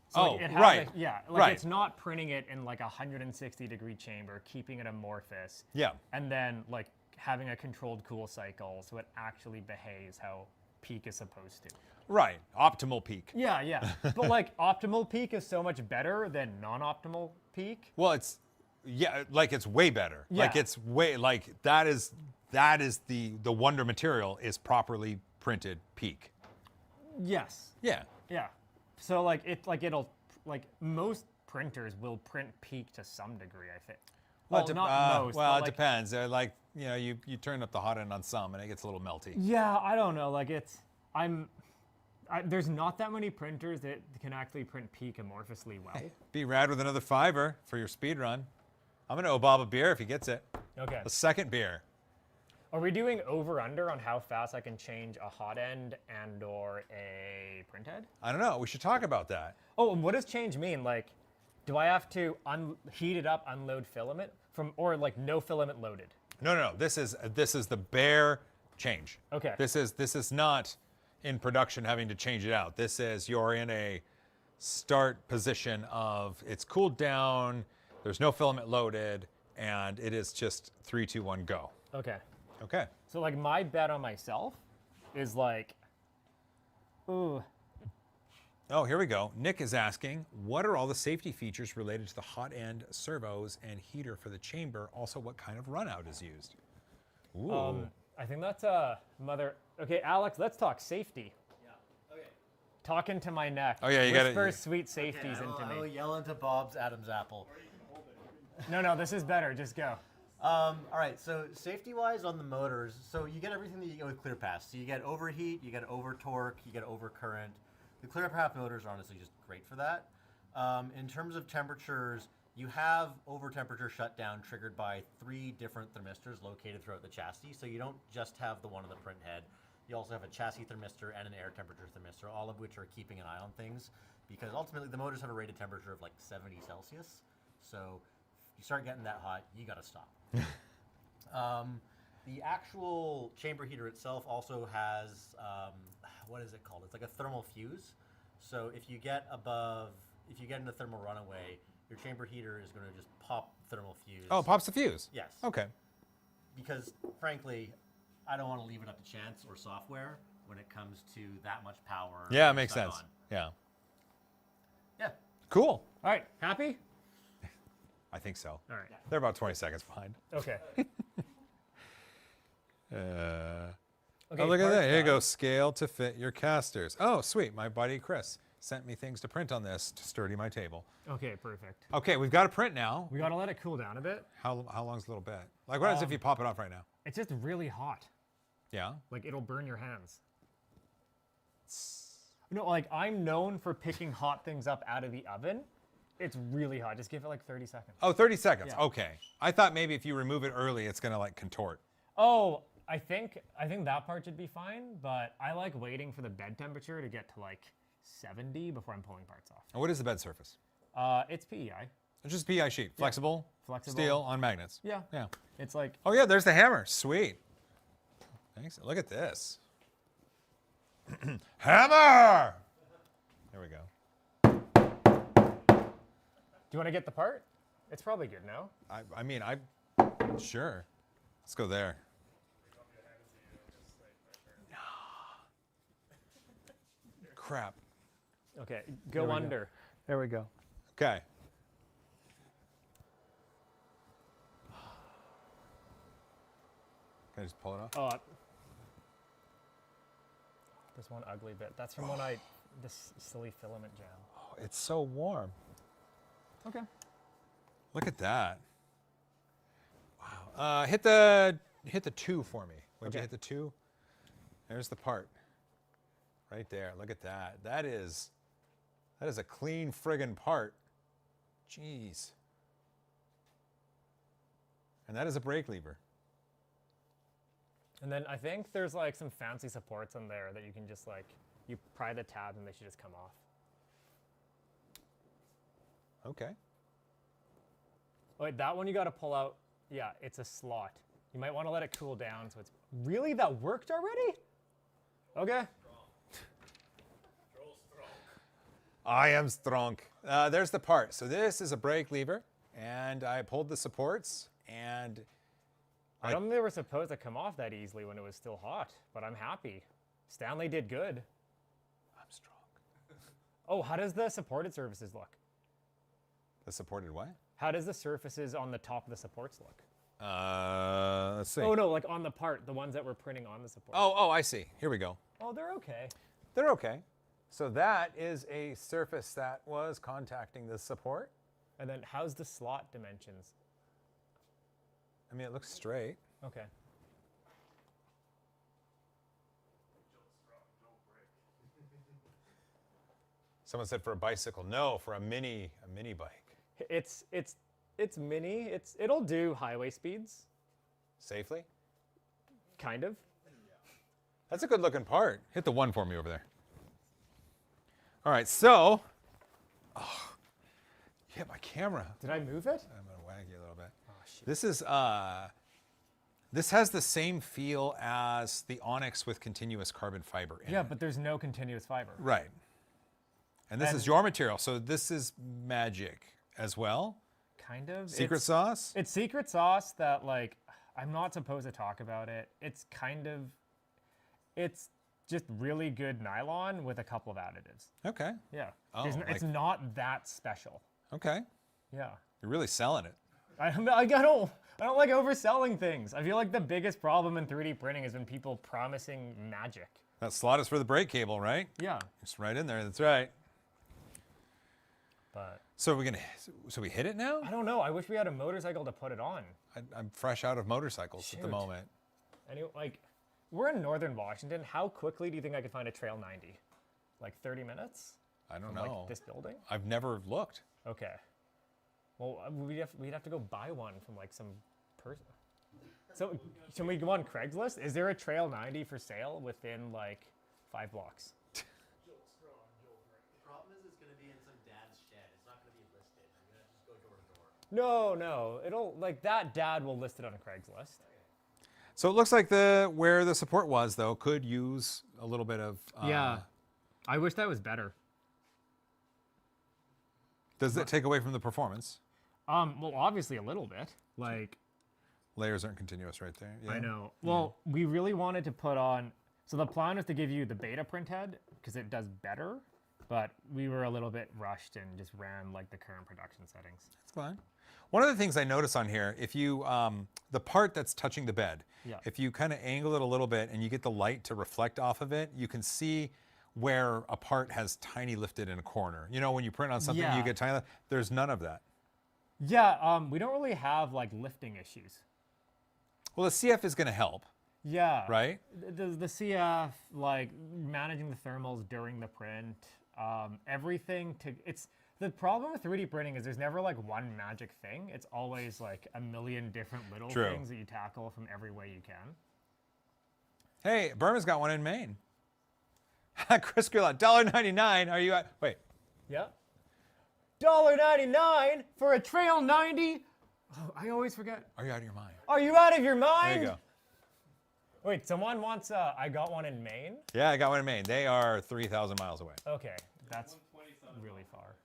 So, like, Oh, it has right. Yeah, like Right. it's not printing it in like a 160-degree chamber, keeping it amorphous. Yeah. And then like having a controlled cool cycle so it actually behaves how peak is supposed to. Right. Optimal peak. Yeah, yeah. But like optimal peak is so much better than non-optimal peak. Well, it's it's way better. Like Yeah. it's way that is the wonder material is properly printed peak. Yes. Yeah. Yeah. So like it'll like most printers will print peak to some degree, I think. Well, not most. Well, but, it like, depends. You turn up the hot end on some and it gets a little melty. Yeah, I don't know. Like there's not that many printers that can actually print peak amorphously well. Be rad with another $5 for your speed run. I'm gonna owe Bob a beer if he gets it. Okay. A second beer. Are we doing over under on how fast I can change a hot end and or a printhead? I don't know. We should talk about that. Oh, and what does change mean? Like, do I have to heat it up, unload filament or like no filament loaded? No. This is the bare change. Okay. This is not in production having to change it out. This is you're in a start position of it's cooled down, there's no filament loaded, and it is just 3, 2, 1, go. Okay. Okay. So like my bet on myself is like, ooh. Oh, here we go. Nick is asking, what are all the safety features related to the hot end servos and heater for the chamber? Also, what kind of runout is used? Ooh. I think that's mother. Okay, Alex, let's talk safety. Yeah. Okay. Talk into my neck. Oh, yeah, you gotta- Whisper sweet safeties I will into me. yell into Bob's Adam's apple. No, this is better. Just go. All right, so safety-wise on the motors, so you get everything that you get with ClearPath. So you get overheat, you get over torque, you get over current. The ClearPath motors are honestly just great for that. In terms of temperatures, you have over temperature shutdown triggered by 3 different thermistors located throughout the chassis. So you don't just have the one on the print head. You also have a chassis thermistor and an air temperature thermistor, all of which are keeping an eye on things. because ultimately the motors have a rated temperature of like 70 Celsius. So if you start getting that hot, you got to stop. The actual chamber heater itself also has, what is it called? It's like a thermal fuse. So if you get into thermal runaway, your chamber heater is going to just pop thermal fuse. Oh, it pops the fuse. Yes. Okay. Because frankly, I don't want to leave it up to chance or software when it comes to that much power. Yeah, it makes stuck sense. on. Yeah. Yeah. Cool. All right, happy? I think so. All right. They're about 20 seconds behind. Okay. Oh, look at that. Here you go. Scale to fit your casters. Oh, sweet. My buddy Chris sent me things to print on this to sturdy my table. Okay, perfect. Okay, we've got to print now. We gotta let it cool down a bit. How long's a little bit? Like, what happens if you pop it off right now? It's just really hot. Yeah? Like, it'll burn your hands. You know, like, I'm known for picking hot things up out of the oven. It's really hot. Just give it like 30 seconds. Oh, 30 seconds. Yeah. Okay. I thought maybe if you remove it early, it's going to, like, contort. Oh, I think that part should be fine, but I like waiting for the bed temperature to get to like 70 before I'm pulling parts off. And what is the bed surface? It's PEI. It's just PI sheet. Flexible? Flexible. Steel on magnets. Yeah. Yeah. It's like, Oh, yeah, there's the hammer. Sweet. Thanks. Look at this. Hammer! There we go. do you want to get the part? It's probably good now. I mean, sure. Let's go there. Crap. Okay, go under. There we go. Okay. Can I just pull it off? Oh, this one ugly bit. That's from when this silly filament jam. Oh, it's so warm. Okay. Look at that. Wow. Hit the 2 for me. Would you Okay. hit the 2? There's the part. Right there. Look at that. That is a clean friggin' part. Jeez. And that is a brake lever. And then I think there's like some fancy supports on there that you can just like, you pry the tabs and they should just come off. Okay. Oh, wait, that one you got to pull out. Yeah, it's a slot. You might want to let it cool down so it's... Really? That worked already? Okay. I am strong. There's the part. So this is a brake lever, and I pulled the supports, and I don't think they were supposed to come off that easily when it was still hot, but I'm happy. Stanley did good. I'm strong. Oh, how does the supported surfaces look? The supported what? How does the surfaces on the top of the supports look? Let's see. Oh, no, like on the part, the ones that we're printing on the support. Oh, I see. Here we go. Oh, they're okay. They're okay. So that is a surface that was contacting the support. And then how's the slot dimensions? I mean, it looks straight. Okay. Someone said for a bicycle. No, for a mini bike. It's mini. It'll do highway speeds, Safely? kind of. That's a good looking part. Hit the 1 for me over there. All right, so, you hit my camera. Did I move it? I'm gonna wag you a little bit. Oh, shoot. This has the same feel as the Onyx with continuous carbon fiber in Yeah, it. but there's no continuous fiber. Right. And this is your material, so this is magic as well. Kind of. Secret sauce? It's secret sauce that, like, I'm not supposed to talk about it. It's just really good nylon with a couple of additives. Okay. Yeah. Oh, It's not that special. Okay. Yeah. You're really selling it. I don't like overselling things. I feel like the biggest problem in 3D printing is when people promising magic. That slot is for the brake cable, right? Yeah. It's right in there. That's right. But So we hit it now? I don't know. I wish we had a motorcycle to put it on. I'm fresh out of motorcycles at the Shoot. moment. Anyway, like, we're in northern Washington. How quickly do you think I could find a Trail 90? Like 30 minutes? I don't From, know. like, this building? I've never looked. Okay. Well, we'd have to go buy one from like some person. So can we go on Craigslist? Is there a Trail 90 for sale within like 5 blocks? The problem is it's going to be No. It'll like that. Dad will list it on a Craigslist. So it looks like where the support was though could use a little bit of. Yeah, I wish that was better. Does that take away from the performance? Well, obviously a little bit. Like, Layers aren't continuous right there. Yeah. I know. Well, we really wanted to put on. So the plan was to give you the beta printhead because it does better, but we were a little bit rushed and just ran like the current production settings. That's fine. One of the things I notice on here, if you the part that's touching the bed, Yeah. if you kind of angle it a little bit and you get the light to reflect off of it, you can see where a part has tiny lifted in a corner. You know, when you print on something, Yeah. you get tiny. There's none of that. Yeah. We don't really have like lifting issues. Well, the CF is going to help, Yeah. right? The CF, like managing the thermals during the print, everything it's the problem with 3D printing is there's never like one magic thing. It's always like a million different little True. things that you tackle from every way you can. Hey, Burma's got one in Maine. Chris Grillat, $1.99. Are you at? Wait. Yeah. $1.99 for a Trail 90. Oh, I always forget. Are you out of your mind? Are you out of your There mind? you go. Wait, someone wants I got one in Maine? Yeah, I got one in Maine. They are 3,000 miles away. Okay, that's really far.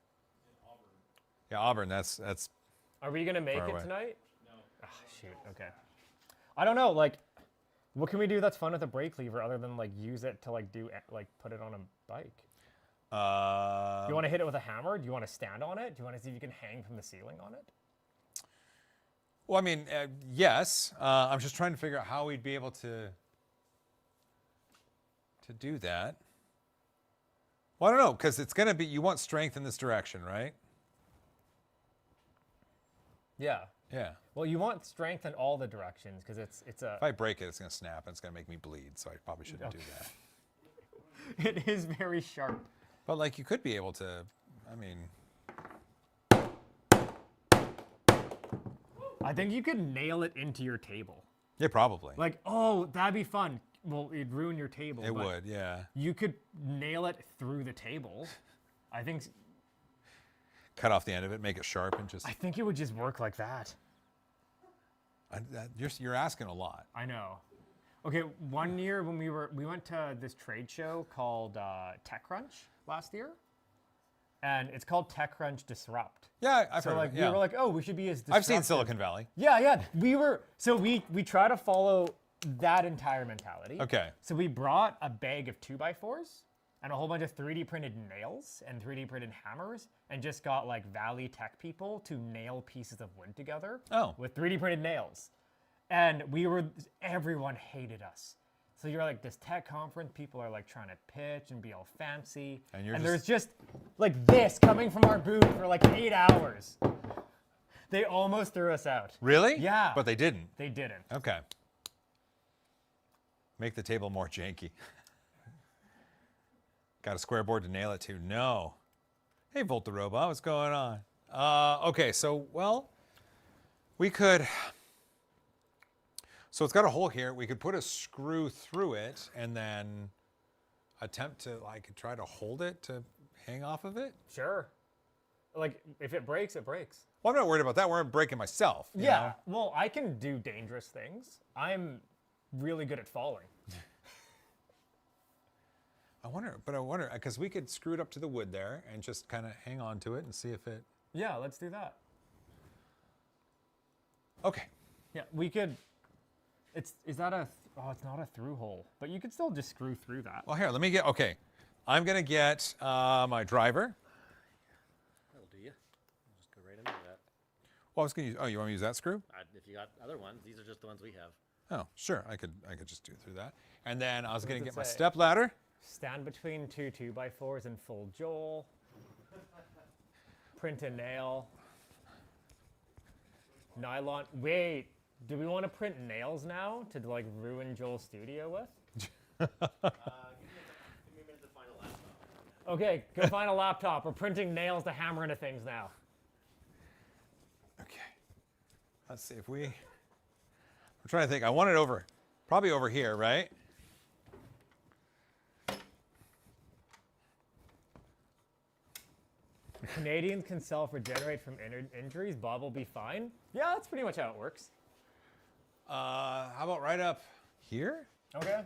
Yeah, Auburn. That's. Are we gonna make Far it away. tonight? No. Ah, shoot. Okay. I don't know. Like, what can we do that's fun with a brake lever other than like use it to like do like put it on a bike? Do you want to hit it with a hammer? Do you want to stand on it? Do you want to see if you can hang from the ceiling on it? Well, I mean, yes. I'm just trying to figure out how we'd be able to do that. Well, I don't know, because it's going to be, you want strength in this direction, right? Yeah. Yeah. Well, you want strength in all the directions because it's a. If I break it, it's going to snap and it's going to make me bleed, so I probably shouldn't do that. It is very sharp. But, like, you could be able to, I mean, I think you could nail it into your table. yeah, probably. Like, oh, that'd be fun. Well, it'd ruin your table. It but would, yeah. You could nail it through the table. I think Cut off the end of it, make it sharp, and just, I think it would just work like that. you're asking a lot. I know. Okay, one year when we went to this trade show called TechCrunch last year, and it's called TechCrunch Disrupt. Yeah, I've So heard like of it. Yeah. we were like, oh, we should be as I've seen disruptive. Silicon Valley. Yeah. We try to follow that entire mentality. Okay. So we brought a bag of 2x4s and a whole bunch of 3D printed nails and 3D printed hammers and just got like Valley Tech people to nail pieces of wood together with 3D printed nails. And everyone hated us. So you're like this tech conference, people are like trying to pitch and be all fancy. And there's just like this coming from our booth for like 8 hours. They almost threw us out. Really? Yeah. But they didn't. They didn't. Okay. Make the table more janky. Got a square board to nail it to. No. Hey, Volt the Robot, what's going on? Okay, so, well, we could... So it's got a hole here. We could put a screw through it and then attempt to, like, try to hold it to hang off of it. Sure. Like, if it breaks, it breaks. Well, I'm not worried about that. We're breaking myself. you know? Well, I can do dangerous things. I'm really good at falling. I wonder, because we could screw it up to the wood there and just kind of hang on to it and see if it... Yeah, let's do that. Okay. Yeah, we could... Is that a... Oh, it's not a through hole. But you could still just screw through that. Well, here, let me get... Okay. I'm going to get my driver. That'll do you. Just go right into that. Well, I was going to use... Oh, you want me to use that screw? If you got other ones, these are just the ones we have. Oh, sure. I could just do it through that. And then I was going to does get it my say? step ladder. Stand between two 2x4s and full Joel. Print a nail. Nylon. Wait, do we want to print nails now to like ruin Joel's studio with? Give me a minute to find a laptop. Okay, go find a laptop. We're printing nails to hammer into things now. Okay. Let's see if we... I'm trying to think. I want it probably over here, right? Canadians can self-regenerate from injuries. Bob will be fine. Yeah, that's pretty much how it works. How about right up here? Okay.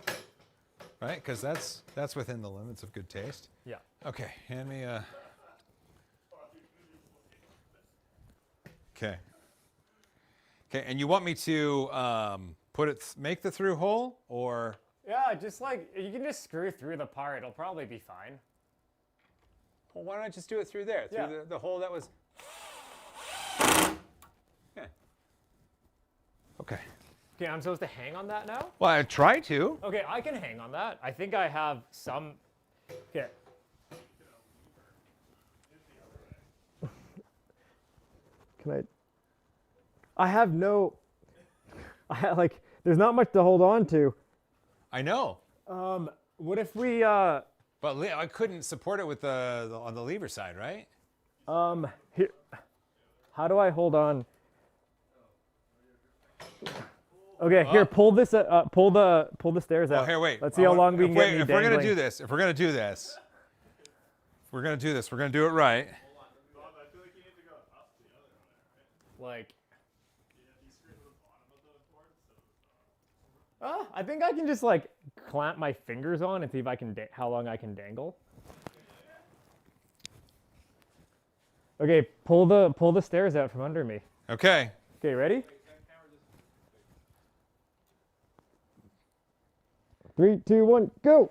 Right, because that's within the limits of good taste. Yeah. Okay, hand me a. Okay. Okay, and you want me to make the through hole, or? Yeah, just like, you can just screw through the part. It'll probably be fine. Well, why don't I just do it through there, through Yeah. the hole that was. Yeah. Okay. Okay, I'm supposed to hang on that now? Well, I try to. Okay, I can hang on that. I think I have some. Okay. Can I have no. Like, there's not much to hold on to. I know. What if we, But I couldn't support it with on the lever side, right? here. How do I hold on? Okay, here, pull this, pull the stairs out. Oh, here, wait. Let's see how long we can get me If we're gonna dangling. do this, we're gonna do it right. Bob, I feel like you need to go up the other way, right? Like, Yeah, if you screw to the bottom of the board, so I think I can just like clamp my fingers on and see if I can, how long I can dangle. Okay, pull the stairs out from under me. Okay. Okay, ready? 3, 2, 1, go!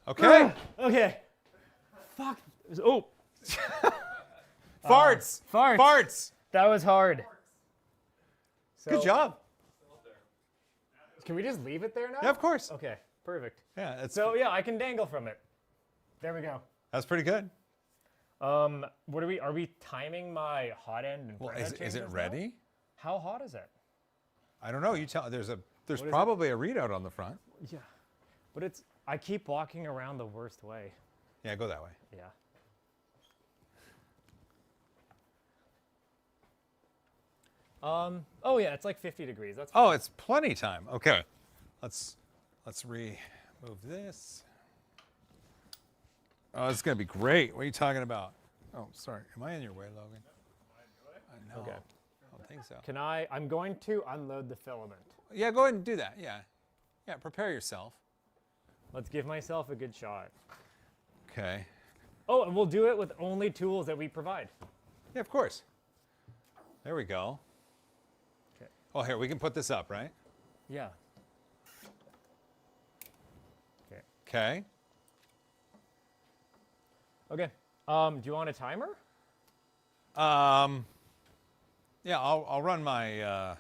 Okay. Okay. Fuck. Oh, Farts. farts. Farts. that was hard. Good So, job. Can we just leave it there now? Yeah, of course. Okay, perfect. Yeah, So yeah, I can dangle from it. There we go. that's pretty good. What are we timing my hot end and Well, front end is changes it now? ready? How hot is it? I don't know. You tell. There's is it? probably a readout on the front. Yeah. But I keep walking around the worst way. Yeah, go that way. Yeah. Oh yeah, it's like 50 degrees. That's fine. Oh, it's plenty time. Okay. Let's remove this. Oh, it's gonna be great. What are you talking about? Oh, sorry. Am I in your way, Logan? I know. Okay. I don't think so. I'm going to unload the filament. Yeah, go ahead and do that. Yeah. Yeah, prepare yourself. Let's give myself a good shot. Okay. Oh, and we'll do it with only tools that we provide. Yeah, of course. There we go. Okay. Oh, here, we can put this up, right? Yeah. Okay. Okay. Okay. Do you want a timer? Yeah, I'll run my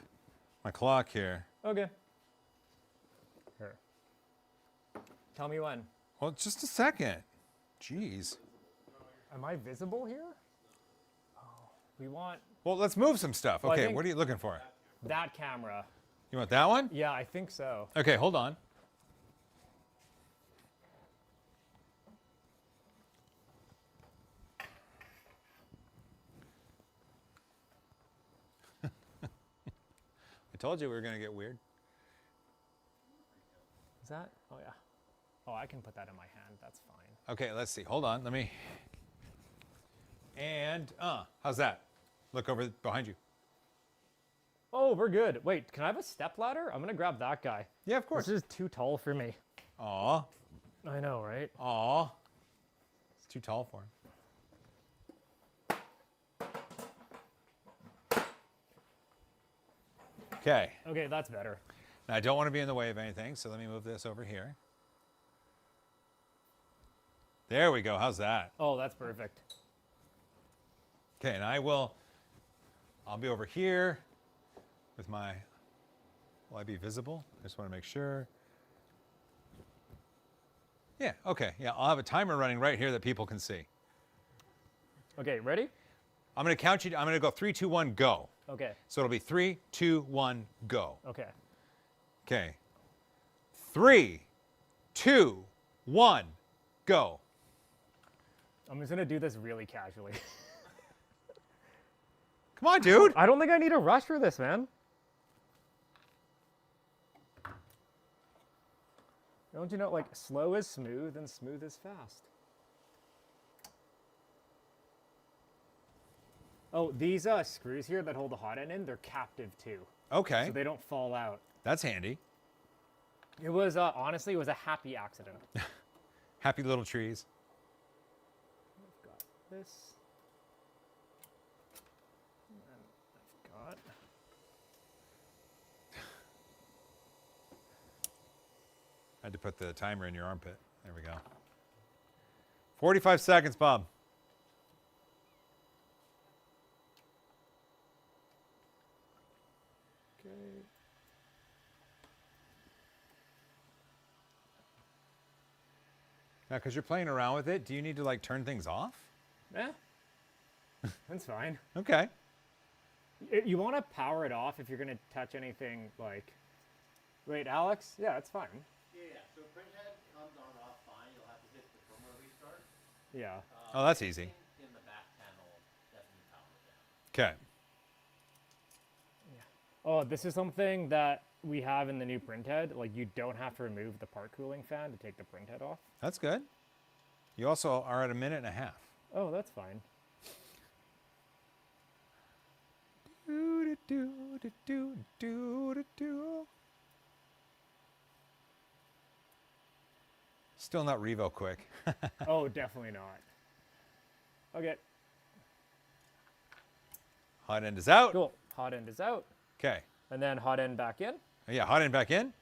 my clock here. Okay. Here. Tell me when. Well, just a second. Jeez. Am I visible here? Oh, we want Well, let's move some stuff. Well, I Okay, think- what are you looking for? that camera. You want that one? Yeah, I think so. Okay, hold on. I told you we were going to get weird. Is that? Oh yeah. Oh, I can put that in my hand. That's fine. Okay, let's see. Hold on. Let me. And, how's that? Look over behind you. Oh, we're good. Wait, can I have a step ladder? I'm gonna grab that guy. Yeah, of course. This is too tall for me. Aw. I know, right? Aw. It's too tall for him. Okay. Okay, that's better. Now, I don't want to be in the way of anything, so let me move this over here. There we go. How's that? Oh, that's perfect. Okay, and I'll be over here with my, will I be visible? I just want to make sure. Yeah, okay. Yeah, I'll have a timer running right here that people can see. Okay, ready? I'm going to count you. I'm going to go 3, 2, 1, go. Okay. So it'll be 3, 2, 1, go. Okay. Okay. 3, 2, 1, go. I'm just gonna do this really casually. Come on, dude. I don't think I need a rush for this, man. Don't you know, like, slow is smooth and smooth is fast. Oh, these screws here that hold the hot end in, they're captive too. Okay, So they don't fall out. that's handy. It was, honestly, it was a happy accident. Happy little trees. I've got this. And I've got... I had to put the timer in your armpit. There we go. 45 seconds, Bob. Okay. Now, because you're playing around with it, do you need to like turn things off? Eh. That's fine. Okay. You want to power it off if you're going to touch anything like... Wait, Alex? Yeah, it's fine. Yeah. So printhead comes on and off fine. You'll have to hit the firmware restart. Yeah. Oh, that's easy. In the back panel, definitely power it down. Okay. Oh, this is something that we have in the new printhead. Like, you don't have to remove the part cooling fan to take the printhead off. That's good. You also are at a minute and a half. Oh, that's fine. Still not Revo quick. Oh, definitely not. Okay, Hot end is out. cool. Hot end is out. Okay. And then hot end back in. Yeah, hot end back in.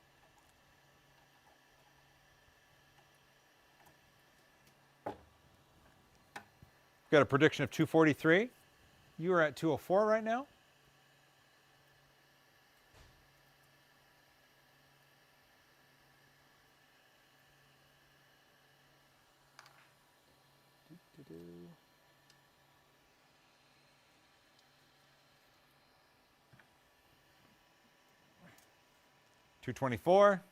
Got a prediction of 243. You are at 204 right now. Doo-doo. 224.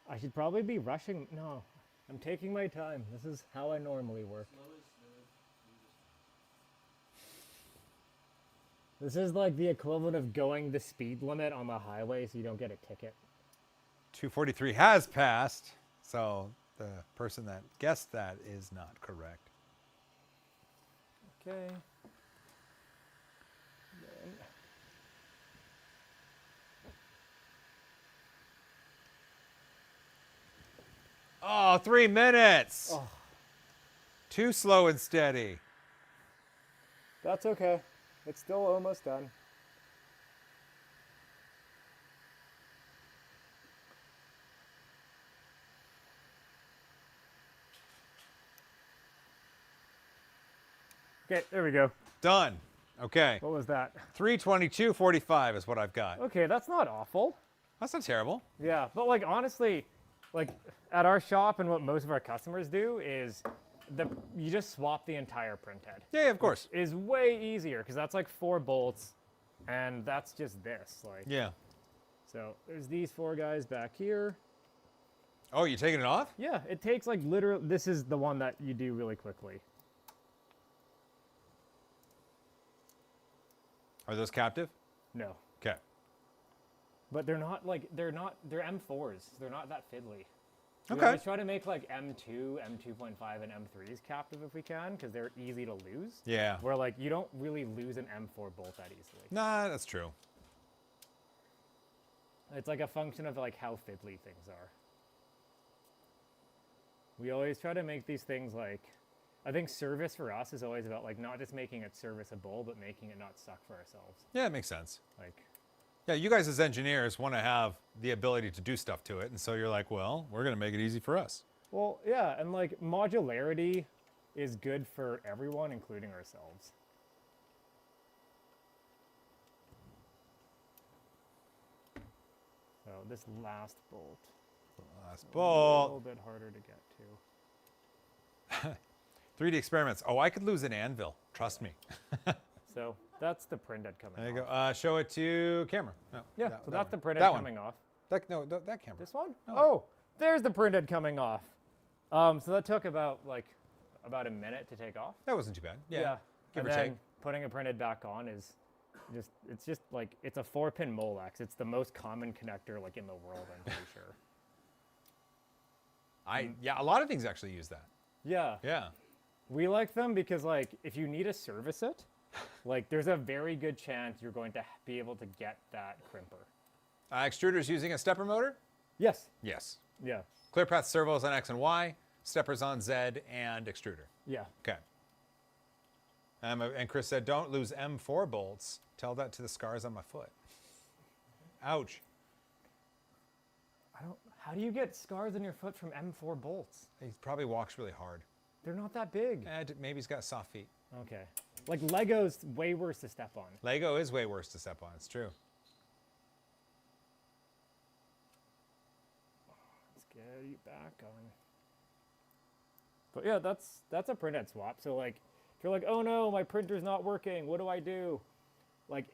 I should probably be rushing. No, I'm taking my time. This is how I normally work. This is like the equivalent of going the speed limit on the highway so you don't get a ticket. 243 has passed, so the person that guessed that is not correct. Okay. Oh, 3 minutes. Oh, Too slow and steady. that's okay. It's still almost done. Okay, there we go. Done. Okay. What was that? 322.45 is what I've got. Okay, that's not awful. That's not terrible. Yeah, but like honestly, like at our shop and what most of our customers do is you just swap the entire printhead. Yeah, of course. Is way easier because that's like 4 bolts and that's just this. Like Yeah. so there's these 4 guys back here. Oh, you taking it off? Yeah, it takes like literally this is the one that you do really quickly. Are those captive? No. Okay. But they're they're M4s. They're not that fiddly. We Okay. always try to make like M2, M2.5, and M3s captive if we can because they're easy to lose. Yeah. Where like you don't really lose an M4 bolt that easily. Nah, that's true. It's like a function of like how fiddly things are. We always try to make these things like, I think service for us is always about like not just making it serviceable, but making it not suck for ourselves. Yeah, it makes sense. Like, Yeah, you guys as engineers want to have the ability to do stuff to it, and so you're like, well, we're going to make it easy for us. well, yeah, and like modularity is good for everyone, including ourselves. So this last bolt, Last a bolt. little bit harder to get to. 3D experiments. Oh, I could lose an anvil. Trust me. So that's the printhead coming There you off. go. Show it to camera. No, Yeah, that- so that that's the one. printhead That one. coming off. That camera. This one? No. Oh, there's the printhead coming off. So that took about a minute to take off. That wasn't too bad. Yeah. Give and or then take. putting a printhead back on is it's just like it's a 4-pin Molex. It's the most common connector like in the world, I'm pretty sure. Yeah, a lot of things actually use that. Yeah. Yeah. We like them because, like, if you need to service it, like, there's a very good chance you're going to be able to get that crimper. Extruder's using a stepper motor? Yes. Yes. Yeah. ClearPath servos on X and Y, steppers on Z, and extruder. Yeah. Okay. And Chris said, don't lose M4 bolts. Tell that to the scars on my foot. Ouch. How do you get scars on your foot from M4 bolts? He probably walks really hard. They're not that big. Maybe he's got soft feet. Okay. Like, Lego's way worse to step on. Lego is way worse to step on. It's true. Let's get you back going. But yeah, that's a printhead swap. So, like, if you're like, oh no, my printer's not working, what do I do? Like,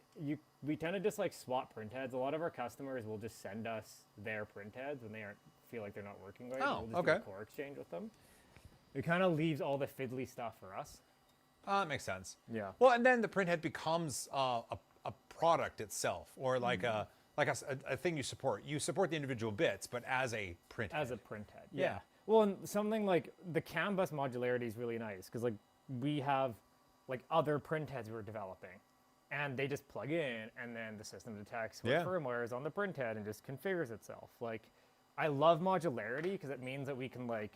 we tend to just like swap printheads. A lot of our customers will just send us their printheads when they feel like they're not working right. Oh, we'll just okay. do a core exchange with them. It kind of leaves all the fiddly stuff for us. That makes sense. Yeah. Well, and then the printhead becomes a product itself, or like a thing you support. You support the individual bits, but as a printhead. As a printhead. Yeah. Well, and something like the CAN bus modularity is really nice because, like, we have like other printheads we're developing, and they just plug in, and then the system detects what firmware is on the printhead and just configures itself. Like, I love modularity because it means that we can like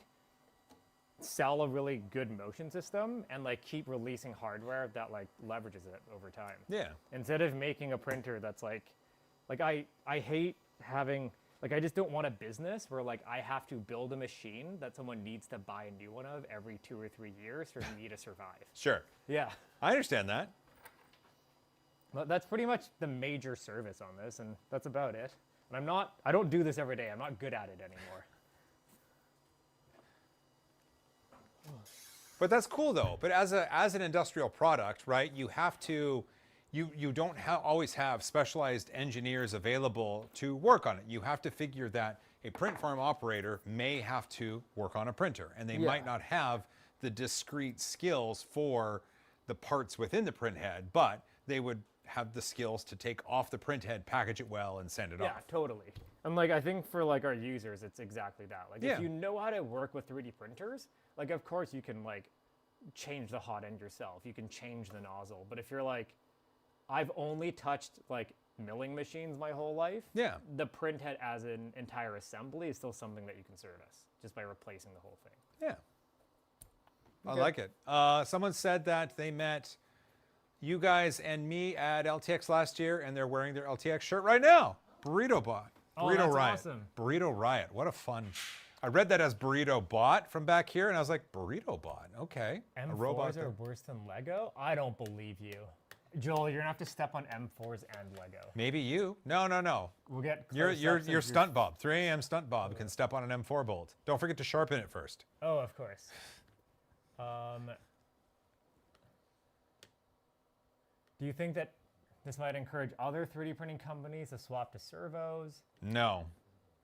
sell a really good motion system and like keep releasing hardware that like leverages it over time. Yeah. Instead of making a printer that's like I hate having, like, I just don't want a business where like I have to build a machine that someone needs to buy a new one of every 2 or 3 years for me to survive. Sure. Yeah. I understand that. But that's pretty much the major service on this, and that's about it. And I don't do this every day. I'm not good at it anymore. But that's cool though. But as an industrial product, right? You have to, you don't always have specialized engineers available to work on it. You have to figure that a print farm operator may have to work on a printer, and they might not have the discrete skills for the parts within the print head, but they would have the skills to take off the print head, package it well, and send it off. Yeah, totally. And like, I think for like our users, it's exactly that. Like, if you know how to work with 3D printers, like, of course you can like change the hot end yourself. You can change the nozzle. But if you're like, I've only touched like milling machines my whole life, the print head as an entire assembly is still something that you can service just by replacing the whole thing. Yeah. I like it. Someone said that they met you guys and me at LTX last year, and they're wearing their LTX shirt right now. Burrito Bot. Burrito that's Riot. awesome. Burrito Riot. What a fun. I read that as Burrito Bot from back here, and I was like, Burrito Bot. Okay. M4s a robot are worse than Lego? I don't believe you. Joel, you're gonna have to step on M4s and Lego. Maybe you. No. We'll get Your stunt Bob. 3 a.m. stunt Bob can step on an M4 bolt. Don't forget to sharpen it first. Oh, of course. Do you think that this might encourage other 3D printing companies to swap to servos? No,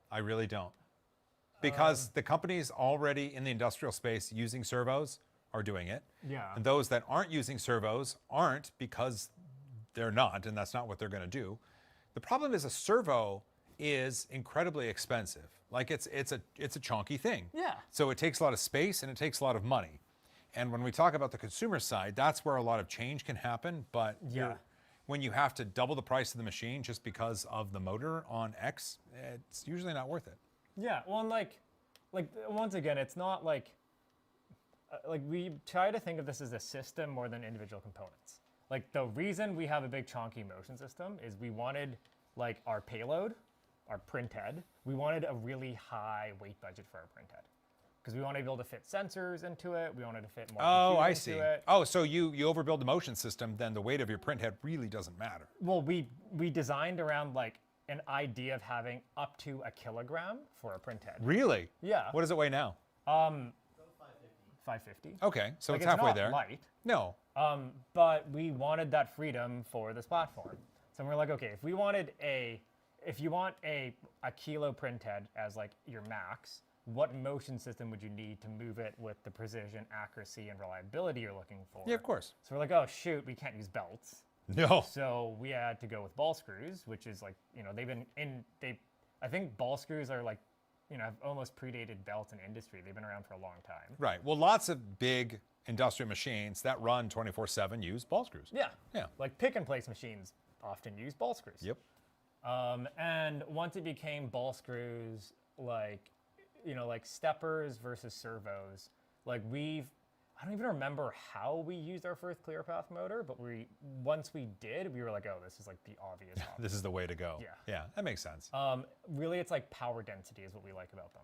I really don't. Because the companies already in the industrial space using servos are doing it. Yeah. And those that aren't using servos aren't because they're not, and that's not what they're going to do. The problem is a servo is incredibly expensive. Like, it's a chunky thing. Yeah. So it takes a lot of space and it takes a lot of money. And when we talk about the consumer side, that's where a lot of change can happen. But when you have to double the price of the machine just because of the motor on X, it's usually not worth it. Yeah, well, and like once again, it's not like we try to think of this as a system more than individual components. Like, the reason we have a big chunky motion system is we wanted, like, our payload, our print head, we wanted a really high weight budget for our print head. Because we wanted to be able to fit sensors into it, we wanted to fit more compute into it. Oh, so you overbuild the motion system, then the weight of your print head really doesn't matter. Well, we designed around, like, an idea of having up to 1 kilogram for a print head. Really? Yeah. What does it weigh now? 550. Okay, so Like, it's halfway not there. Light. No. But we wanted that freedom for this platform. So we're like, okay, if you want a kilo print head as like your max, what motion system would you need to move it with the precision, accuracy, and reliability you're looking for? Yeah, of course. So we're like, oh shoot, we can't use belts. No. So we had to go with ball screws, which is like, I think ball screws are like, have almost predated belts in industry. They've been around for a long time. Right. Well, lots of big industrial machines that run 24/7 use ball screws. Yeah. Yeah. Like pick and place machines often use ball screws. Yep. And once it became ball screws, like, you know, like steppers versus servos, like I don't even remember how we used our first ClearPath motor, but once we did, we were like, oh, this is like the obvious option. This is the way to go. Yeah. Yeah, that makes sense. Really, it's like power density is what we like about them.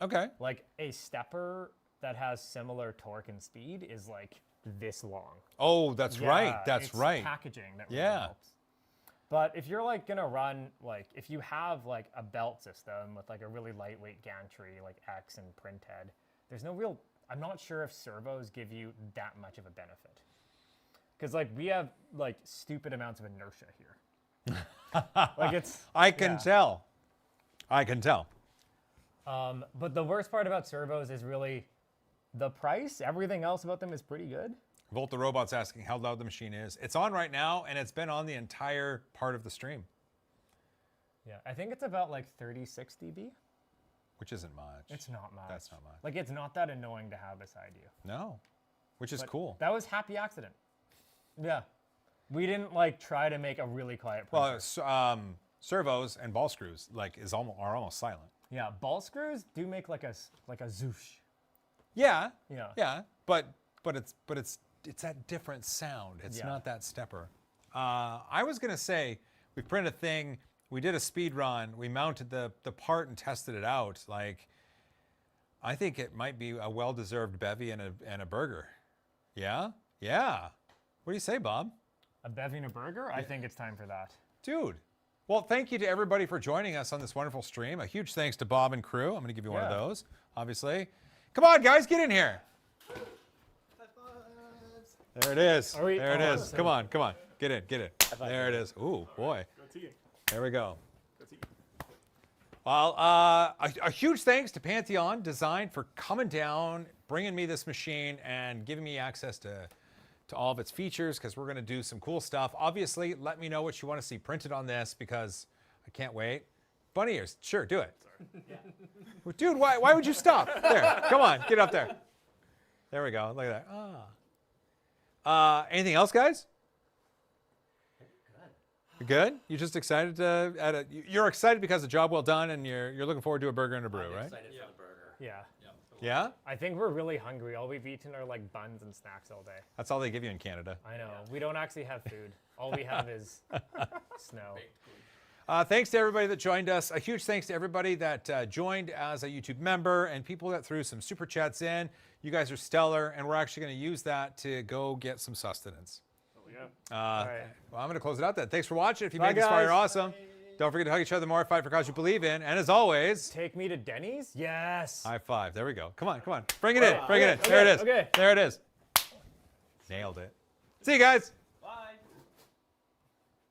Okay. Like a stepper that has similar torque and speed is like this long. Oh, that's right. Yeah, That's it's right. packaging that really Yeah. helps. But if you're like gonna run, like if you have like a belt system with like a really lightweight gantry like X and printhead, there's no real, I'm not sure if servos give you that much of a benefit. Because like we have like stupid amounts of inertia here. Like it's, I can yeah. tell. I can tell. But the worst part about servos is really the price. Everything else about them is pretty good. Volt the Robot's asking how loud the machine is. It's on right now, and it's been on the entire part of the stream, Yeah, I think it's about like 36 dB. which isn't much. It's not much. That's not much. Like it's not that annoying to have beside you. No, which is But cool. That was happy accident. Yeah. We didn't like try to make a really quiet printer. Well, servos and ball screws are almost silent. Yeah, ball screws do make like a zoosh. Yeah. Yeah. Yeah, but it's that different sound. It's Yeah. not that stepper. I was gonna say we printed a thing. We did a speed run. We mounted the part and tested it out. Like, I think it might be a well-deserved bevy and a burger. Yeah. Yeah. What do you say, Bob? A bevy and a burger? I think it's time for that. Dude. Well, thank you to everybody for joining us on this wonderful stream. A huge thanks to Bob and crew. I'm going to give you one of Yeah. those, obviously. Come on, guys, get in here. There it is. Are we- There it oh, is. so- Come on, come on. Get it, get it. There it is. Ooh, boy. Go team. There we go. Go team. Well, a huge thanks to Pantheon Design for coming down, bringing me this machine, and giving me access to all of its features, because we're going to do some cool stuff. Obviously, let me know what you want to see printed on this, because I can't wait. Bunny ears, sure, do it. Well, dude, why would you stop? There, come on, get up there. There we go. Look at that. Anything else, guys? You're good? You just excited to you're excited because the job well done, and you're looking forward to a burger and a brew, right? Excited for the burger. Yeah. Yeah? I think we're really hungry. All we've eaten are like buns and snacks all day. That's all they give you in Canada. I know. We don't actually have food. All we have is snow. Thanks to everybody that joined us. A huge thanks to everybody that joined as a YouTube member and people that threw some super chats in. You guys are stellar, and we're actually going to use that to go get some sustenance. Oh yeah. right. Well, I'm going to close it out then. Thanks for watching. If you Bye, made this far, guys. you're awesome. Don't forget to hug each other more, fight for cause you believe in, and as always, Take me to Denny's? Yes. high five. There we go. Come on, come on. Bring it in. Bring it in. Okay, There it is. okay. There it is. Nailed it. See you guys.